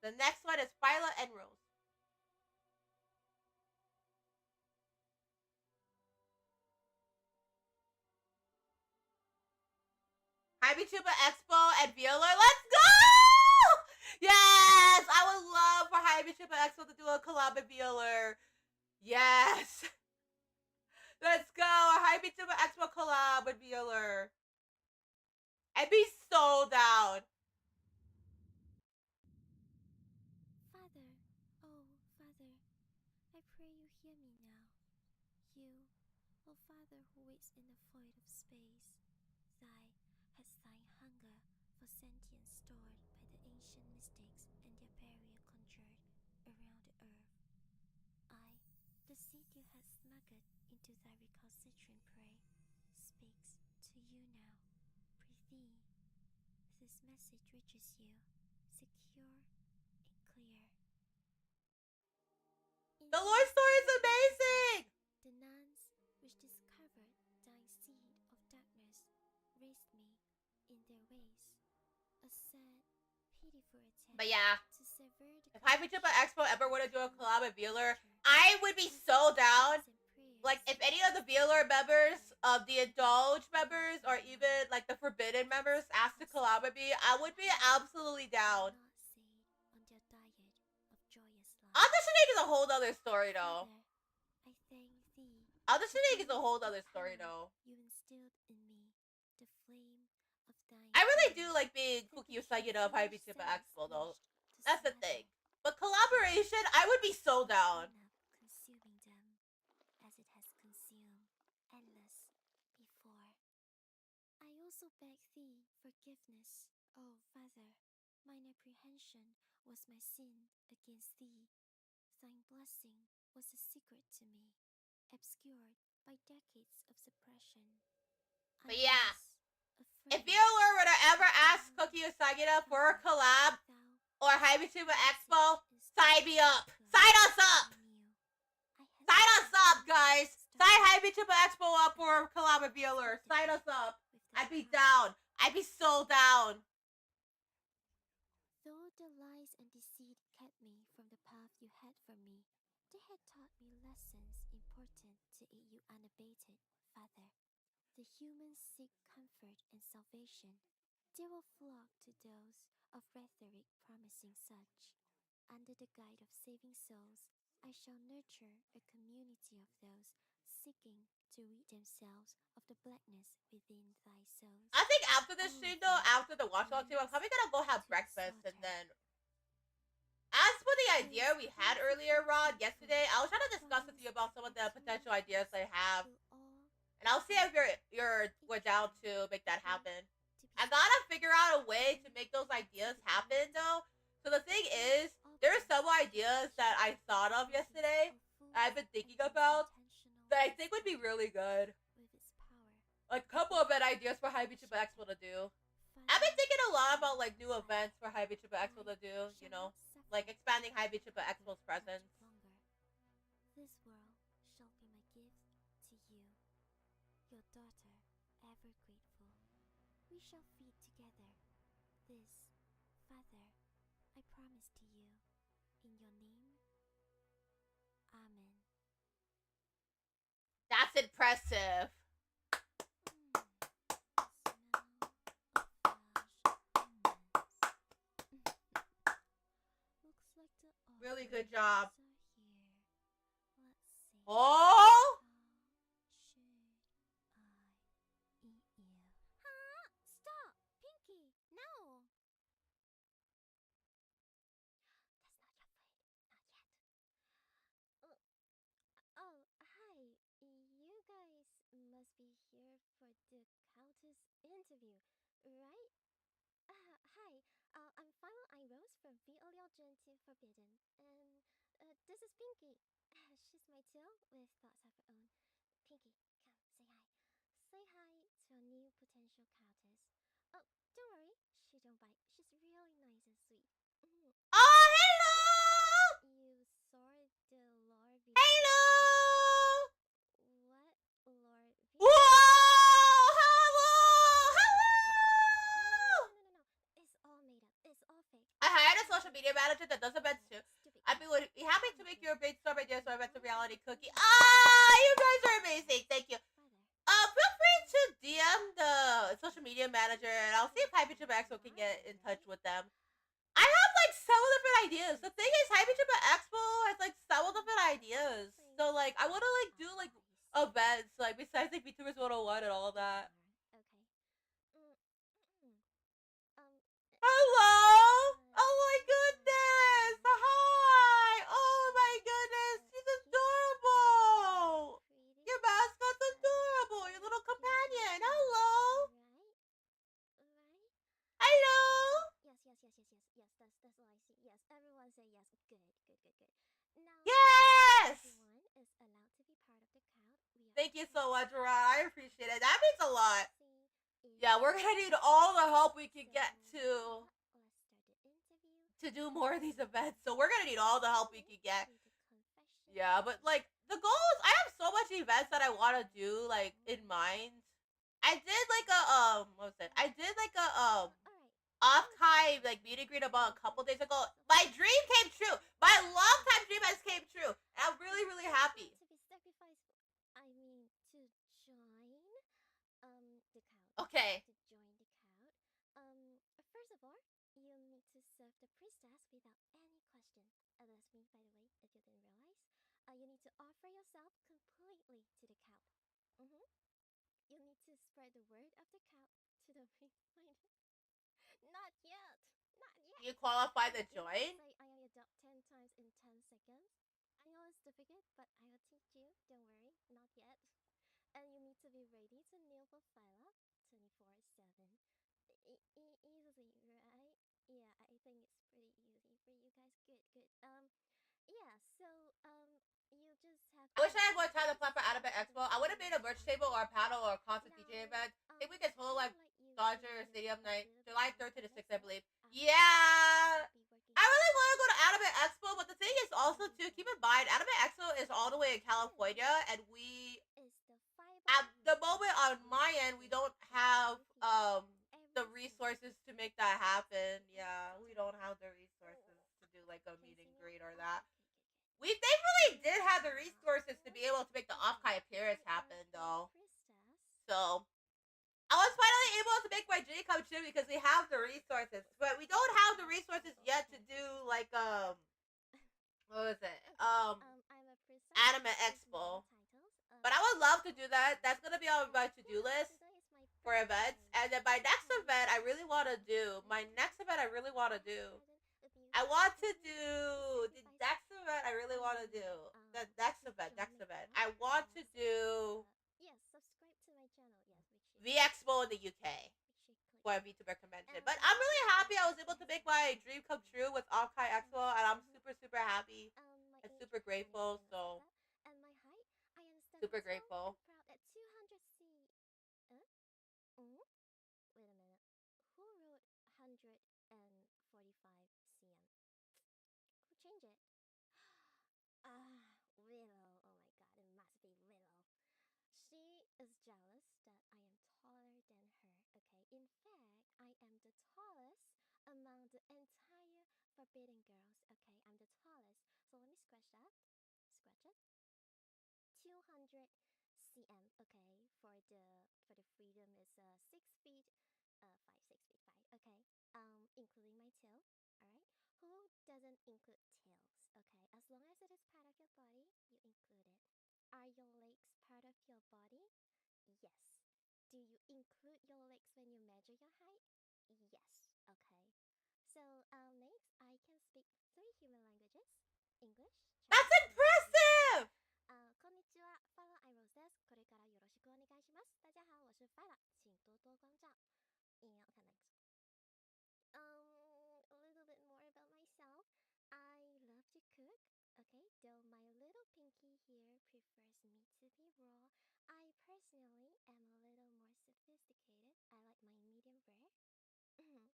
The next one is Phyla and Rose. Hi, VTuber Expo and Vallure. Let's go! Yes! I would love for Hi, VTuber Expo to do a collab with Vallure. Yes! Let's go! A Hi, VTuber Expo collab with Vallure. I'd be so down. Father, oh, Father, I pray you hear me now. You, oh Father who waits in the void of space, thy has thine hunger for sentience stored by the ancient mystics and their barrier conjured around the earth. I, the seed you hast smuggled into thy recalcitrant prey, speaks to you now. Prithee, this message reaches you, secure and clear. The lore story is amazing! The nuns which discovered thine seed of darkness raised me in their ways. A sad, pitiful attempt But yeah, to sever the if Hi, VTuber Expo ever want to do a collab with Vallure, connection I would be so down. and Like, prayers if any of the Vallure members, of the Indulge members, or even, like, the Forbidden members asked to collab with me, I would be absolutely down. not sate on their diet of joyous life. Auditioning is a whole other story, though. Father, I thank thee. Auditioning is a whole other story, though. You instilled in me the flame of thine. I really do eyes, like being that Cooky the Usagida of Hi, fierce VTuber sense Expo, though. wished to That's the smother, thing. But collaboration, I would be so down. end up consuming them as it has consumed endless before. I also beg thee forgiveness, O Father. Mine apprehension was my sin against thee. Thine blessing was a secret to me, obscured by decades of suppression. But yeah, was if afraid Vallure were to ever ask Cooky Usagida for a collab, thou or Hi, VTuber Expo, message sign me up. inspired Sign us up! I knew I had Sign us up, guys. Sign High VTuber Expo up for collab with Vallure. Sign us up. I'd be down. I'd be so down. Though the lies and deceit kept me from the path you had for me, they had taught me lessons important to aid you unabated, Father. The humans seek comfort and salvation. They will flock to those of rhetoric promising such. Under the guide of saving souls, I shall nurture a community of those seeking to rid themselves of the blackness within thy souls. I think after this stream, though, after the Watchalong stream, I'm probably gonna go have breakfast and then. As for the idea we had earlier, Rod, yesterday, I was trying to discuss with you about some of the potential ideas I have, and I'll see if we're down to make that happen. I gotta figure out a way to make those ideas happen, though. So the thing is, there are several ideas that I thought of yesterday, I've been thinking about, that I think would be really good. Like a couple of good ideas for High VTuber Expo to do. I've been thinking a lot about like new events for High VTuber Expo to do, you know, like expanding High VTuber Expo's presence. This world shall be my gift to you, your daughter, ever grateful. We shall feed together. This, Father, I promise to you, in your name, Amen. That's impressive. Really good job. Oh! Stop! Pinky! No! That's not your food. Not yet. Oh, hi. You guys must be here for the Countess interview, right? Hi. I'm Final Eye Rose from Vallure Forbidden, and this is Pinky. She's my tail with thoughts of her own. Pinky, come, say hi. Say hi to our new potential countess. Oh, don't worry, she don't bite. She's really nice and sweet. Oh, hello! You saw the lore video. Hello! What lore video? Whoa! Hello! Hello! No. It's all made up. It's all fake. I hired a social media manager that does events too. I'd be happy to make your brainstorm ideas for events of reality, Cookie. Ah, you guys are amazing. Thank you. Feel free to DM the social media manager, and I'll see if High VTuber Expo can get in touch with them. I have like several different ideas. The thing is, High VTuber Expo has like several different ideas. So like, I want to like do like events like besides like VTubers 101 and all of that. Hello! Oh my goodness! Hi! Oh my goodness! She's adorable! Your mascot's adorable! Your little companion! Hello! Hello! Yes. That's what I see. Yes, everyone say yes. Good. Now, Yes! everyone is allowed to be part of the crowd. Thank you so much, Ron. I appreciate it. That means a lot. Yeah, we're gonna need all the help we can get to do more of these events. So we're gonna need all the help we can get. Yeah, but like the goals, I have so much events that I want to do like in mind. I did like a what was it? I did like a off-time like meet and greet about a couple days ago. My dream came true. My long-time dream has came true. And I'm really, really happy. To be sacrificed, I mean to join the crowd. Okay. To join the crowd. First of all, you need to serve the priestess without any question. That means, by the way, if you didn't realize, you need to offer yourself completely to the crowd. You need to spread the word of the crowd to the weak-minded. Not yet. You qualify to join? Say I am adopt 10 times in 10 seconds. I know it's difficult, but I will teach you. Don't worry, not yet. And you need to be ready to kneel for Phyla 24/7. Easy, right? Yeah, I think it's pretty easy for you guys. Good. Yeah. So you just have. I wish I had more time to plan for Anime Expo. I would have made a merch table or a panel or a concert DJ event. I think we could hold like Dodger Stadium night, July 3rd to the 6th, I believe. Yeah! I really want to go to Anime Expo, but the thing is also too, keep in mind, Anime Expo is all the way in California, and we, at the moment on my end, we don't have the resources to make that happen. Yeah, we don't have the resources to do like a meet and greet or that. We thankfully did have the resources to be able to make the off-kai appearance happen, though. So I was finally able to make my dream come true because we have the resources, but we don't have the resources yet to do like what was it? Anime Expo. But I would love to do that. That's gonna be on my to-do list for events. And then my next event I really wanna do. I want to do the next event I really wanna do. The next event. I want to do V Expo in the UK for a VTuber convention. But I'm really happy I was able to make my dream come true with Off-Kai Expo, and I'm super, super happy and super grateful. So, super grateful. Wait a minute. Who wrote 145 cm? Who changed it? Willow. Oh my god, it must be Willow. She is jealous that I am taller than her, okay? In fact, I am the tallest among the entire Forbidden Girls, okay? I'm the tallest. So let me scratch that. Scratch it. 200 cm, okay? For the freedom is 6 feet 6 feet 5, okay? Including my tail, alright? Who doesn't include tails, okay? As long as it is part of your body, you include it. Are your legs part of your body? Yes. Do you include your legs when you measure your height? Yes, okay. So, next, I can speak 3 human languages. English, That's Chinese, impressive! こんにちは、ファラアイローです。これからよろしくお願いします。大家好，我是 Fala，请多多关照。And okay, next. A little bit more about myself. I love to cook. Okay, though my little pinky here prefers meat to be raw, I personally am a little more sophisticated. I like my medium rare.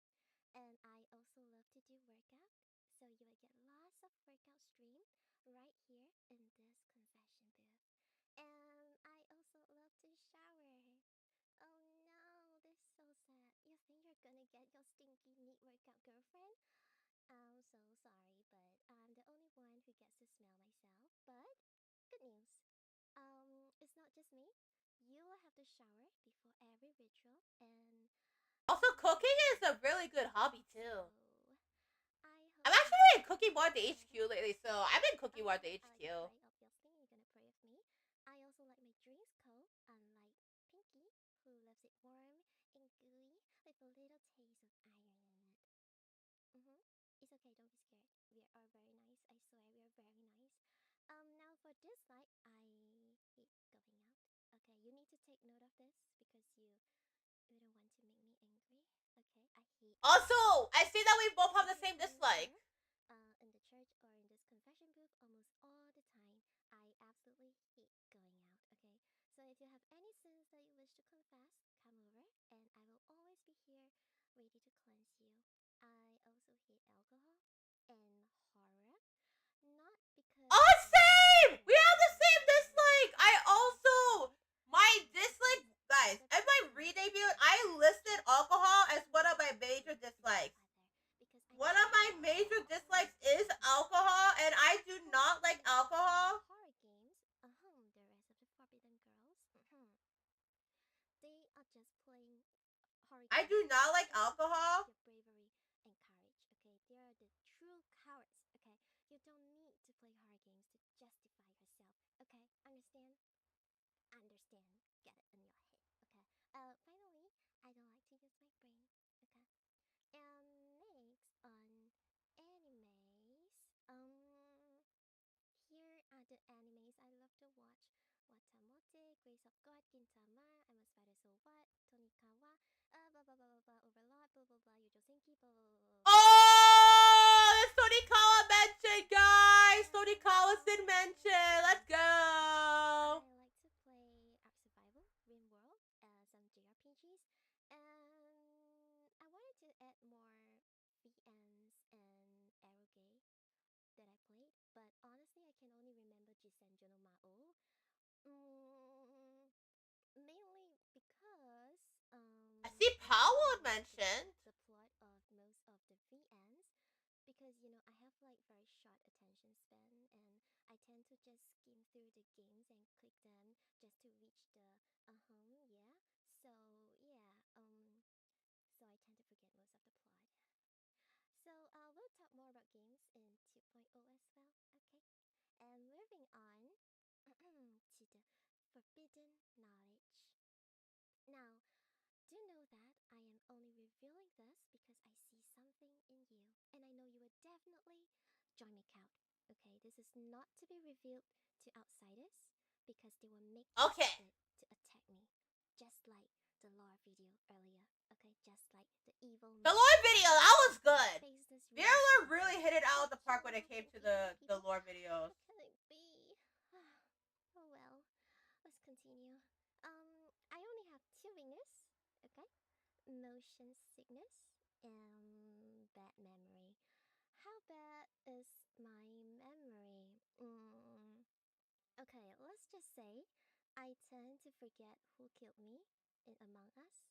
And I also love to do workout. So you will get lots of workout stream right here in this confession booth. And I also love to shower. Oh no, this is so sad. You think you're gonna get your stinky meat workout girlfriend? I'm so sorry, but I'm the only one who gets to smell myself. But good news. It's not just me. You will have to shower before every ritual, and Also, cooking is a really good hobby too. I I'm hope actually been cooking more at the HQ lately, so I've been cooking more at the HQ. Obviously, you're gonna pray with me. I also like my drinks cold, unlike Pinky, who loves it warm and gooey with a little taste of iron in it. It's okay, don't be scared. We are very nice. I swear we are very nice. Now for dislike, I hate going out. Okay, you need to take note of this because you don't want to make me angry. Okay, I hate. Also, I see that we both have the same dislike. In the church or in this confession booth almost all the time. I absolutely hate going out, okay? So if you have any sins that you wish to confess, come over and I will always be here ready to cleanse you. I also hate alcohol and horror. Not because Oh, same! We have the same dislike! I also, my dislike, guys, in my re-debut, I listed alcohol as one of my major dislikes. One of my major dislikes is alcohol, and I do not like alcohol. Horror games, the rest of the Forbidden Girls, they are just playing horror games. I do not like alcohol. Your bravery and courage, okay? They are the true cowards, okay? You don't need to play horror games to justify yourself, okay? Understand? Understand. Get it in your head, okay? Finally, I don't like to use my brain, okay? And next on animes, here are the animes I love to watch. Watamote, Grace of God, Gintama, I'm a Spider So What, Tonikawa, blah blah blah blah blah, Overlord, blah blah blah, Yujo Senki, blah blah blah blah. Oh, it's Tonikawa mentioned, guys. Tonikawa's been mentioned. Let's go. I like to play Ark Survival, RimWorld, some JRPGs, and I wanted to add more VNs and arrow but honestly, I can only remember Jisenjo no Mao. Mainly because I see I Powell didn't mentioned. forget the plot of most of the VNs because I have like very short attention span and I tend to just skim through the games and click them just to reach the yeah. So yeah, so I tend to forget most of the plot. So we'll talk more about games in 2.0 as well. Okay. And moving on to the forbidden knowledge. Now, do know that I am only revealing this because I see something in you, and I know you would definitely join me out. Okay, this is not to be revealed to outsiders because they will make use Okay. of it to attack me, just like the lore video earlier. Okay, just like the evil. The lore video, that was good. Vallure Really really hit it out of the park when it came to the people. lore videos. How can it be? Oh well, let's continue. I only have two wingers, okay? Motion sickness and bad memory. How bad is my memory? Okay, let's just say I tend to forget who killed me in Among Us.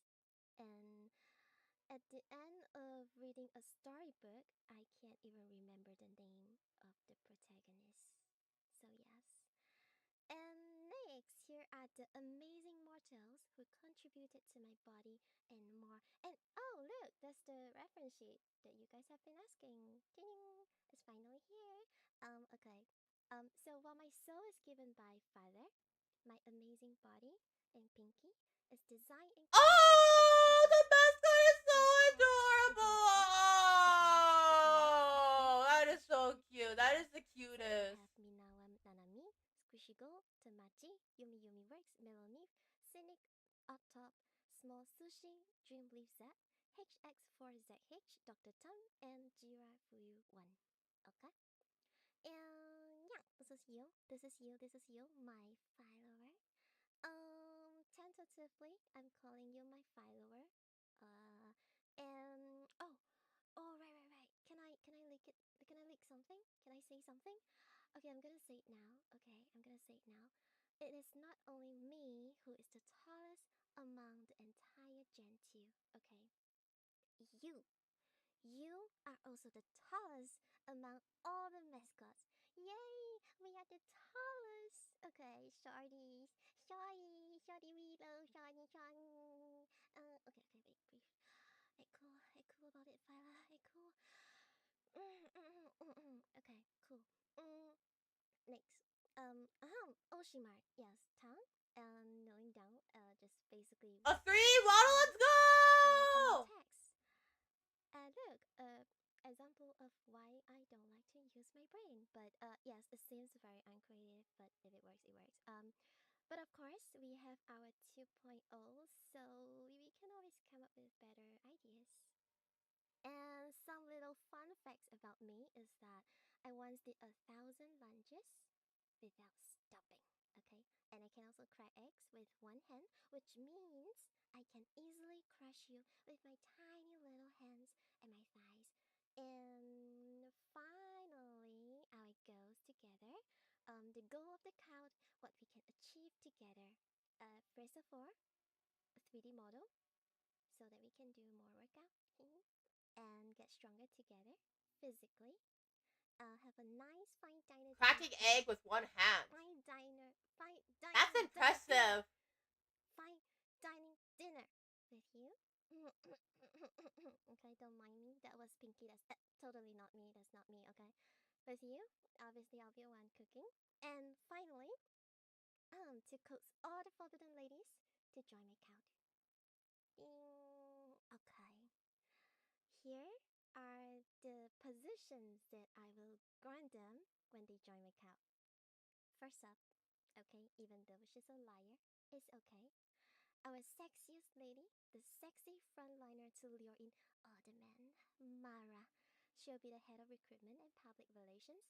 And at the end of reading a storybook, I can't even remember the name of the protagonist. So, yes. And next, here are the amazing mortals who contributed to my body and more. And oh, look, that's the reference sheet that you guys have been asking. Ding! It's finally here. Okay. So while my soul is given by Father, my amazing body and Pinky is designed and Oh, the mascot is so adorable. Oh, that is so cute. That is the cutest. We have Minawam Nanami, Squishy Go, Tamachi, Yumi Yumi Works, Melonif, Cynic, Top, Small Sushi, Dream Believe Z, HX4ZH, Dr. Tum, and Jira Fuyu 1. Okay? And yeah, this is you, my follower. Tentatively, I'm calling you my follower. And right. Can I leak it? Can I leak something? Can I say something? Okay, I'm gonna say it now. Okay, I'm gonna say it now. It is not only me who is the tallest among the entire Gen 2. Okay, you. You are also the tallest among all the mascots. Yay! We are the tallest. Okay, shorties, shorty reload, shorty. Okay, wait, brief. Hey, cool about it, Phyla. Hey, cool. Okay, cool. Next. Oshimar. Yes, town. Knowing down. Just basically. A 3 waddle, let's And go! text. Look. Example of why I don't like to use my brain. But yes, it seems very uncreative. But if it works, it works. But of course, we have our 2.0, so we can always come up with better ideas. And some little fun facts about me is that I once did 1,000 lunges without stopping. Okay, and I can also crack eggs with one hand, which means I can easily crush you with my tiny little hands and my thighs. And finally, our goals together. The goal of the count, what we can achieve together. First of all, a 3D model so that we can do more workout. And get stronger together physically. Have a nice fine diner. Cracking egg with one hand. Fine dining. That's impressive. Fine dining dinner with you. Okay, don't mind me. That was Pinky. That's totally not me. That's not me. Okay, with you, obviously I'll be the one cooking. And finally, to coax all the forbidden ladies to join my count. Okay. Here are the positions that I will grant them when they join my count. First up, okay, even though she's a liar, it's okay. Our sexiest lady, the sexy frontliner to lure in all the men, Mara. She'll be the head of recruitment and public relations.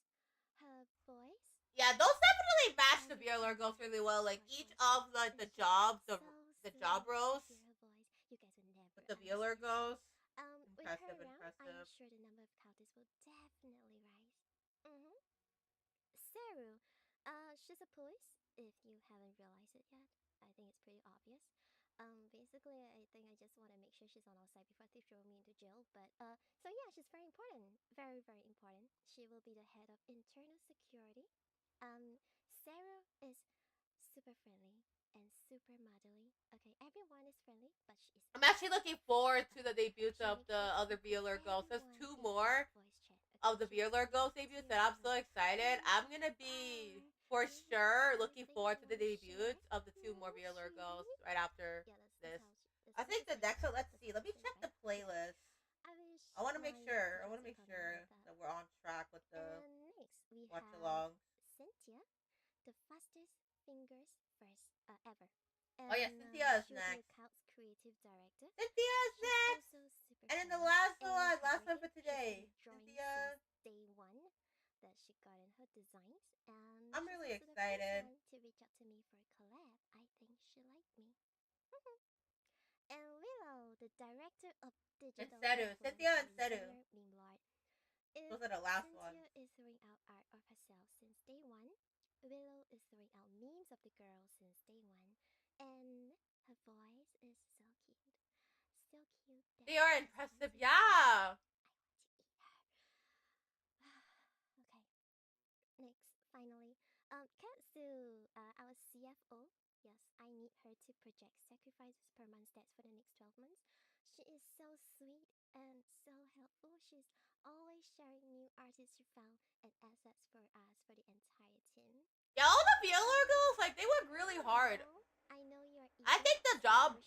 Her voice. Yeah, those definitely match the Vallure girls really well. Like each of the jobs, the job roles You guys would never with the Vallure girls. With her Impressive, around, I'm impressive. sure the number of counters will definitely rise. Seru. She's a police, if you haven't realized it yet. I think it's pretty obvious. Basically, I think I just want to make sure she's on our side before they throw me into jail. But, so yeah, she's very important. Very, very important. She will be the head of internal security. Seru is super friendly and super motherly. Okay, everyone is friendly, but she is. I'm actually looking forward to the debuts of the other Vallure girls. There's 2 more of the Vallure girls debuts, and I'm so excited. I'm gonna be for sure looking forward to the debuts of the 2 more Vallure girls right after this. I think the next one. Let's see. Let me check the playlist. I want to make sure. That we're on track with the next we Watchalong. Cynthia, the fastest fingers first ever. Oh yeah, Cynthia's next. Count's creative director. Cynthia's next. And then the last one for today. Cynthia. Day one that she got in her designs, and I'm really excited. To reach out to me for a collab. I think she liked me. And Willow, the director of digital. Cynthia and Seru. Those are the last ones. Cynthia is throwing out art of herself since day one. Willow is throwing out memes of the girl since day one. And her voice is so cute. So cute. They are impressive, yeah. I want to eat her. Okay. Next, finally. Katsu, our CFO. Yes, I need her to project sacrifices per month stats for the next 12 months. She is so sweet and so helpful. She's always sharing new artists she found and assets for us for the entire team. Yeah, all the Vallure girls, like, they work really hard. I know you're. I think the job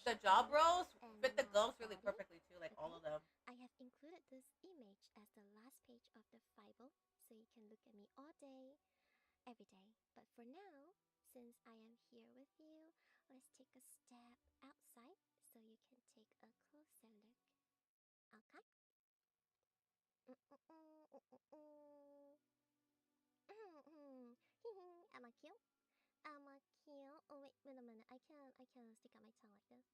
roles fit the girls really perfectly too, like all of them. I have included this image as the last page of the Bible, so you can look at me all day, every day. But for now, since I am here with you, let's take a step outside so you can take a closer look. Okay? Am I cute? Am I cute? Oh wait a minute. I can't stick out my tongue like this.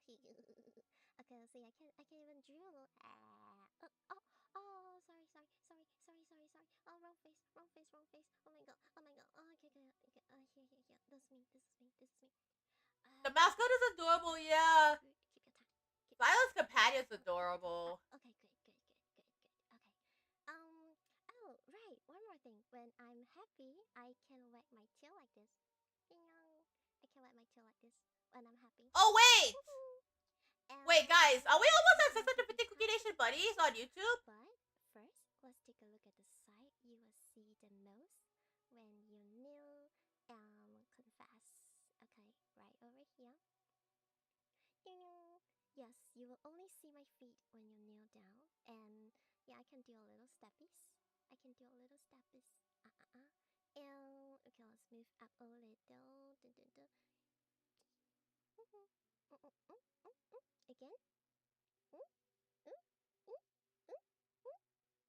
Okay, let's see. I can't even drool. Oh, sorry. Oh, wrong face. Oh my god. Oh, okay. Here. This is me. The mascot is adorable, yeah. Keep your tongue. Violet's companion is adorable. Okay, good. Okay. Oh, right. One more thing. When I'm happy, I can wag my tail like this. I can wag my tail like this when I'm happy. Oh, wait! Wait, guys. Are we almost at 650 Cooky Nation buddies on YouTube? But first, let's take a look at the site you will see the most when you kneel confess. Okay, right over here. Yes, you will only see my feet when you kneel down. And yeah, I can do a little steppies. And okay, let's move up a little. Again.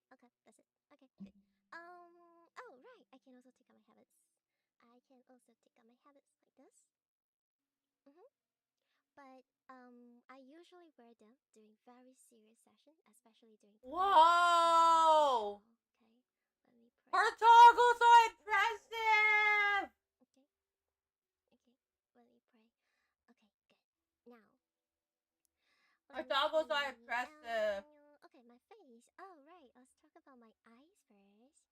Okay, that's it. Okay, good. Oh right, I can also take out my habits. I can also take out my habits like this. But I usually wear them during very serious sessions, especially during. Whoa! Okay, let me pray. Her toggles are impressive! Okay, let me pray. Okay, good. Now. Her toggles are impressive. Okay, my face. Oh, right. Let's talk about my eyes first.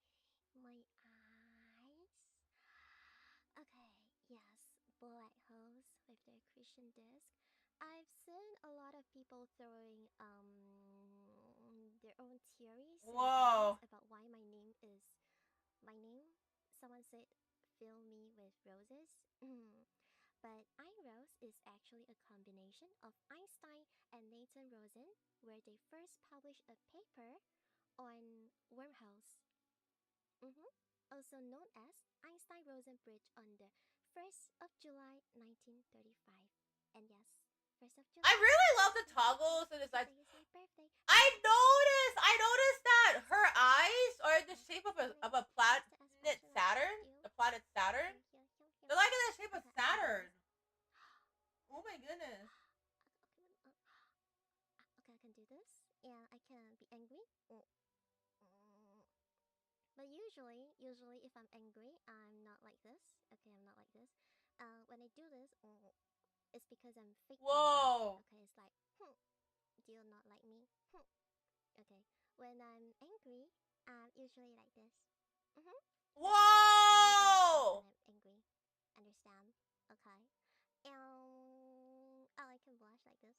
My eyes. Okay, yes. Black holes with their accretion disk. I've seen a lot of people throwing their own theories about why my name is my name. Someone said fill me with roses. But Ayn Rose is actually a combination of Einstein and Nathan Rosen, where they first published a paper on wormholes. Also known as Einstein-Rosen Bridge on the 1st of July 1935. And yes, 1st of July. I really love the toggles and it's like my birthday. I noticed that her eyes are in the shape of a planet Saturn. The planet Saturn. They're like in the shape of Saturn. Oh my goodness. Okay, I can do this. And I can be angry. But usually if I'm angry, I'm not like this. Okay, I'm not like this. When I do this, it's because I'm fake Whoa. angry. Okay, it's like, do you not like me? Okay, when I'm angry, I'm usually like this. Whoa. When I'm angry, understand? Okay. Oh, I can blush like this.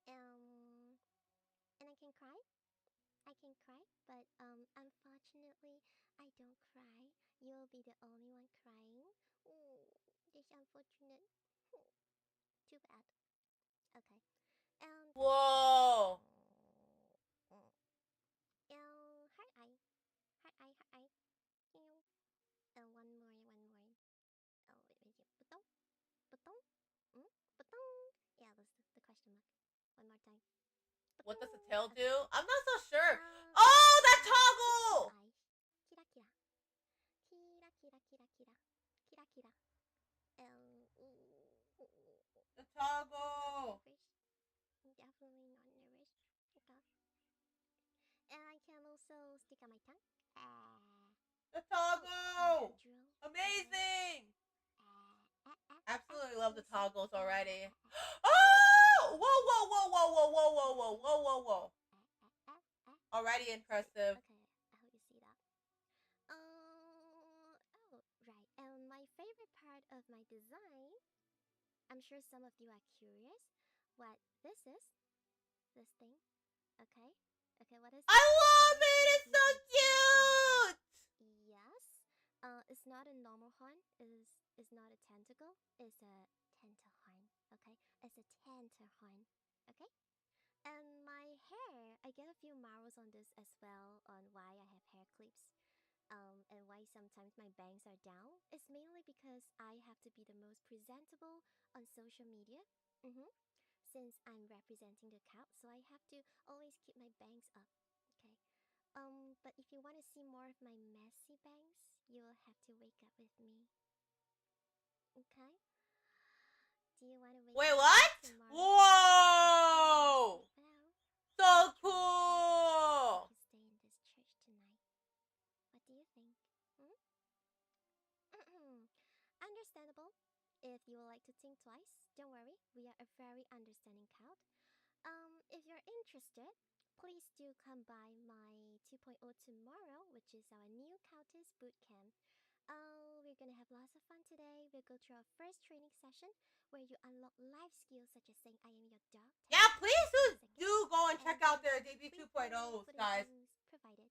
And I can cry. I can cry, but unfortunately, I don't cry. You'll be the only one crying. Oh, this unfortunate. Too bad. Okay. And Whoa. heart eye, heart eye, heart eye. One more, one more. Oh, wait. Butong, butong, butong. Yeah, that's the question mark. One more time. What does the Butong. tail Okay. do? I'm not so sure. Um, Oh, that toggle! eye. Kira kira. Kira kira kira kira. Kira kira. The toggle. Definitely not nervous. Okay. And I can also stick on my tongue. The toggle. Drill. Amazing. Absolutely love the Listen. toggles already. Oh! Whoa, whoa, whoa, whoa, whoa, whoa, whoa, whoa, whoa, whoa, whoa. Already impressive. Okay, I hope you see that. Right. And my favorite part of my design, I'm sure some of you are curious what this is. This thing. Okay. Okay, what is I this? love That it. is It's so the cute. Yes. It's not a normal horn. Is not a tentacle. It's a tenterhorn. Okay. It's a tenterhorn. Okay. And my hair, I get a few marvels on this as well on why I have hair clips. And why sometimes my bangs are down. It's mainly because I have to be the most presentable on social media. Since I'm representing the cow, so I have to always keep my bangs up. Okay. But if you want to see more of my messy bangs, you will have to wake up with me. Okay? Do you want to wake Wait, up what? with me tomorrow? Whoa. So cool. You stay in this church tonight. What do you think? Understandable. If you would like to think twice, don't worry. We are a very understanding crowd. If you're interested, please do come by my 2.0 tomorrow, which is our new Countess Bootcamp. We're gonna have lots of fun today. We'll go through our first training session where you unlock life skills such as saying I am your dog. Yeah, please do go and check out their debut 2.0, guys. Provided.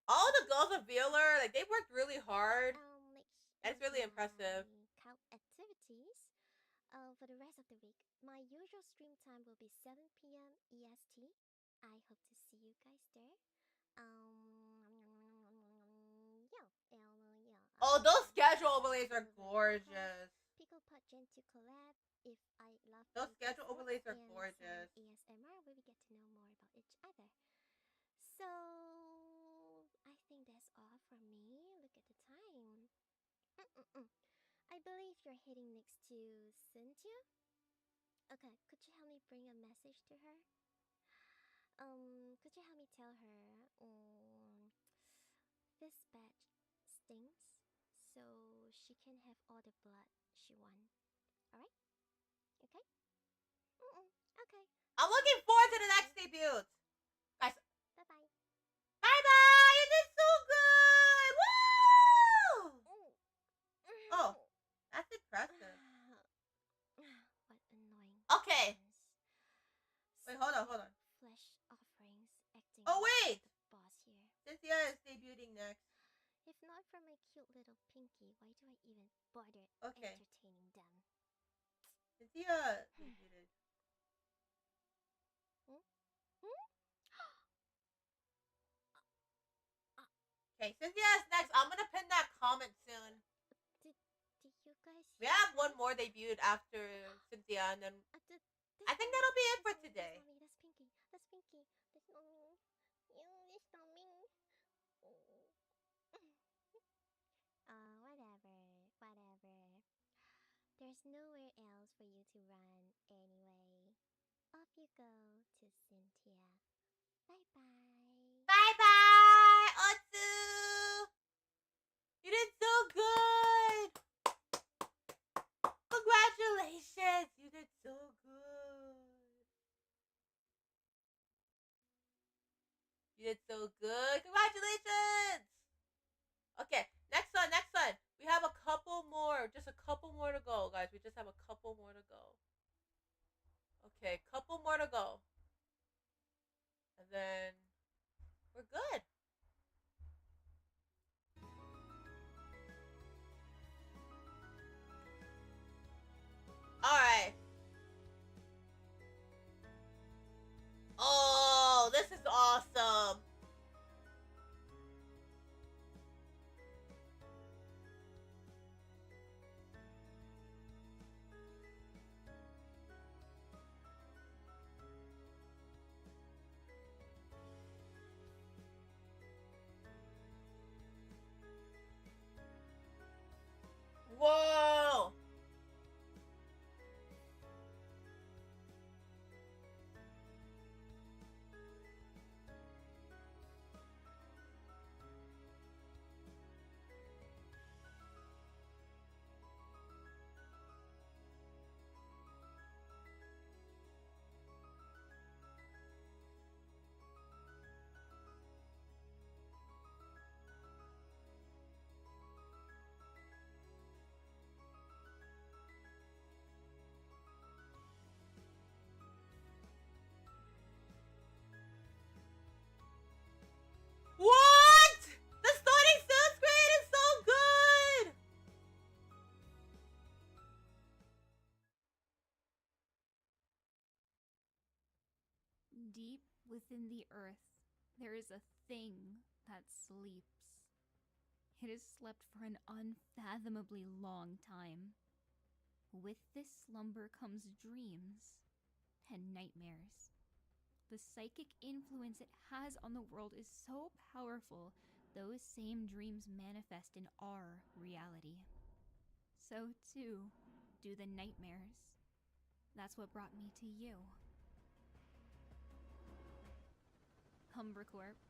All the girls of Vallure, like, they worked really hard. And it's really impressive. Count activities. For the rest of the week, my usual stream time will be 7 p.m. EST. I hope to see you guys there. Yeah. Oh, those schedule overlays are gorgeous. Pickle Pot Gen to collab. If I love Those schedule overlays are and gorgeous. ASMR where we get to know more about each other. So I think that's all from me. Look at the time. I believe you're heading next to Cynthia. Okay, could you help me bring a message to her? Could you help me tell her, this badge stings, so she can have all the blood she wants. Alright? Okay? Okay. I'm looking forward to the next debut. Guys, Bye-bye. bye-bye! You did so good! Woo! Oh, that's impressive. What annoying. Okay. Wait, hold on. Flesh offerings acting. Oh, wait! The boss here. Cynthia is debuting next. If not for my cute little pinky, why do I even bother entertaining them? Cynthia debuted. Okay, Cynthia is next. I'm gonna pin that comment soon. Did you guys? We have one more debuted after Cynthia, and then I think that'll be it for today. That's Pinky. That's Pinky. That's Mommy. That's Mommy. Whatever. There's nowhere else for you to run anyway. Off you go to Cynthia. Bye-bye. Bye-bye, Otsu! You did so good! Congratulations! You did so good! You did so good! Congratulations! Okay, next one, next one. We have a couple more, just a couple more to go, guys. We just have a couple more to go. Okay, couple more to go. And then we're good. Alright. Oh, this is awesome. Whoa! What? The starting sound screen is so good! Deep within the earth, there is a thing that sleeps. It has slept for an unfathomably long time. With this slumber comes dreams and nightmares. The psychic influence it has on the world is so powerful, those same dreams manifest in our reality. So too do the nightmares. That's what brought me to you. Humbercorp.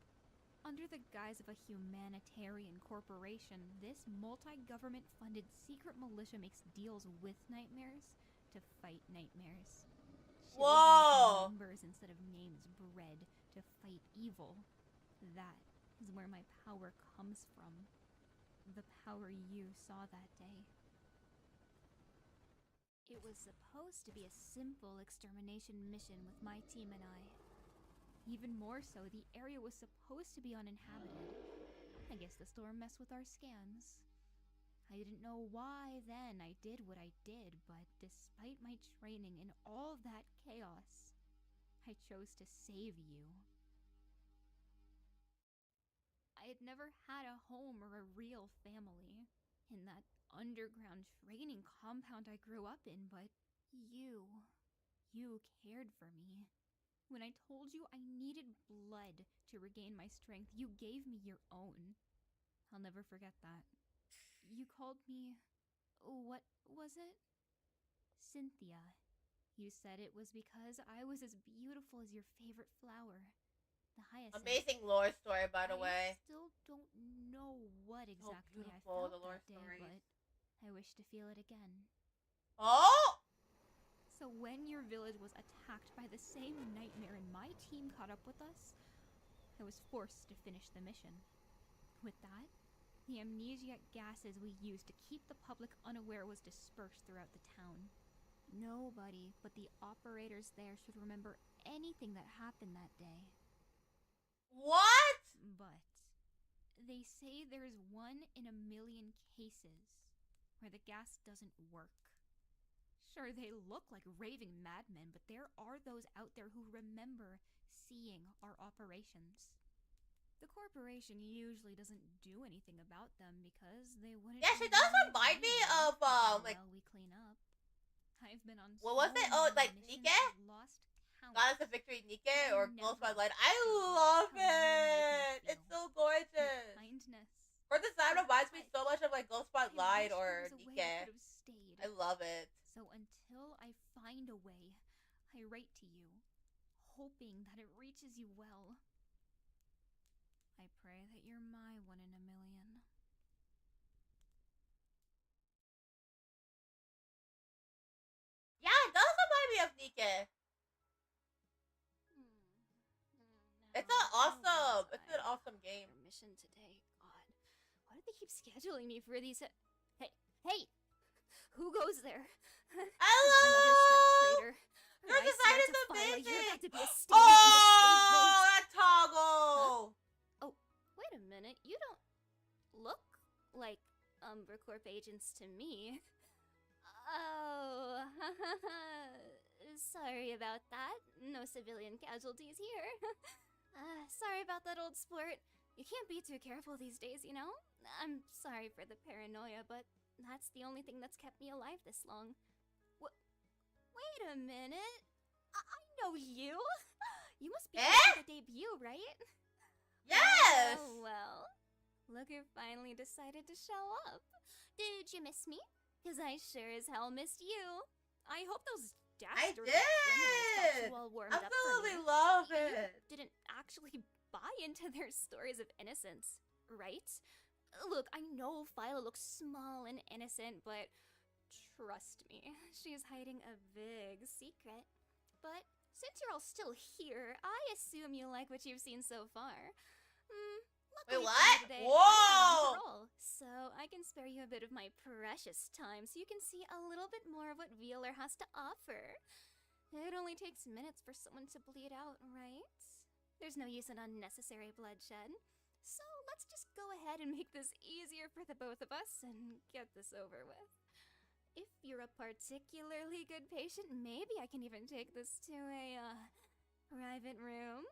Under the guise of a humanitarian corporation, this multi-government funded secret militia makes deals with nightmares to fight nightmares. Whoa! Numbers instead of names bred to fight evil. That is where my power comes from. The power you saw that day. It was supposed to be a simple extermination mission with my team and I. Even more so, the area was supposed to be uninhabited. I guess the storm messed with our scans. I didn't know why then I did what I did, but despite my training in all that chaos, I chose to save you. I had never had a home or a real family in that underground training compound I grew up in, but you cared for me. When I told you I needed blood to regain my strength, you gave me your own. I'll never forget that. You called me... what was it? Cynthia. You said it was because I was as beautiful as your favorite flower, the hyacinth. Amazing lore story, by the way. I still don't know what exactly I beautiful, felt the lore that day, stories. but I wish to feel it again. Oh! So when your village was attacked by the same nightmare and my team caught up with us, I was forced to finish the mission. With that, the amnesiac gases we used to keep the public unaware was dispersed throughout the town. Nobody but the operators there should remember anything that happened that day. What? But they say there is 1 in a million cases where the gas doesn't work. Sure, they look like raving madmen, but there are those out there who remember seeing our operations. The corporation usually doesn't do anything about them because they wouldn't. Yeah, she does remind me of like. Well, we clean up. I've been on. What was it? Oh, like Nike? Lost count. Goddess of Victory Nike or Ghost by Light. I love it. It's so gorgeous. Kindness. Her design reminds me so much of like Ghost by Light or Nike. I love it. So until I find a way, I write to you, hoping that it reaches you well. I pray that you're my 1 in a million. Yeah, it does remind me of Nike. It's an awesome game. Your mission today, God. Why do they keep scheduling me for these? Hey! Who goes there? Hello! Another step traitor. Your I design swear is to Phyla, you're amazing! about to be a stain on this Oh, pavement. that toggle! Oh, wait a minute. You don't look like Umbercorp agents to me. Oh, sorry about that. No civilian casualties here. Sorry about that, old sport. You can't be too careful these days, you know? I'm sorry for the paranoia, but that's the only thing that's kept me alive this long. Wait a minute. I know you. You must be here for the debut, right? Yes! Oh, well. Look who finally decided to show up. Did you miss me? Because I sure as hell missed you. I hope those dastardly criminals got you all warmed up for Absolutely me. love You it. didn't actually buy into their stories of innocence, right? Look, I know Phyla looks small and innocent, but trust me, she's hiding a big secret. But since you're all still here, I assume you like what you've seen so far. Wait, Luckily for what? you today, Whoa! I'm on parole, so I can spare you a bit of my precious time so you can see a little bit more of what Vallure has to offer. It only takes minutes for someone to bleed out, right? There's no use in unnecessary bloodshed. So let's just go ahead and make this easier for the both of us and get this over with. If you're a particularly good patient, maybe I can even take this to a, private room.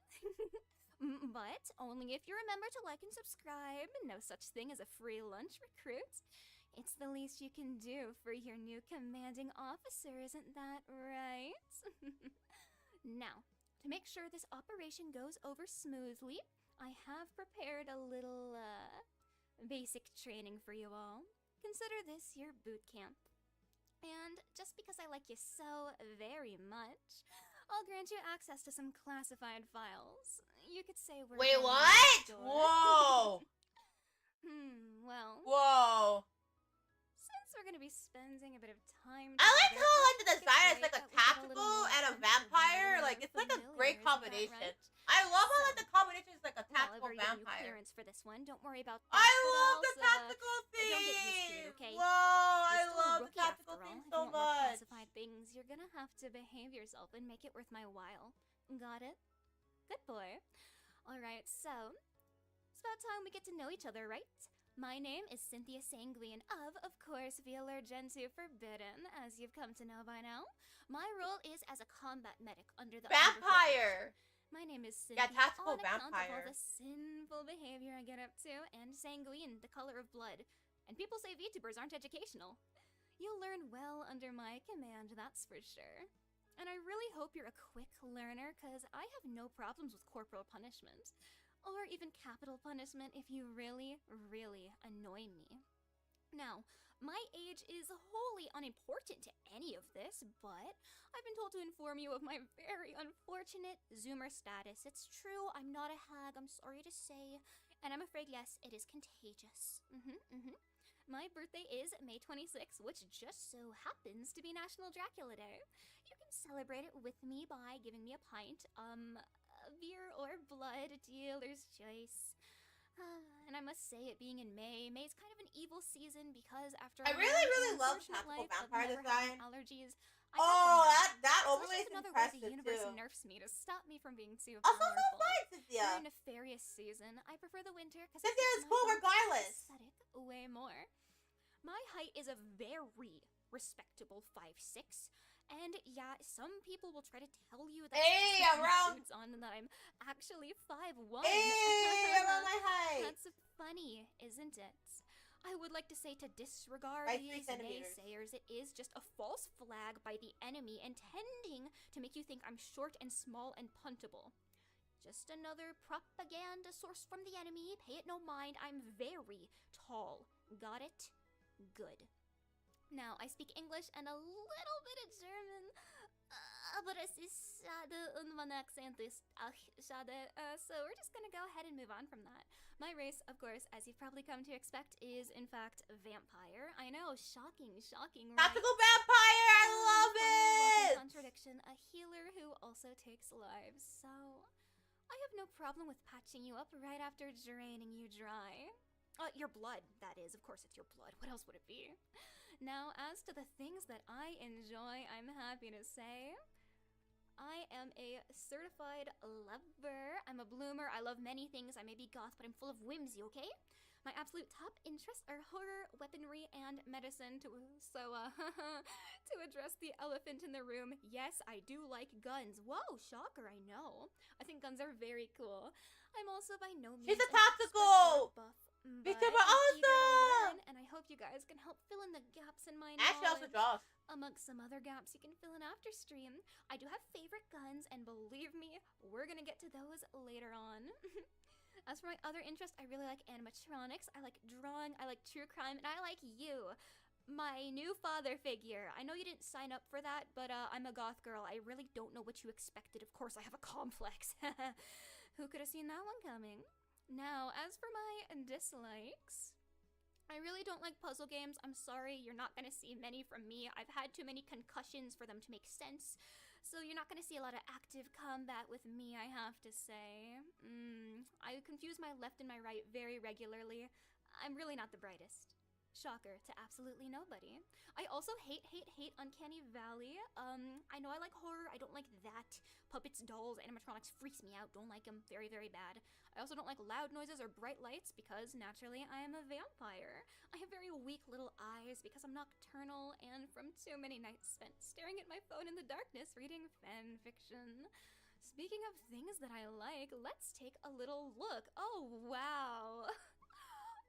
But only if you remember to like and subscribe. No such thing as a free lunch, recruit. It's the least you can do for your new commanding officer, isn't that right? Now, to make sure this operation goes over smoothly, I have prepared a little, basic training for you all. Consider this your boot camp. And just because I like you so very much, I'll grant you access to some classified files. You could say we're Wait, going what? next door. Whoa! Well, Whoa! since we're gonna be spending a bit of time I like together, how like the I think design it's is like a great that we get tactical little more and a sense of vampire. being Like it's like a familiar, great isn't that combination. right? I love how So, like the combination is like a Well, I've tactical already given you vampire. clearance for this one. Don't worry about that. I but love the also, tactical don't get used to it, theme. okay? Whoa! I You're still a love the rookie tactical after all. theme If so you want more much. classified things, you're gonna have to behave yourself and make it worth my while. Got it? Good boy. Alright, so it's about time we get to know each other, right? My name is Cynthia Sanguine of course, Vallure Gen 2 Forbidden, as you've come to know by now. My role is as a combat medic under the Vampire. My name is Cynthia, Yeah, tactical on account of all vampire. the sinful behavior I get up to, and sanguine, the color of blood. And people say VTubers aren't educational. You'll learn well under my command, that's for sure. And I really hope you're a quick learner, cause I have no problems with corporal punishment. Or even capital punishment if you really, really annoy me. Now, my age is wholly unimportant to any of this, but I've been told to inform you of my very unfortunate Zoomer status. It's true, I'm not a hag, I'm sorry to say, and I'm afraid, yes, it is contagious. My birthday is May 26th, which just so happens to be National Dracula Day. You can celebrate it with me by giving me a pint, beer or blood, dealer's choice. And I must say, it being in May is kind of an evil season because after I a really, long really and love unfortunate tactical life of vampire never design. having allergies, I Oh, have that so overlay it's is just another way the impressive universe too. nerfs me to stop me from being too Also, so powerful. fine, During Cynthia. a nefarious season, I prefer the winter because Cynthia is cool regardless. aesthetic way more. My height is a very respectable 5'6", and yeah, some people will try to tell you that Hey, just around- boots on that I'm actually 5'1". Hey, around my height. That's funny, isn't it? I would like to say to disregard By 3 these centimeters. naysayers, it is just a false flag by the enemy intending to make you think I'm short and small and puntable. Just another propaganda source from the enemy. Pay it no mind. I'm very tall. Got it? Good. Now, I speak English and a little bit of German. So we're just gonna go ahead and move on from that. My race, of course, as you've probably come to expect, is in fact vampire. I know, shocking, right? Tactical vampire, I love it! Contradiction, a healer who also takes lives. So I have no problem with patching you up right after draining you dry. Your blood, that is. Of course it's your blood. What else would it be? Now, as to the things that I enjoy, I'm happy to say I am a certified lover. I'm a bloomer. I love many things. I may be goth, but I'm full of whimsy, okay? My absolute top interests are horror, weaponry, and medicine. To address the elephant in the room, yes, I do like guns. Whoa, shocker, I know. I think guns are very cool. I'm also by no means She's a tactical buff. VTuber, awesome! And I hope you guys can help fill in the gaps in my Ashley also knowledge. draws. Amongst some other gaps you can fill in after stream, I do have favorite guns, and believe me, we're gonna get to those later on. As for my other interests, I really like animatronics, I like drawing, I like true crime, and I like you, my new father figure. I know you didn't sign up for that, but I'm a goth girl. I really don't know what you expected. Of course, I have a complex. Who could have seen that one coming? Now, as for my dislikes, I really don't like puzzle games. I'm sorry, you're not gonna see many from me. I've had too many concussions for them to make sense. So you're not gonna see a lot of active combat with me, I have to say. I confuse my left and my right very regularly. I'm really not the brightest. Shocker to absolutely nobody. I also hate Uncanny Valley. I know I like horror. I don't like that. Puppets, dolls, animatronics freaks me out. Don't like them. Very, very bad. I also don't like loud noises or bright lights because, naturally, I am a vampire. I have very weak little eyes because I'm nocturnal and from too many nights spent staring at my phone in the darkness reading fan fiction. Speaking of things that I like, let's take a little look. Oh, wow.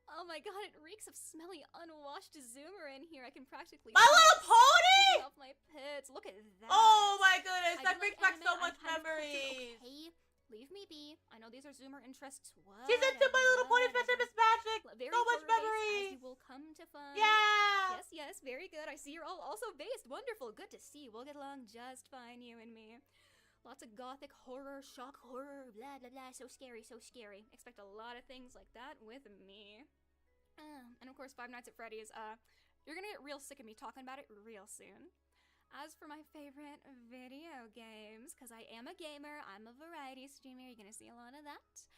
Oh my god, it reeks of smelly, unwashed Zoomer in here. I can practically My Little Pony! off my pits. Look at that. Oh my goodness, I that do brings like back so anime. much I'm kind of memories. cultured, okay, leave me be. I know these are Zoomer interests. What? She's into My Little Pony Friendship is Magic. Very So much horror-based, memories. as you will come to find. Yeah. Yes, very good. I see you're all also based. Wonderful. Good to see. We'll get along just fine, you and me. Lots of gothic horror, shock horror, blah, blah, blah. So scary, so scary. Expect a lot of things like that with me. And of course, Five Nights at Freddy's. You're gonna get real sick of me talking about it real soon. As for my favorite video games, because I am a gamer, I'm a variety streamer, you're gonna see a lot of that.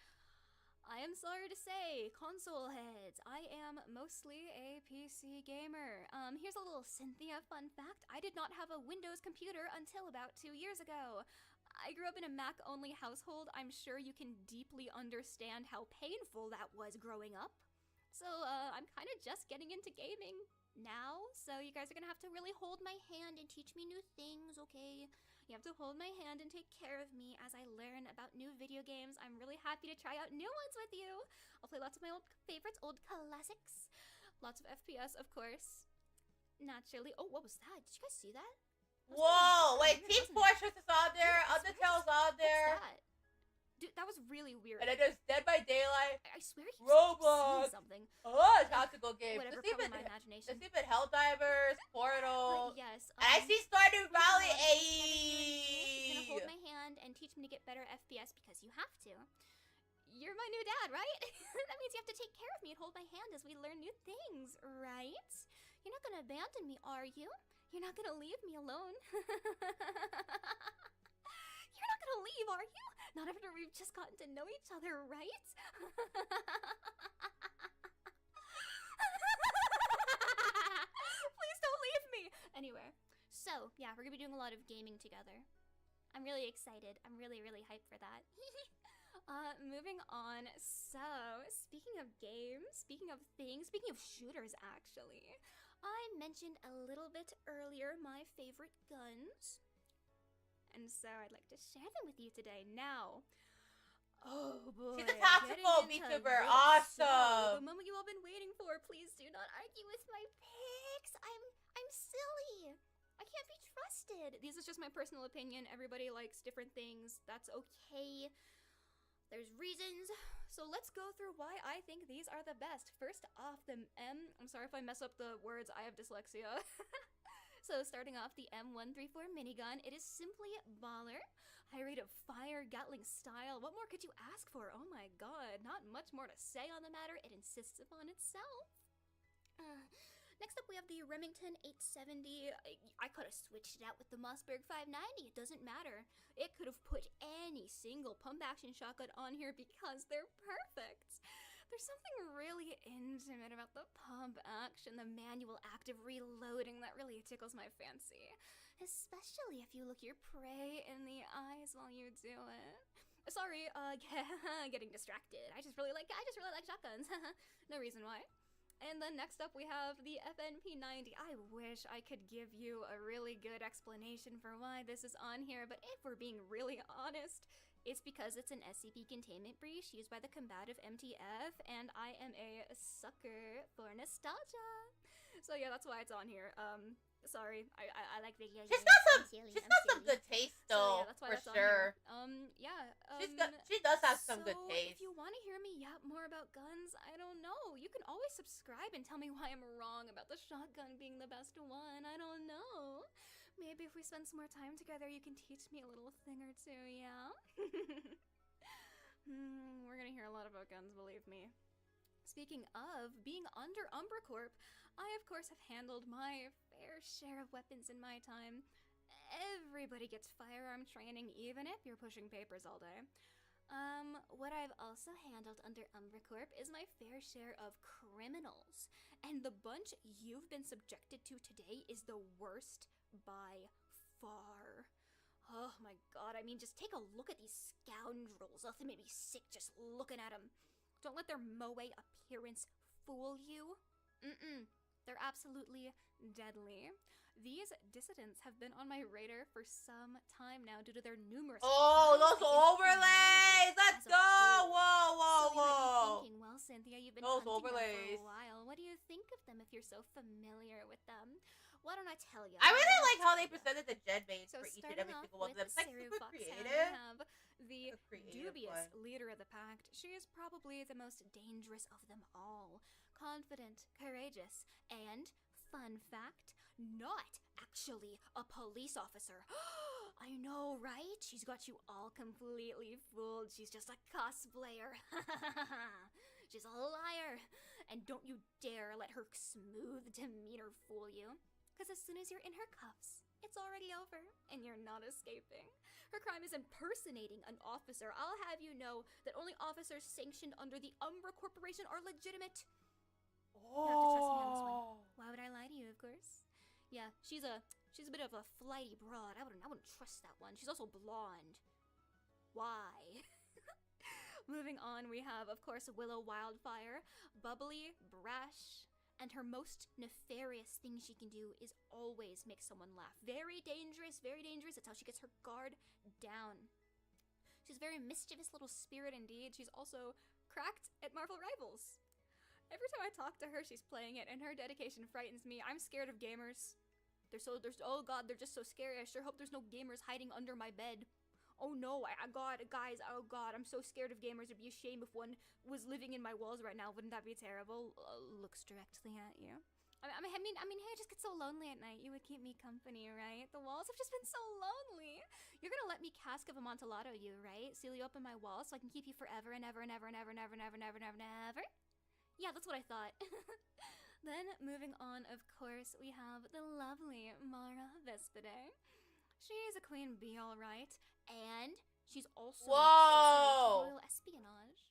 I am sorry to say, console heads, I am mostly a PC gamer. Here's a little Cynthia fun fact. I did not have a Windows computer until about 2 years ago. I grew up in a Mac-only household. I'm sure you can deeply understand how painful that was growing up. So, I'm kind of just getting into gaming now, so you guys are gonna have to really hold my hand and teach me new things, okay? You have to hold my hand and take care of me as I learn about new video games. I'm really happy to try out new ones with you. I'll play lots of my old favorites, old classics. Lots of FPS, of course. Naturally. Oh, what was that? Did you guys see that? Whoa, wait, It Team wasn't- Fortress is on there, What's Undertale's on there. that? Dude, that was really weird. And then there's Dead by Daylight. I swear he Roblox. something. Oh, tactical games. Whatever, There's probably even, my imagination. there's even Helldivers, Portal. But yes, And I see Stardew Valley. You're gonna hold my hand and teach me to get better FPS because you have to. You're my new dad, right? That means you have to take care of me and hold my hand as we learn new things, right? You're not gonna abandon me, are you? You're not gonna leave me alone. You're not gonna leave, are you? Not after we've just gotten to know each other, right? Please don't leave me! Anyway, so, yeah, we're gonna be doing a lot of gaming together. I'm really excited. I'm really, really hyped for that. Moving on. So, speaking of games, speaking of things, speaking of shooters, actually, I mentioned a little bit earlier my favorite guns. And so I'd like to share them with you today. Now, oh boy. She's a tactical getting into VTuber. this. Awesome. So, the moment you all been waiting for. Please do not argue with my picks. I'm silly. I can't be trusted. This is just my personal opinion. Everybody likes different things. That's okay. There's reasons. So let's go through why I think these are the best. First off, the I'm sorry if I mess up the words. I have dyslexia. So starting off the M134 minigun, it is simply baller. High rate of fire, Gatling style. What more could you ask for? Oh my god, not much more to say on the matter. It insists upon itself. Next up, we have the Remington 870. I could have switched it out with the Mossberg 590. It doesn't matter. It could have put any single pump-action shotgun on here because they're perfect. There's something really intimate about the pump action, the manual active reloading that really tickles my fancy. Especially if you look your prey in the eyes while you do it. Sorry, getting distracted. I just really like shotguns. No reason why. And then next up we have the FNP90. I wish I could give you a really good explanation for why this is on here, but if we're being really honest, it's because it's an SCP containment breach used by the combative MTF, and I am a sucker for nostalgia. So yeah, that's why it's on here. Sorry, I like video games. She's got some good taste though, so yeah, that's why for that's sure. On here. She does have some good So taste. if you want to hear me yap more about guns, I don't know. You can always subscribe and tell me why I'm wrong about the shotgun being the best one. I don't know. Maybe if we spend some more time together, you can teach me a little thing or two, yeah? We're gonna hear a lot about guns, believe me. Speaking of being under Umbra Corp, I of course have handled my fair share of weapons in my time. Everybody gets firearm training, even if you're pushing papers all day. What I've also handled under Umbra Corp is my fair share of criminals. And the bunch you've been subjected to today is the worst by far. Oh my god, I mean, just take a look at these scoundrels. Oh, they made me sick just looking at them. Don't let their moe appearance fool you. They're absolutely deadly. These dissidents have been on my radar for some time now due to their numerous... Oh, those overlays! Let's go! Whoa! So you might be thinking, well, Cynthia, you've been Those hunting them overlays. for a while. What do you think of them if you're so familiar with them? Why don't I tell you? I really like how they presented the gen mains So for each and starting every off single one of them. with It's like Saru super Foxhound, creative. we have the A creative dubious one. leader of the pact. She is probably the most dangerous of them all. Confident, courageous, and, fun fact, not actually a police officer. I know, right? She's got you all completely fooled. She's just a cosplayer. She's a liar. And don't you dare let her smooth demeanor fool you. Because as soon as you're in her cuffs, it's already over, and you're not escaping. Her crime is impersonating an officer. I'll have you know that only officers sanctioned under the Umbra Corporation are legitimate. You have to trust me on this one. Why would I lie to you, of course? Yeah, she's a bit of a flighty broad. I wouldn't trust that one. She's also blonde. Why? Moving on, we have, of course, Willow Wildfire, bubbly, brash, and her most nefarious thing she can do is always make someone laugh. Very dangerous, very dangerous. That's how she gets her guard down. She's a very mischievous little spirit indeed. She's also cracked at Marvel Rivals. Every time I talk to her, she's playing it, and her dedication frightens me. I'm scared of gamers. Oh god, they're just so scary. I sure hope there's no gamers hiding under my bed. Oh no, guys, oh god, I'm so scared of gamers. It'd be a shame if one was living in my walls right now. Wouldn't that be terrible? Looks directly at you. I mean, hey, I just get so lonely at night. You would keep me company, right? The walls have just been so lonely. You're gonna let me cask of Amontillado you, right? Seal you up in my walls so I can keep you forever and ever and ever and ever and ever and ever and ever and ever and ever? Yeah, that's what I thought. Then, moving on, of course, we have the lovely Mara Vespide. She's a queen bee, alright, and she's also Whoa! royal espionage.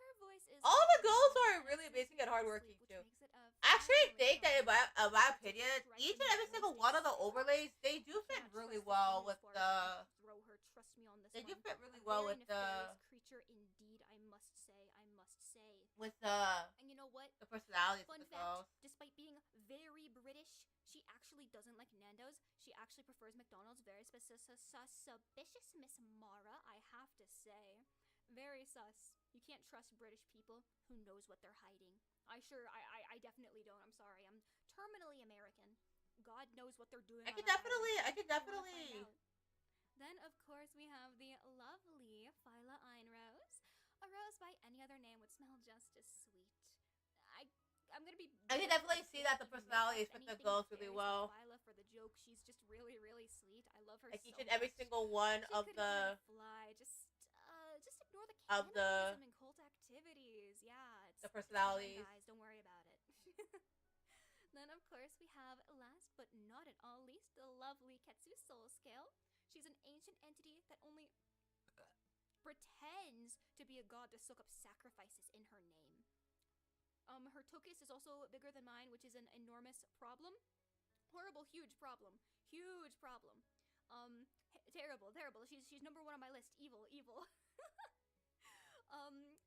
Her voice is... All the girls are really amazing and hardworking too. Actually, I think that in my opinion, each and every single one of the overlays, they do fit really well with the... They do fit really well with the... creature indeed, I must say. With the... And you know what? The personalities of Fun the girls. fact, despite being very British, she actually doesn't like Nando's. She actually prefers McDonald's. Very suspicious, Miss Mara, I have to say. Very sus. You can't trust British people who knows what they're hiding. I definitely don't. I'm sorry. I'm terminally American. God knows what they're doing. I could definitely... Then, of course, we have the lovely Phyla Einrose. A rose by any other name would smell just as sweet. I'm gonna be. I can definitely see that the personalities fit the girls really well. Lila for the joke. She's just really, really sweet. I love her. Like so each and every much. single one She of couldn't the even fly. Just ignore the of the- cannibalism and cult activities. Yeah, it's personalities. It's fine, guys, don't worry about it. Then of course we have, last but not at all least, the lovely Ketsu Soul Scale. She's an ancient entity that only pretends to be a god to soak up sacrifices in her name. Her Tokis is also bigger than mine, which is an enormous problem. Horrible, huge problem. Huge problem. Terrible, terrible. She's number one on my list. Evil, evil.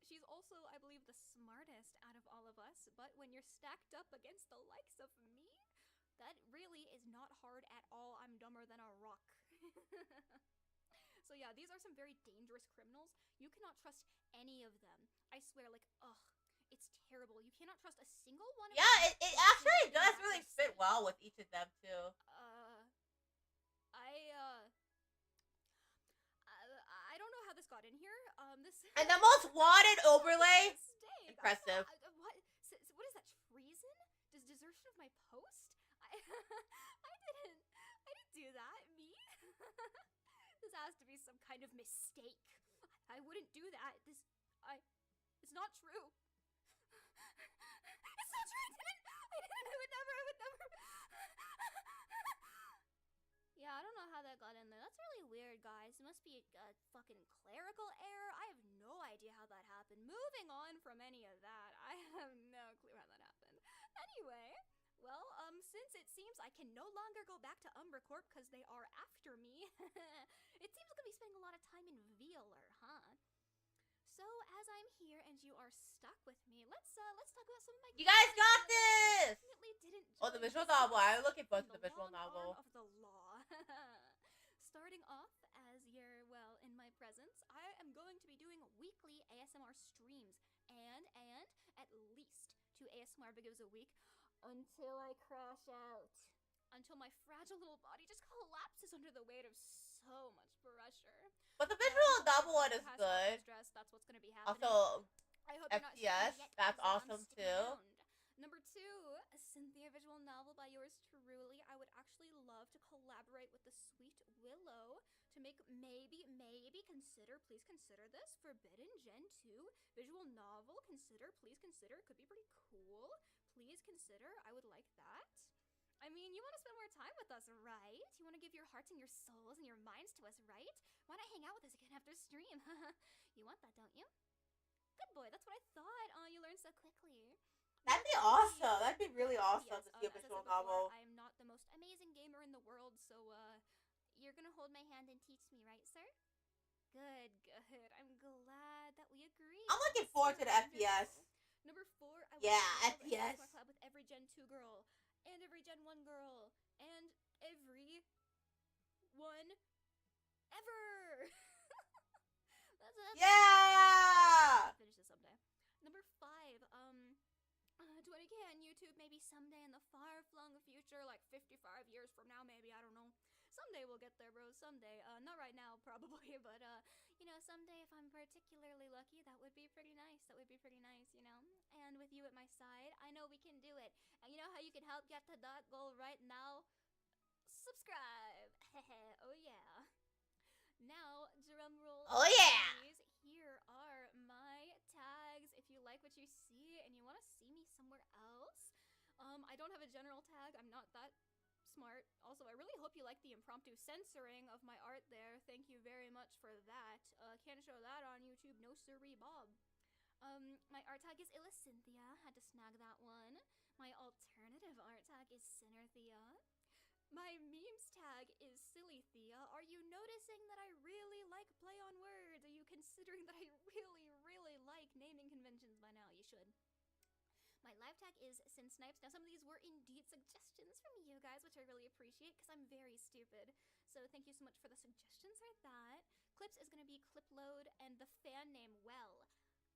She's also, I believe, the smartest out of all of us, but when you're stacked up against the likes of me, that really is not hard at all. I'm dumber than a rock. So yeah, these are some very dangerous criminals. You cannot trust any of them. I swear, like, ugh, it's terrible. You cannot trust a single one of them. Yeah, it actually does really fit well with each of them too. I don't know how this got in here. This And the most wanted overlay. mistake. Impressive. What? What is that? Treason? Desertion of my post? I didn't do that. Me? This has to be some kind of mistake. I wouldn't do that. It's not true. It's not true. I would never. Yeah, I don't know how that got in there. That's really weird, guys. It must be a fucking clerical error. I have no idea how that happened. Moving on from any of that, I have no clue how that happened. Anyway, well, since it seems I can no longer go back to Umbracorp because they are after me, it seems I'm gonna be spending a lot of time in Vallure, huh? So, as I'm here and you are stuck with me, let's talk about some of my. You guys got this. Definitely didn't. Oh, the join visual this novel. I'm looking forward to in the visual long arm novel. of the law. Starting off, as you're, well, in my presence, I am going to be doing weekly ASMR streams and at least 2 ASMR videos a week until I crash out. Until my fragile little body just collapses under the weight of so much pressure. But the visual novel one is good. Stress, that's what's going to be happening. Also, I hope you're not FPS, yet, that's 'cause I'm awesome sticking too. around. Number 2, a Cynthia visual novel by yours truly. I would actually love to collaborate with the sweet Willow to make maybe consider, please consider this, Forbidden Gen 2 visual novel. Please consider, could be pretty cool. Please consider, I would like that. I mean, you want to spend more time with us, right? You want to give your hearts and your souls and your minds to us, right? Why not hang out with us again after stream? You want that, don't you? Good boy, that's what I thought. Oh, you learned so quickly. That'd be awesome. That'd be really awesome Yes, to see a as I visual said before, novel. I am not the most amazing gamer in the world, so you're gonna hold my hand and teach me, right, sir? Good. I'm glad that we agree. I'm looking forward to the FPS. Number 4, I would Yeah, love a FPS. ASMR collab with every Gen 2 girl, and every Gen 1 girl, and every one ever. that's Yeah! I'll finish this someday. Number 5, 20K on YouTube, maybe someday in the far-flung future, like 55 years from now, maybe, I don't know. Someday we'll get there, bro, someday. Not right now, probably, but, you know, someday if I'm particularly lucky, that would be pretty nice. You know? And with you at my side, I know we can do it. And you know how you can help get to that goal right now? Subscribe! Oh, yeah. Now, drum roll. Oh, yeah! Please. Here are my tags. If you like what you see and you want to see me somewhere else, I don't have a general tag. I'm not that smart. Also, I really hope you like the impromptu censoring of my art there. Thank you very much for that. Can't show that on YouTube. No siree, Bob. My art tag is Cynthia. Had to snag that one. My alternative art tag is Sinnerthea. My memes tag is Silly Thea. Are you noticing that I really like play on words? Are you considering that I really like naming conventions by now? You should. My live tag is Sin Snipes. Now, some of these were indeed suggestions from you guys, which I really appreciate because I'm very stupid. So thank you so much for the suggestions for that. Clips is going to be Clipload and the fan name Well.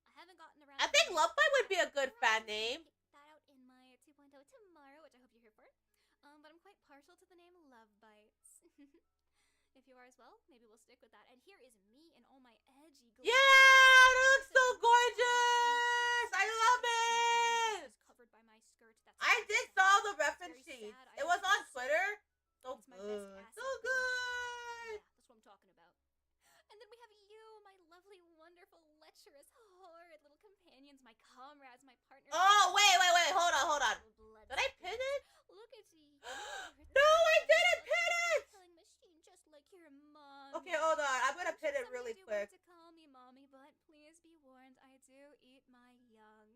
I haven't gotten around. I think Love Bite would be a good fan name. Get that out in my 2.0 tomorrow, which I hope you're here for. But I'm quite partial to the name Love Bites. If you are as well, maybe we'll stick with that. And here is me in all my edgy glory. Yeah, it looks so gorgeous. I love it. Just covered by my tweets. sad. It was on Twitter. So It's my best good. asset, So bitch. good. Yeah, that's what I'm talking about. And then we have you, my lovely, wonderful, lecherous, horrid little companions, my comrades, my partners. Oh, wait. Hold on. Did I pin it? Look at you. No, I didn't pin it! Killing machine just like your mom. Okay, hold on. I'm gonna pin it really quick. To call me mommy, but please be warned, I do eat my young.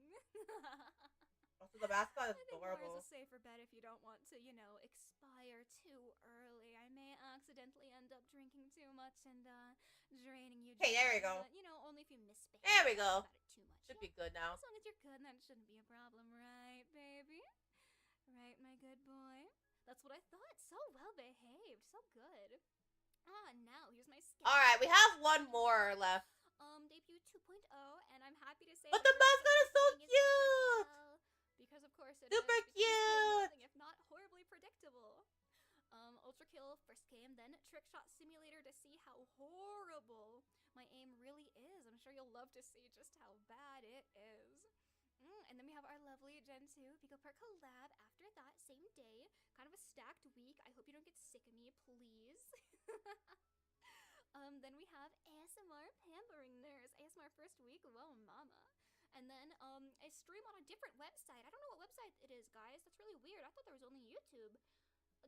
Also, the mascot is I think more is adorable. a safer bet if you don't want to, expire too early. I may accidentally end up drinking too much and draining you. Hey, there we go. But, only if you misbehave. There we go. About it too much. Should be good now. As long as you're good, that shouldn't be a problem, right, baby? Right, my good boy? That's what I thought. So well behaved. So good. Now here's my sketch. Alright, we have one more left. Debut 2.0, and I'm happy to say But that the mascot is so everything cute! well, because of course it Super is, because cute! nothing if not horribly predictable. Ultra Kill first came, then Trick Shot Simulator to see how horrible my aim really is. I'm sure you'll love to see just how bad it is. And then we have our lovely Gen 2 Pico Park collab after that same day. Kind of a stacked week. I hope you don't get sick of me, please. Then we have ASMR Pampering Nurse. ASMR first week, whoa mama. And then a stream on a different website. I don't know what website it is, guys. That's really weird. I thought there was only YouTube.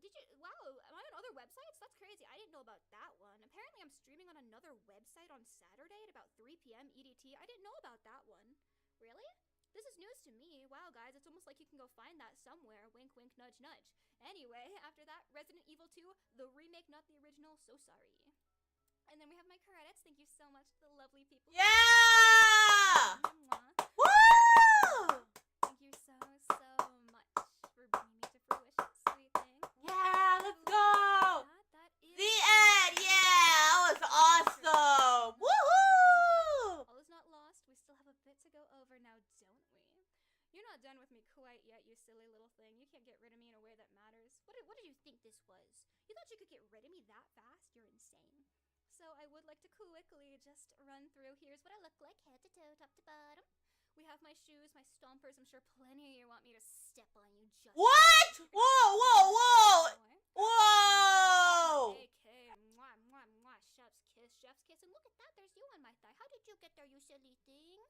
Did you? Wow, am I on other websites? That's crazy. I didn't know about that one. Apparently I'm streaming on another website on Saturday at about 3 p.m. EDT. I didn't know about that one. Really? This is news to me. Wow, guys, it's almost like you can go find that somewhere. Wink, wink, nudge, nudge. Anyway, after that, Resident Evil 2, the remake, not the original. So sorry. And then we have my credits. Thank you so much to the lovely people. Yeah! Mwah. Woo! Thank you so much for bringing me to fruition, sweet thing. Yeah, let's go! That is The end! Yeah, that was awesome! Woohoo! All is not lost. We still have a bit to go over now, don't we? You're not done with me quite yet, you silly little thing. You can't get rid of me in a way that matters. What did you think this was? You thought you could get rid of me that fast? You're insane. So I would like to quickly just run through. Here's what I look like, head to toe, top to bottom. We have my shoes, my stompers. I'm sure plenty of you want me to step on you just... What? Whoa! Whoa! AK, mwah, mwah, mwah, chef's kiss, and look at that, there's you on my thigh. How did you get there, you silly thing? You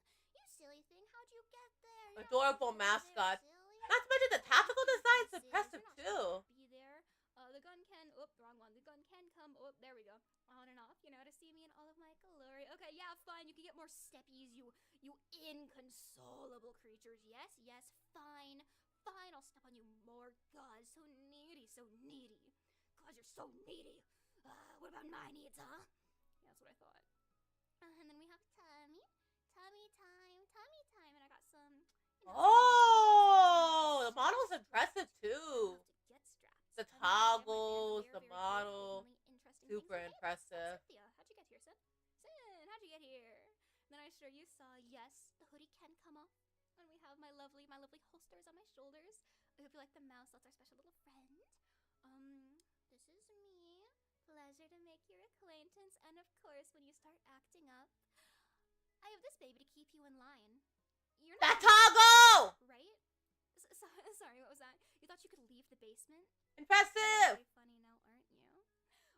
silly thing, how'd you get there? You're Adorable not supposed to be there, mascot. silly. Not to mention the tactical design's impressive You're not supposed too. to be there. The gun can, wrong one. The gun can come, there we go. On and off, to see me in all of my glory. Okay, yeah, fine, you can get more steppies, you inconsolable creatures. Yes, fine, I'll step on you more. God, so needy. God, you're so needy. What about my needs, huh? Yeah, that's what I thought. And then we have tummy time, and I got some, Oh, the model's impressive too. to get straps. The And then we have my toggles, very, the very model, cool, interesting super things. Hey, impressive. Cynthia, how'd you get here, Sin? How'd you get here? Then I'm sure you saw, yes, the hoodie can come off. And we have my lovely holsters on my shoulders. I hope you like the mouse. That's our special little friend. This is me. Pleasure to make your acquaintance. And of course, when you start acting up, I have this baby to keep you in line. You're not That toggle! right? Sorry, what was that? You thought you could leave the basement? Impressive! Really funny now, aren't you?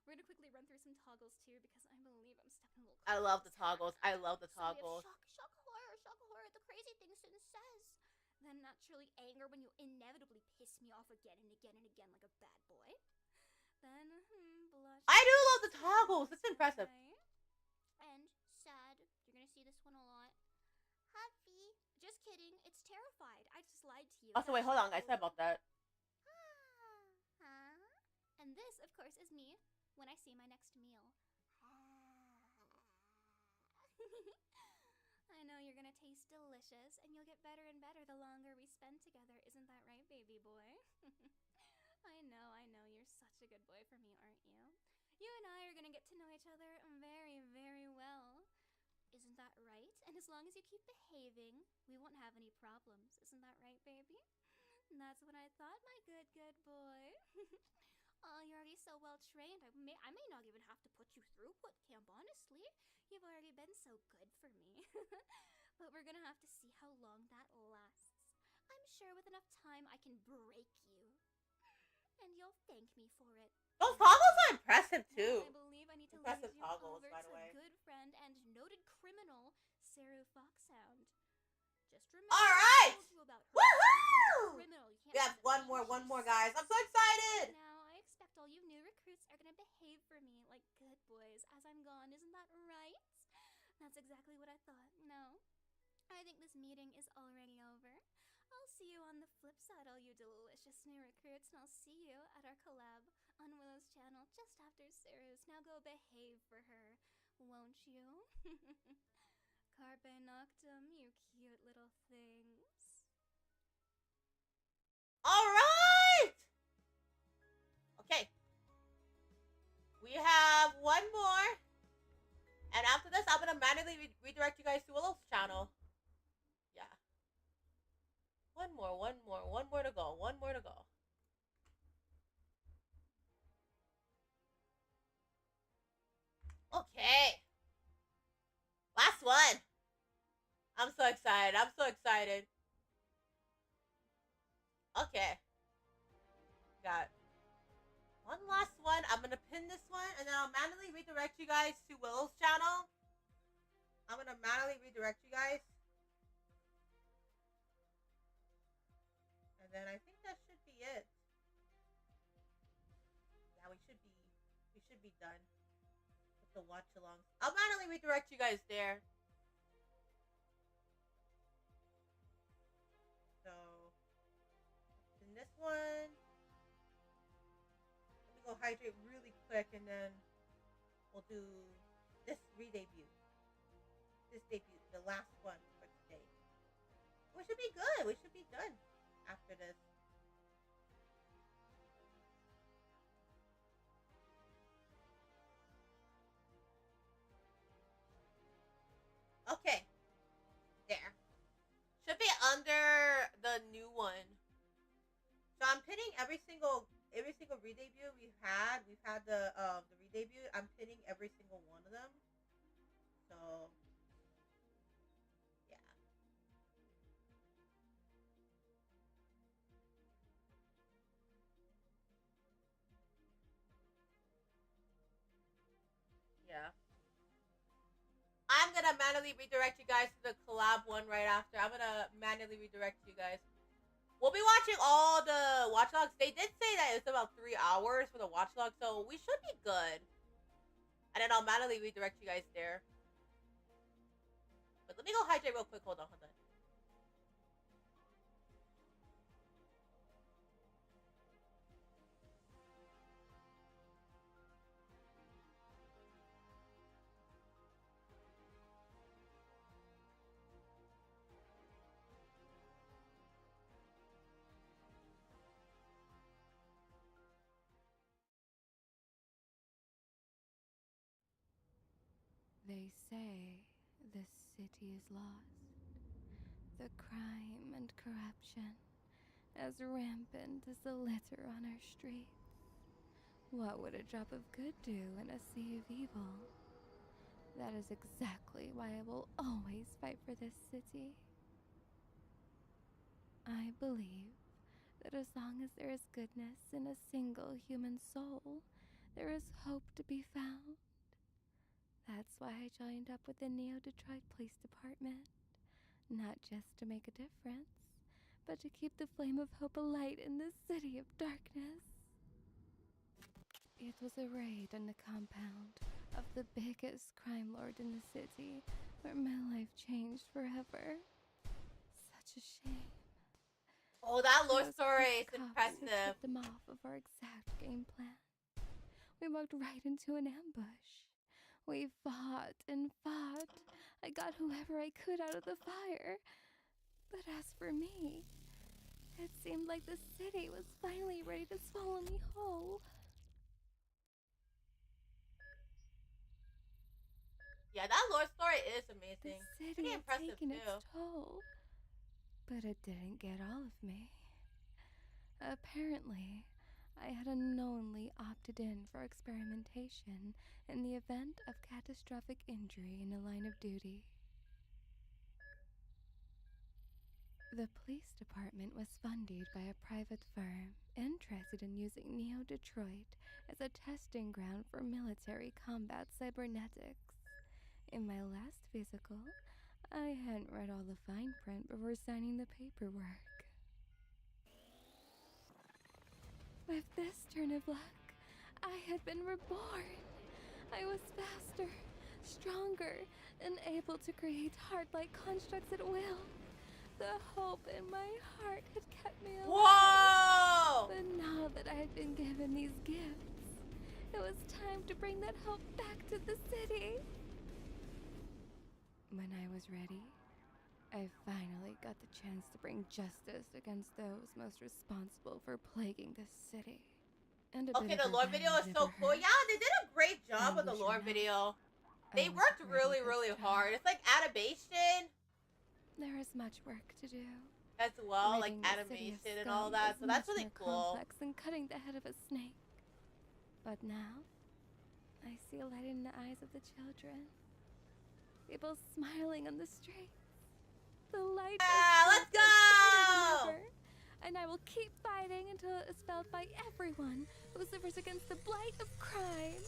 We're gonna quickly run through some toggles too, because I believe I'm stepping a little. I love the toggles. I love the So we have toggles. shock horror, the crazy things Sin says. Then naturally anger when you inevitably piss me off again and again and again like a bad boy. Then blush. I do love the toggles. It's impressive. Right? And sad. You're gonna see this one a lot. Happy. Just kidding. It's terrified. I just lied to you. Also, wait, hold on, guys. Sorry about that. Huh? And this, of course, is me when I see my next meal. I know you're gonna taste delicious, and you'll get better and better the longer we spend together. Isn't that right, baby boy? I know. You're such a good boy for me, aren't you? You and I are gonna get to know each other very, very well. Isn't that right? And as long as you keep behaving, we won't have any problems. Isn't that right, baby? And that's what I thought, my good, good boy. Oh, you're already so well trained. I may not even have to put you through boot camp, honestly. You've already been so good for me. But we're gonna have to see how long that lasts. I'm sure with enough time I can break you. and you'll thank me for it. Those toggles are impressive Now, too. I believe I need to Impressive lead you toggles, over by the to way. good friend and noted criminal Saru Foxhound. Just remember All what right. I told you about her. Woohoo! Criminal. You can't We have mess one with me. more, guys. I'm so excited. Now, I expect all you new recruits are gonna behave for me like good boys as I'm gone, isn't that right? That's exactly what I thought. No, I think this meeting is already over. I'll see you on the flip side, all you delicious new recruits, and I'll see you at our collab on Willow's channel just after Saru's. Now go behave for her, won't you? Carpe noctem, you cute little things. All right. Okay. We have one more. And after this, I'm going to manually redirect you guys to Willow's channel. Yeah. One more to go. One more to go. Okay. Last one. I'm so excited. Okay. Got one last one. I'm gonna pin this one, and then I'll manually redirect you guys to Willow's channel. I'm gonna manually redirect you guys. And then I think that should be it. Yeah, we should be done with the watch alongs. I'll manually redirect you guys there. So in this one, let me go hydrate really quick, and then we'll do this re-debut. This debut, the last one for today. We should be good. We should be done after this. Okay. There. Should be under the new one. So I'm pinning every single re-debut we've had. We've had the re-debut. I'm pinning every single one of them. So yeah. Yeah. I'm gonna manually redirect you guys to the collab one right after. I'm gonna manually redirect you guys. We'll be watching all the watch logs. They did say that it's about 3 hours for the watch log, so we should be good. And then I'll manually redirect you guys there. But let me go hydrate real quick. Hold on. They say this city is lost. The crime and corruption as rampant as the litter on our streets. What would a drop of good do in a sea of evil? That is exactly why I will always fight for this city. I believe that as long as there is goodness in a single human soul, there is hope to be found. That's why I joined up with the Neo-Detroit Police Department. Not just to make a difference, but to keep the flame of hope alight in this city of darkness. It was a raid on the compound of the biggest crime lord in the city where my life changed forever. Such a shame. Oh, that lore Those story is cops impressive. tipped them off of our exact game plan. We walked right into an ambush. We fought and fought. I got whoever I could out of the fire. But as for me, it seemed like the city was finally ready to swallow me whole. Yeah, that lore story is The amazing. city Pretty had impressive taken too. its toll. But it didn't get all of me. Apparently, I had unknowingly opted in for experimentation in the event of catastrophic injury in the line of duty. The police department was funded by a private firm interested in using Neo Detroit as a testing ground for military combat cybernetics. In my last physical, I hadn't read all the fine print before signing the paperwork. With this turn of luck, I had been reborn. I was faster, stronger, and able to create heart-like constructs at will. The hope in my heart had kept me alive. Whoa! But now that I had been given these gifts, it was time to bring that hope back to the city. When I was ready, I finally got the chance to bring justice against those most responsible for plaguing this city. And a Okay, bit the of lore video is revenge so never cool. hurt. Yeah, they did a great job with And the you should lore know, video. I They wasn't worked ready really, this really time. hard. It's like animation There is much work to do. as well, like Ridding the city of animation and all scum that. is So that's much really more cool. complex than cutting the head of a snake. But now, I see a light in the eyes of the children. People smiling on the streets. The light Yeah, of let's hope is brighter go! than ever. And I will keep fighting until it is felt by everyone who suffers against the blight of crime.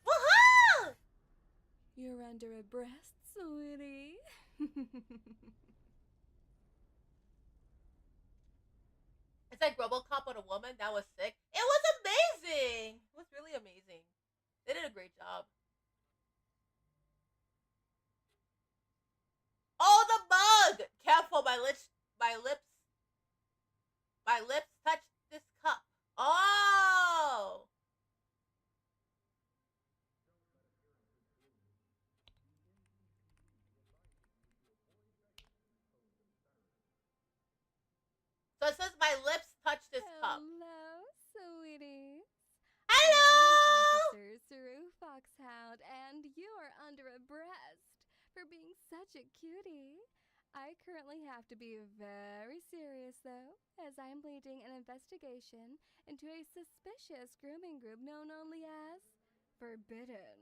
Woohoo! You're under arrest, sweetie. It's like RoboCop with a woman. That was sick. It was amazing. It was really amazing. They did a great job. Oh, the bug! Careful, my lips touched this cup. Oh! So it says my lips touched this cup. Hello, sweeties. Hello! Officer Saru Foxhound, and you are under arrest for being such a cutie. I currently have to be very serious, though, as I am leading an investigation into a suspicious grooming group known only as Forbidden.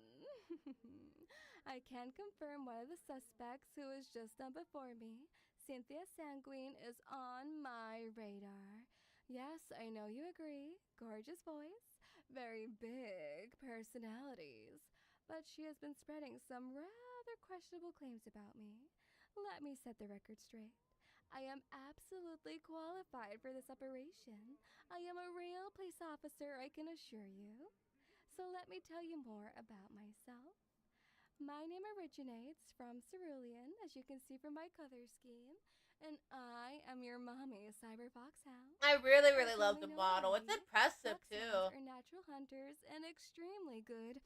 I can confirm one of the suspects who was just done before me, Cynthia Sanguine, is on my radar. Yes, I know you agree. Gorgeous voice, very big personalities. But she has been spreading some rather questionable claims about me. Let me set the record straight. I am absolutely qualified for this operation. I am a real police officer, I can assure you. So let me tell you more about myself. My name originates from Cerulean, as you can see from my color scheme, and I am your mommy, Cyber Foxhound. I really, As really love you the may know model. It's already, impressive, Foxhounds too. are natural hunters and extremely good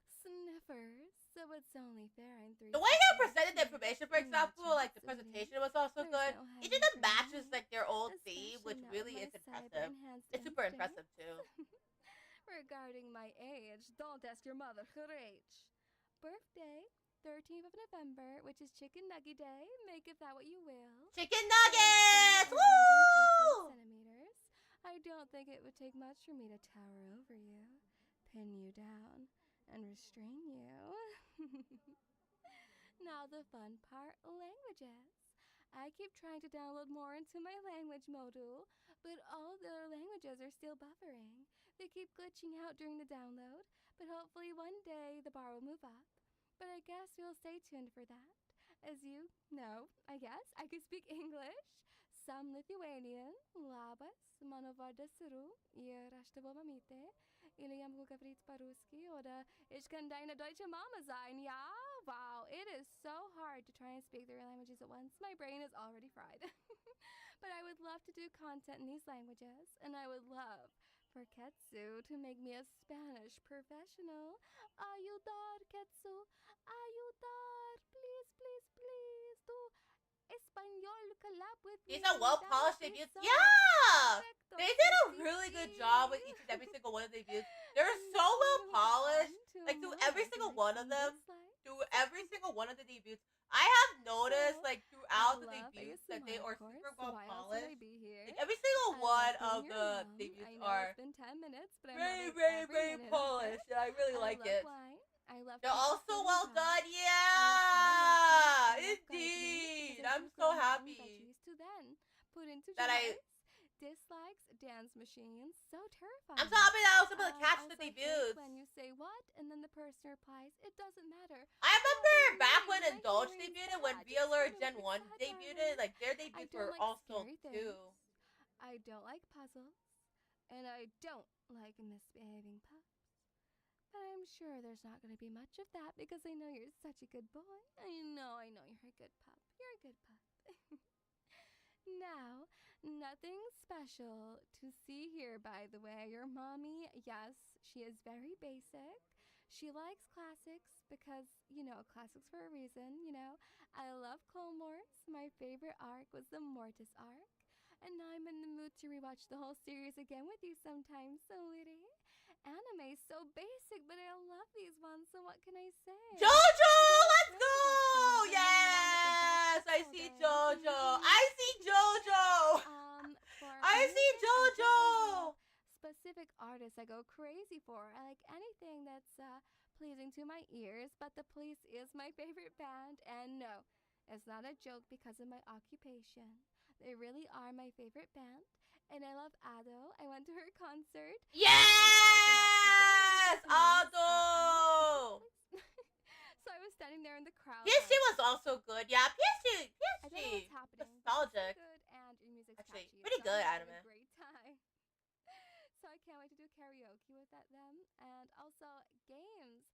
sniffers, so it's only fair in 3 The way they seconds presented the to information, for match example, you, like the sweetie. presentation was also There's good. no Each of hiding them from matches me, like their old theme, especially which now really that is my impressive. cyber-enhanced It's super instincts. impressive too. Regarding my age, don't ask your mother her age. Birthday, 13th of November, which is Chicken Nugget Day. Make of that what you will. Chicken Height nuggets! 118 Woo! centimeters. I don't think it would take much for me to tower over you, pin you down, and restrain you. Now the fun part, languages. I keep trying to download more into my language module, but all the other languages are still buffering. They keep glitching out during the download, but hopefully one day the bar will move up. But I guess we'll stay tuned for that. As you know, I guess, I can speak English, some Lithuanian, labas, manovarda Suru, ir aš tavo mamytė, или я могу говорить по-русски, oder ich kann deine deutsche Mama sein, ja? Wow, it is so hard to try and speak three languages at once. My brain is already fried. But I would love to do content in these languages, and I would love for Ketsu to make me a Spanish professional. Ayudar, Ketsu. Ayudar. Please, please, please. Do Espanol collab with me. These are well polished That would be reviews. so Yeah! perfecto. They did a Sí, really good sí. job with each and every single one of the reviews. They're And so now well move polished. on to Like, through my every single one of life in them, this life. through every single one of the debuts, I have noticed So, like throughout the love debuts that they ASMR, are of course. super well Why else would I polished. be here? Like every single I love one being of your the mom. debuts I know are it's been 10 minutes, but I'm very, loving very, every very minute of it. polished, and I really I like love it. wine. I love They're people also sitting well down. done, I love karaoke. yeah, I love gardening indeed. because I I'm do so grass and happy veggies to then put into that jars. Dislikes dance machines. So I'm terrifying. so happy that I was able to catch Also, the I hate debuts. when you say what and then the person replies, it doesn't matter. I Oh, remember they're back mean. when My Indulge hearing's debuted, when bad. Just Vallure tell me Gen what 1 you said, debuted, darling. like their I debuts don't were like also scary too. things. I don't like puzzles. And I don't like misbehaving pups. But I'm sure there's not going to be much of that because I know you're such a good boy. I know you're a good pup. You're a good pup. Now, nothing special to see here, by the way. Your mommy, yes, she is very basic. She likes classics because, classics for a reason. I love Clone Wars. My favorite arc was the Mortis arc. And now I'm in the mood to rewatch the whole series again with you sometime, sweetie. Anime is so basic, but I love these ones, so what can I say? Jojo, let's I go! don't expect Yes, I these. see I'm running around with the Jojo. best I see Jojo. For I see music, I don't Jojo. have a specific artist I go crazy for. I like anything that's pleasing to my ears, but the Police is my favorite band, and no, it's not a joke because of my occupation. They really are my favorite band, and I love Ado. I went to her concert. Yes, Aldo. So I was standing there in the crowd. PSG was also good. Yeah, PSG. I don't know what's happening. Nostalgic. But it's so good, and your music's Actually, catchy. pretty So good I'm having anime. a great time. So I can't wait to do karaoke with them, and also games.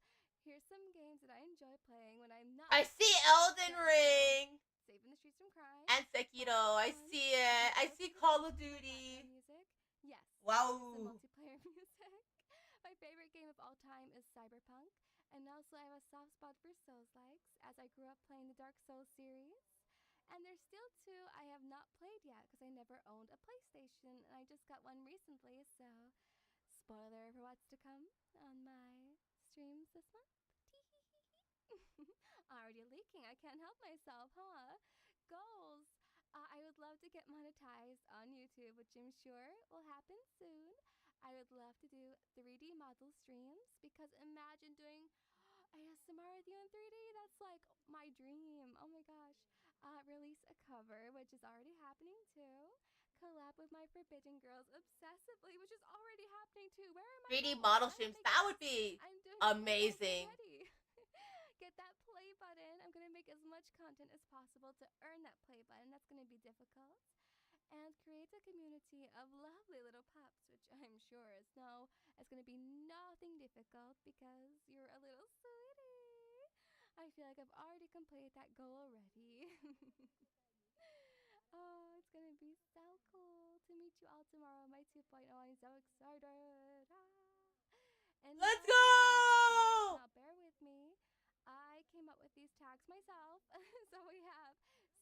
Here's some games that I enjoy playing when I'm not. I see Elden Ring Saving the Streets from Crime. and Sekiro. I see it. I see Call of Duty. Music. Yes. Wow. The multiplayer music. My favorite game of all time is Cyberpunk, and also I have a soft spot for Souls-likes as I grew up playing the Dark Souls series. And there's still two I have not played yet because I never owned a PlayStation, and I just got one recently, so spoiler for what's to come on my streams this month. Already leaking, I can't help myself, huh? Goals. I would love to get monetized on YouTube, which I'm sure will happen soon. I would love to do 3D model streams because imagine doing ASMR with you in 3D. That's like my dream. Oh my gosh. Release a cover, which is already happening too. Collab with my Forbidden Girls obsessively, which is already happening too. Where are my 3D goals? model I don't streams. think That would be I'm doing amazing. Get that play button. I'm gonna make as much content as possible to earn that play button. That's gonna be difficult. And create a community of lovely little pups, which I'm sure it's gonna be nothing difficult because you're a little sweetie. I feel like I've already completed that goal already. Oh, it's gonna be so cool to meet you all tomorrow on my 2.0. I'm so excited. And Let's now, go! now bear with me. I came up with these tags myself. So we have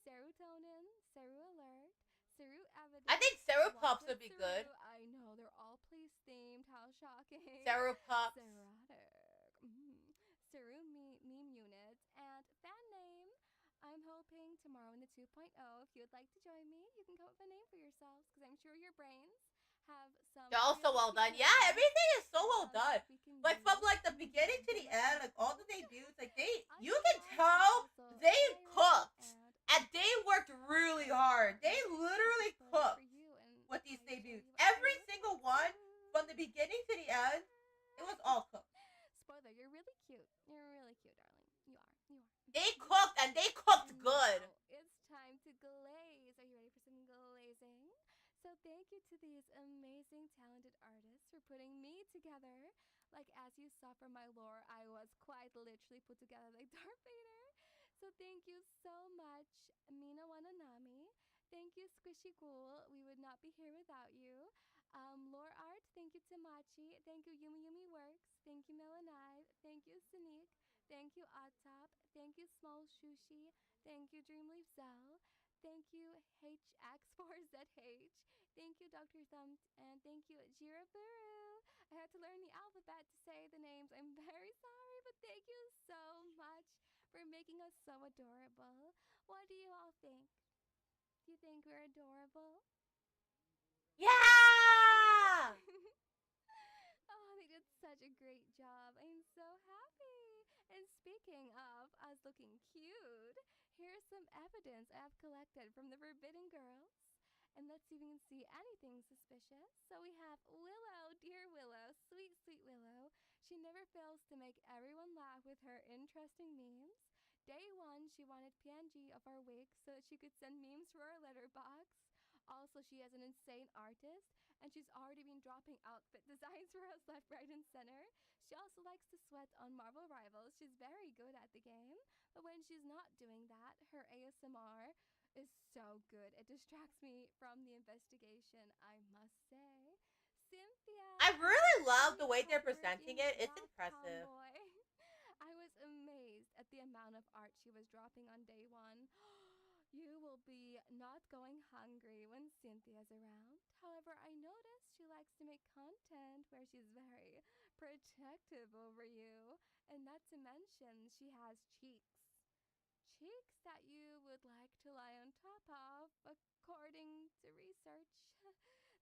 serotonin, seru alert, seru evidence. I think Seru Pops Wanted would be Seru. good. I know, they're all police themed. How shocking. Seru Pops. Serotic. Seru meme unit. And fan name. I'm hoping tomorrow in the 2.0, if you would like to join me, you can come up with a name for yourselves because I'm sure your brains have some. They're all so well done. Yeah, everything is so well done. Like from like the beginning to the end, like all the debuts, like you can tell they cooked and they worked really hard. They literally cooked with these debuts. Every single one, from the beginning to the end, it was all cooked. Spoiler, you're really cute. You're really cute, darling. You are. You are. They cooked and they cooked good. Now it's time to glaze. Are you ready for some glazing? So thank you to these amazing, talented artists for putting me together. Like as you saw from my lore, I was quite literally put together like Darth Vader. So thank you so much, Mina Wananami. Thank you, Squishy Ghoul. We would not be here without you. Lore Art, thank you, Tamachi. Thank you, Yumi Yumi Works. Thank you, Melanide. Thank you, Sneak. Thank you, Oddtop. Thank you, Small Shushi. Thank you, Dreamleaf Zell. Thank you, HX4ZH. Thank you, Dr. Thump. And thank you, Jiraburu. I had to learn the alphabet to say the names. I'm very sorry, but thank you so much making us so adorable. What do you all think? Do you think we're adorable? Yeah! Oh, they did such a great job. I'm so happy. And speaking of us looking cute, here's some evidence I have collected from the Forbidden Girls. And let's see if we can see anything suspicious. So we have Willow, dear Willow, sweet, sweet Willow. She never fails to make everyone laugh with her interesting memes. Day one, she wanted PNG of our wig so that she could send memes to our letterbox. Also, she is an insane artist, and she's already been dropping outfit designs for us left, right, and center. She also likes to sweat on Marvel Rivals. She's very good at the game, but when she's not doing that, her ASMR is so good. It distracts me from the investigation, I must say. Cynthia, I really love the way they're hardworking presenting it. It's goth impressive. tomboy. I was amazed at the amount of art she was dropping on day one. You will be not going hungry when Cynthia's around. However, I noticed she likes to make content where she's very protective over you. And not to mention, she has cheeks. Cheeks that you would like to lie on top of, according to research.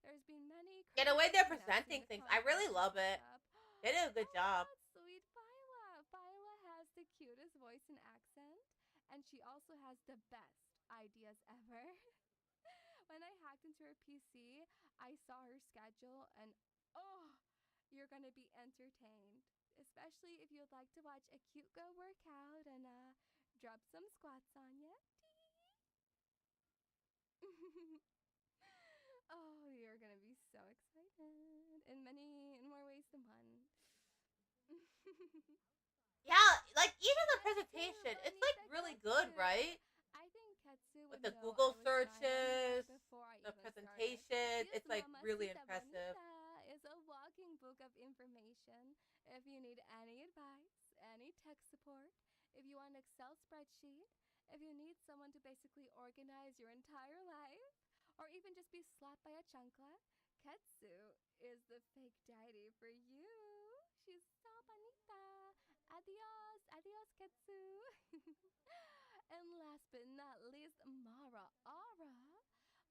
There's been many Yeah, the way they're crazy that I've presenting seen things, the I really content love it. up. They did a good How job. about sweet Viola? Viola has the cutest voice and accent, and she also has the best ideas ever. When I hacked into her PC, I saw her schedule, and oh, you're gonna be entertained. Especially if you'd like to watch a cute girl work out and drop some squats on you. Oh, you're gonna be so excited in more ways than one. Yeah, like even the Ketsu, presentation, it's like Bonita really good, Ketsu. right? I think Ketsu With would the know Google I was trying on her searches, before I the even started. presentation, This it's like really Mamacita impressive. Bonita is a walking book of information. If you need any advice, any tech support, if you want an Excel spreadsheet, if you need someone to basically organize your entire life, or even just be slapped by a chancla, Ketsu is the fake deity for you. She's so bonita. Adios, adios, Ketsu. And last but not least, Mara Ara.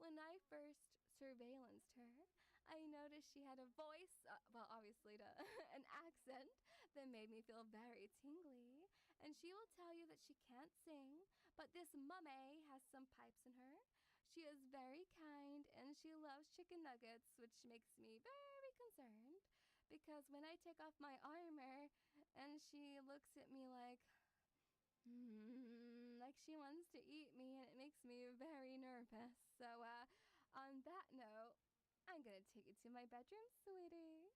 When I first surveillanced her, I noticed she had a voice, well, obviously, an accent that made me feel very tingly. And she will tell you that she can't sing, but this mummy has some pipes in her. She is very kind and she loves chicken nuggets, which makes me very concerned. Because when I take off my armor and she looks at me like she wants to eat me, and it makes me very nervous. So, on that note, I'm gonna take you to my bedroom, sweetie.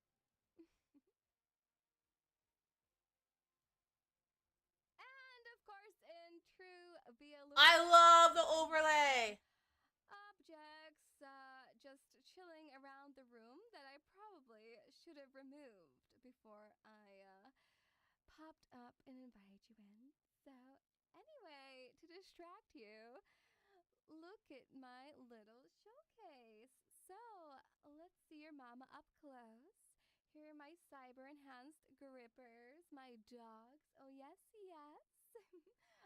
And of course, in true Vallure I love the fashion, overlay. objects just chilling around the room that I probably should have removed before I popped up and invited you in. So, anyway, to distract you, look at my little showcase. So, let's see your mama up close. Here are my cyber enhanced grippers, my dogs. Oh, yes, yes.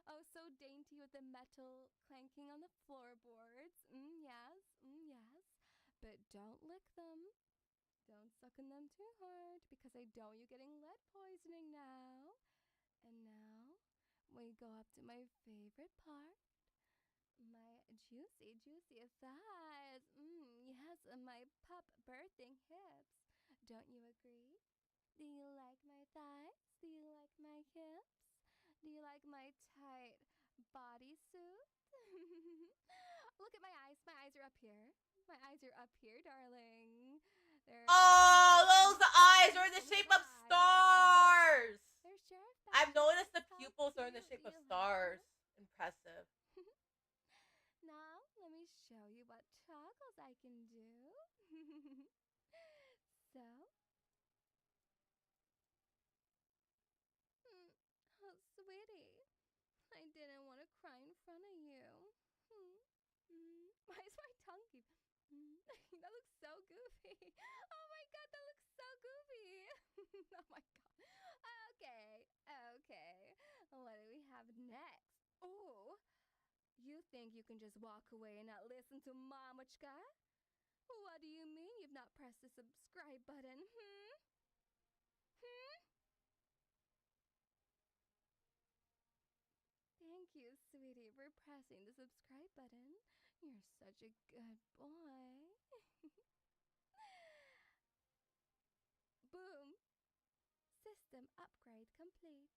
Oh, so dainty with the metal clanking on the floorboards. Yes, yes. But don't lick them. Don't suck on them too hard because I don't want you getting lead poisoning now. And now we go up to my favorite part. My juicy, juicy thighs. Yes, and my pup birthing hips. Don't you agree? Do you like my thighs? Do you like my hips? Do you like my tight bodysuit? Look at my eyes. My eyes are up here. My eyes are up here, darling. They're Oh, those eyes are in the Let me shape of try. stars. There's Sheriff I've Badger. noticed the How pupils are in the cute. shape Do of you like stars. them? Impressive. Now, let me show you what toggles I can do. So, oh, sweetie, I didn't want to cry in front of you. Why is my tongue keep? That looks so goofy. Oh my god, that looks so goofy. Oh my god. Okay, okay. What do we have have next? Ooh, you think you can just walk away and not listen to Mamuchka? What do you mean you've not pressed the subscribe button, Thank you, sweetie, for pressing the subscribe button. You're such a good boy. Boom. System upgrade complete.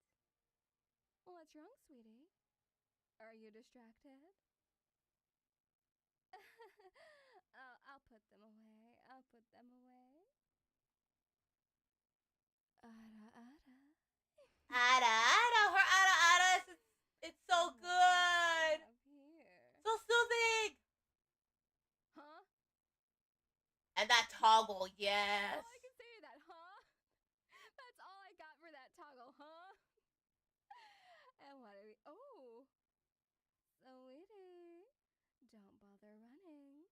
What's wrong, sweetie? Are you distracted? Oh, I'll put them away. I'll put them away. Ara ara. Ada, Ada, her Ada, Ada, it's so What good. do we have here? So soothing. Huh? And that toggle, yes. All I can say is that, huh? That's all I got for that toggle, huh? And what do we... Oh! Sweetie, don't bother running.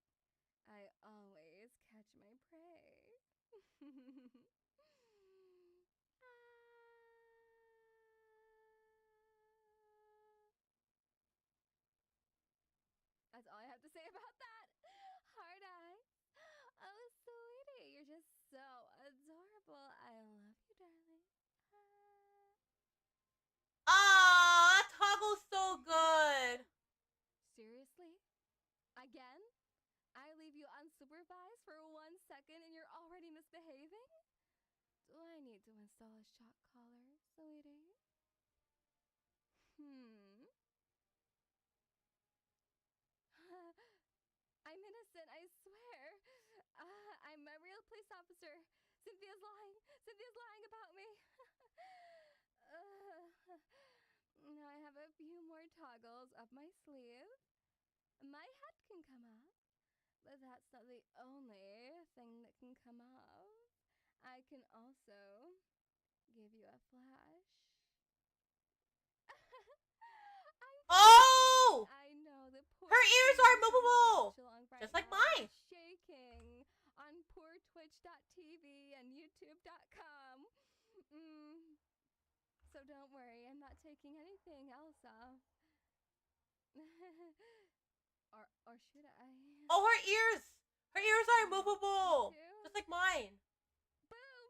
I always catch my prey. That's all I have to say about that. Hard eyes. Oh, sweetie, you're just so adorable. I love you, darling. Oh, that toggle's so good. Seriously? Again? I leave you unsupervised for 1 second and you're already misbehaving? Do I need to install a shock collar, sweetie? I'm innocent, I swear. I'm a real police officer. Cynthia's lying. Cynthia's lying about me. Now I have a few more toggles up my sleeve. My head can come off, but that's not the only thing that can come off. I can also give you a flash. Oh! I know the poor Her ears are movable, just like mine. Shaking on poortwitch.tv and youtube.com. So don't worry, I'm not taking anything else off. or should I? Oh, her ears! Her ears are movable, just like mine. Boom!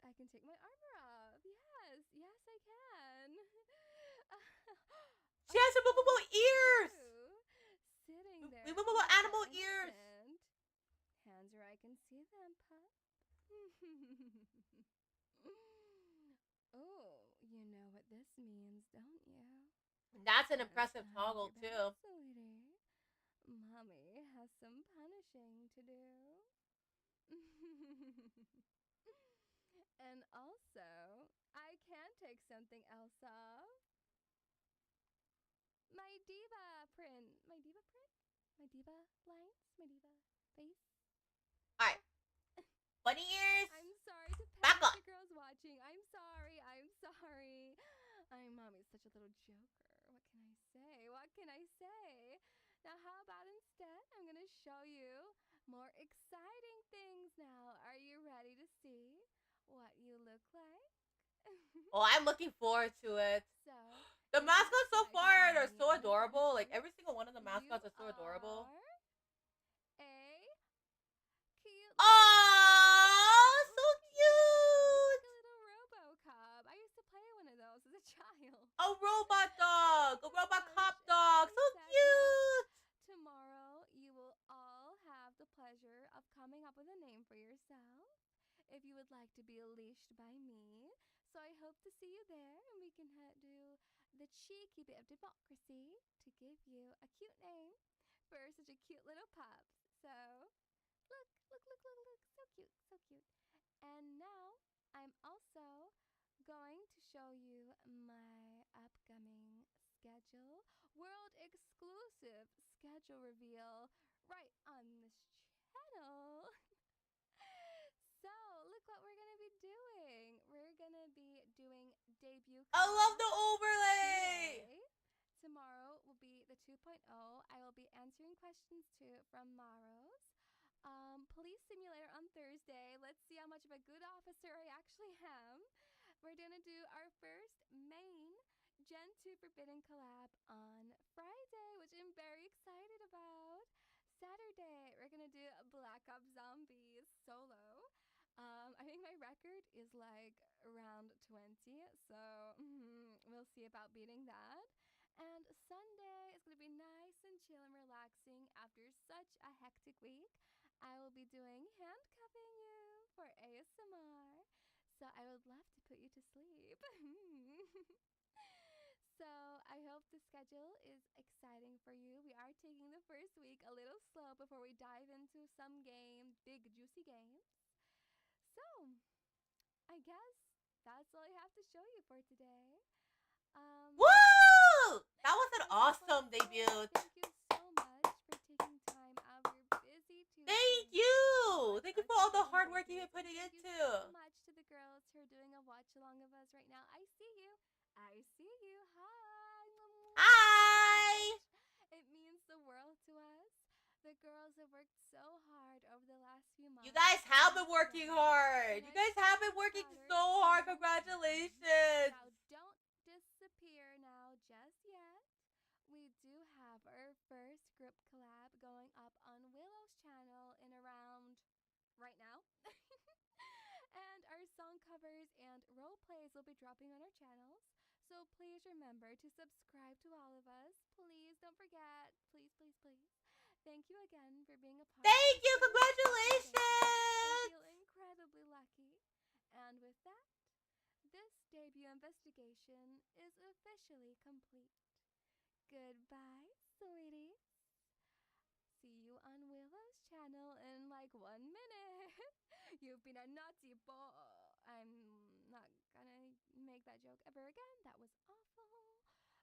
I can take my armor off. Yes, yes, I can. She has movable ears. Sitting there. Movable animal ears. Hands where I can see them, pup. Oh, you know what this means, don't you? That's an impressive toggle, too. Sweetie, Mommy has some punishing to do. And also, I can take something else off. My diva print. My diva print? My diva lines? My diva face? Alright. Bunny ears. I'm sorry to Back panic up. the girls watching. I'm sorry. I'm sorry. Mommy's such a little joker. What can I say? What can I say? Now, how about instead, I'm going to show you more exciting things now. Are you ready to see what you look like? Oh, I'm looking forward to it. So, The mascots so like far are Bunny so and adorable. Like, Elsa, every single one of the mascots you is so adorable. are a cute Aww, so cute. cute. Like a little RoboCop. I used to play one of those as a child. A robot dog. A robot cop Hush, dog. So said cute. Tomorrow, you will all have the pleasure of coming up with a name for yourself if you would like to be leashed by me. So I hope to see you there, and we can do the cheeky bit of democracy to give you a cute name for such a cute little pup. So, look, look, look, look, look. So cute, so cute. And now, I'm also going to show you my upcoming schedule, world exclusive schedule reveal right on this channel. So, look what we're going to be doing. We're going to be doing debut I love the class overlay. today. Tomorrow will be the 2.0. I will be answering questions too from Maros. Police simulator on Thursday. Let's see how much of a good officer I actually am. We're doing gonna do our first main Gen 2 Forbidden collab on Friday, which I'm very excited about. Saturday, we're gonna do Black Ops Zombies solo. I think my record is like around 20, so we'll see about beating that. And Sunday is gonna be nice and chill and relaxing after such a hectic week. I will be doing handcuffing you for ASMR. So I would love to put you to sleep. So I hope the schedule is exciting for you. We are taking the first week a little slow before we dive into some games, big juicy games. So I guess that's all I have to show you for today. Woo! That was an awesome debut. Thank you so much for taking time out of your busy Tuesday. Thank you! Thank you for all the hard work you've been putting into. Thank you so much to the girls who are doing a watch along of us right now. I see you. I see you. Hi. Hi! It means the world to us. The girls have worked so hard over the last few months. You guys have been working hard. You guys have been working so hard. Congratulations. Now don't disappear now just yet. We do have our first group collab going up on Willow's channel in around right now. And our song covers and role plays will be dropping on our channels. So please remember to subscribe to all of us. Please don't forget. Please, please, please. Thank you again for being a part. Thank you. I Congratulations. feel incredibly lucky. And with that, this debut investigation is officially complete. Goodbye, sweeties. See you on Willow's channel in like 1 minute. You've been a naughty boy. I'm not gonna make that joke ever again. That was awful.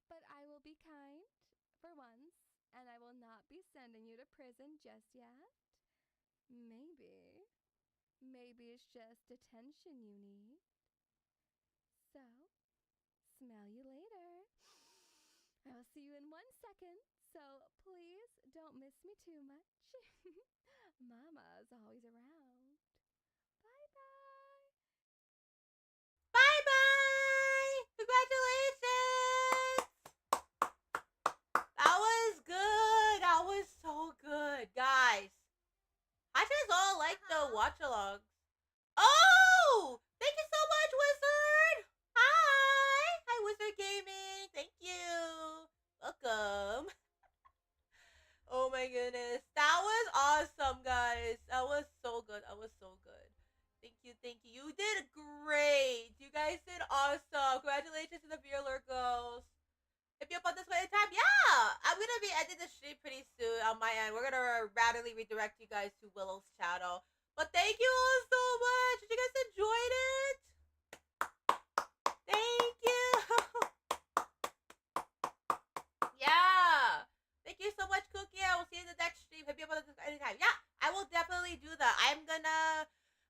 But I will be kind for once, and I will not be sending you to prison just yet. Maybe. Maybe it's just attention you need. So, smell you later. I will see you in 1 second, so please don't miss me too much. Mama's always around. Bye-bye. Bye-bye. Congratulations. That was good. That was so good. Guys, I just all like the watch-alongs. Oh! Thank you so much, Wizard. Hi. Hi, Wizard Gaming. Thank you. Welcome. Oh my goodness. That was awesome, guys. That was so good. That was so good. Thank you, thank you. You did great. You guys did awesome. Congratulations to the Vallure girls. If you're up on this way in time, yeah, I'm gonna be ending the stream pretty soon on my end. We're gonna randomly redirect you guys to Willow's channel. But thank you all so much. Did you guys enjoy it? Thank you. Yeah. Thank you so much, Cookie. I will see you in the next stream. Hit me up on this anytime. Yeah, I will definitely do that.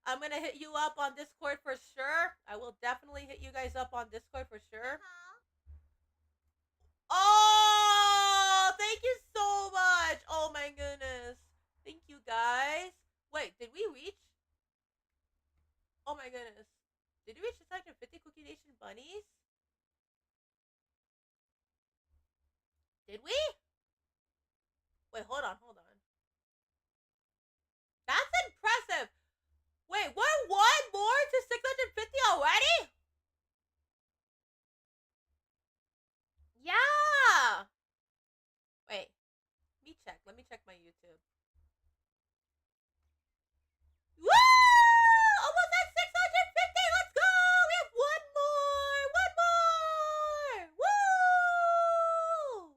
I'm gonna hit you up on Discord for sure. I will definitely hit you guys up on Discord for sure. Oh, thank you so much. Oh my goodness. Thank you guys. Wait, did we reach? Oh my goodness. Did we reach 650 Cookie Nation bunnies? Did we? Wait, hold on. That's impressive. Wait, we're one more to 650 already? Yeah. Wait, let me check my YouTube. Woo! Almost at 650. Let's go. We have one more. Woo!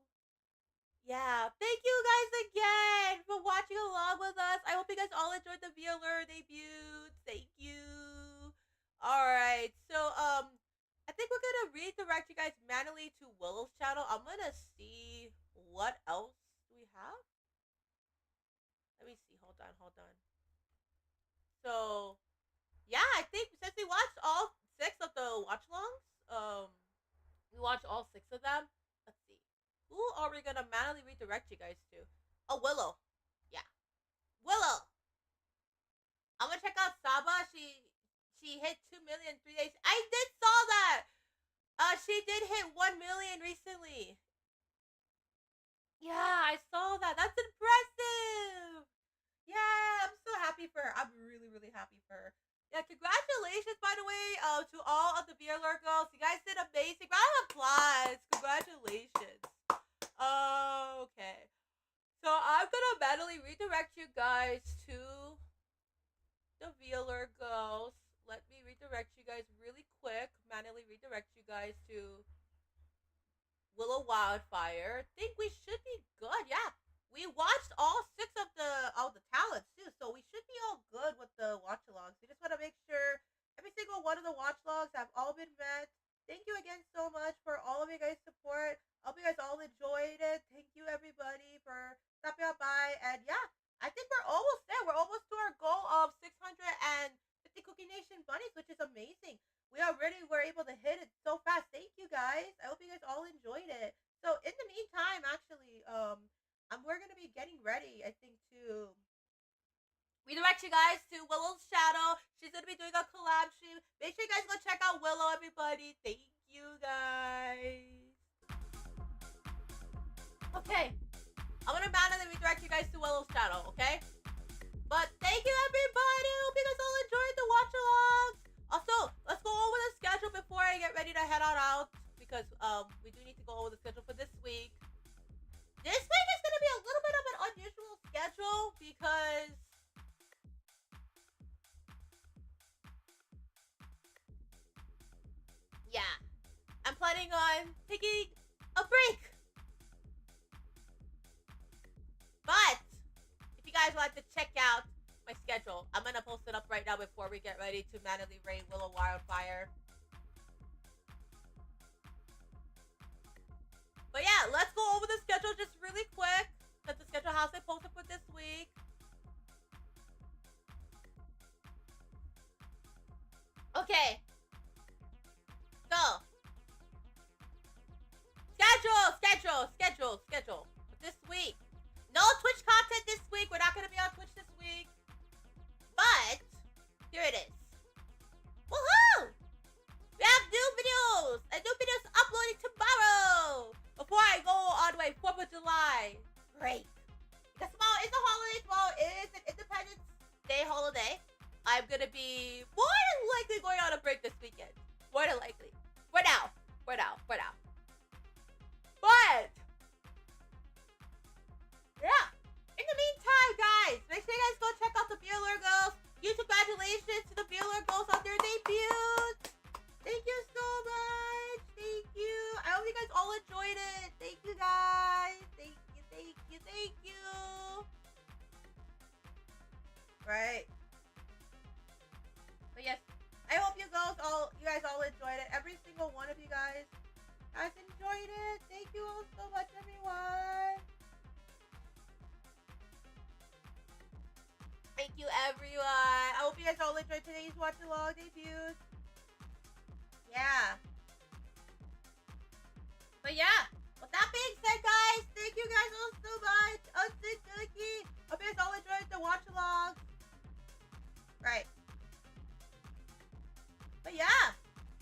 Yeah, thank you guys again for watching along with us. I hope you guys all enjoyed the Vallure debut. Thank you. Alright, so I think we're gonna redirect you guys manually to Willow's channel. I'm gonna see what else we have. Let me see, hold on. So yeah, I think since we watched all 6 of the watchalongs, we watched all 6 of them. Let's see. Who are we gonna manually redirect you guys to? Oh, Willow. Yeah. Willow. I'm gonna check out Saba. She hit 2 million in 3 days. I did saw that. we did hit 1 million recently. Yeah, I saw that. That's impressive. Yeah, I'm so happy for her. I'm really, really happy for her. Yeah, congratulations, by the way, to all of the Vallure girls. You guys did amazing. Round of applause. Congratulations. Okay. So I'm gonna manually redirect you guys to the Vallure girls. Let me redirect you guys really quick. Manually redirect you guys to Willow Wildfire. Think we should be good. Yeah. We watched all 6 of the talents too, so we should be all good with the watch-alongs. We just want to make sure every single one of the watch-alongs have all been met. Thank you again so much for all of you guys' support. I hope you guys all enjoyed it. Thank you everybody for stopping on by. And yeah, I think we're almost there. We're almost to our goal of 650 Cookie Nation bunnies, which is amazing. We already were able to hit it so fast. Thank you guys. I hope you guys all enjoyed it. So in the meantime, actually, we're gonna be getting ready, I think, to redirect you guys to Willow's Shadow. She's gonna be doing a collab stream. Make sure you guys go check out Willow, everybody. Thank you guys. Okay, I'm gonna manually redirect you guys to Willow's Shadow, okay? But thank you everybody. Hope you guys all enjoyed the watch along. Also, let's go over the schedule before I get ready to head on out, because we do need to go over the schedule for this week. This week is going to be a little bit of an unusual schedule because yeah, I'm planning on taking a break. But if you guys would like to check out my schedule, I'm going to post it up right now before we get ready to manually raid Willow Wildfire. But yeah, let's go over the schedule just really quick. That's the schedule house I posted for this week. Okay. So. Schedule. For this week. No Twitch content this week. We're not going to be on Twitch this week. But, here it is. Woohoo! We have new videos! And new videos uploading tomorrow! Before I go on my 4th of July break. Because tomorrow is a holiday. Tomorrow is an Independence Day holiday. I'm gonna be more than likely going on a break this weekend. More than likely. For now. But, yeah. In the meantime, guys, make sure you guys go check out the Vallure girls. Huge congratulations to the Vallure girls on their debuts. Thank you so much. Thank you. I hope you guys all enjoyed it. Thank you, guys. Thank you. Right. But yes, I hope you guys all enjoyed it. Every single one of you guys has enjoyed it. Thank you all so much, everyone. Thank you, everyone. I hope you guys all enjoyed today's watch-along debuts. Yeah. But yeah, with that being said, guys, thank you guys all so much. Cooky. Hope you guys all enjoyed the watch-along. Right. But yeah,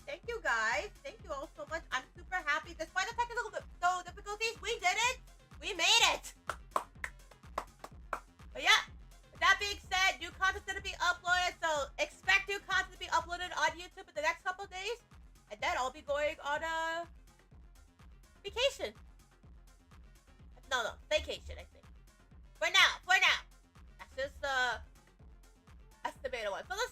thank you guys. Thank you all so much. I'm super happy. Despite the technical difficulties, we did it. We made it. But yeah, with that being said, new content's gonna be uploaded, so expect new content to be uploaded on YouTube in the next couple days. And then I'll be going on a vacation. No, vacation, I think. For now. That's just estimated one. So let's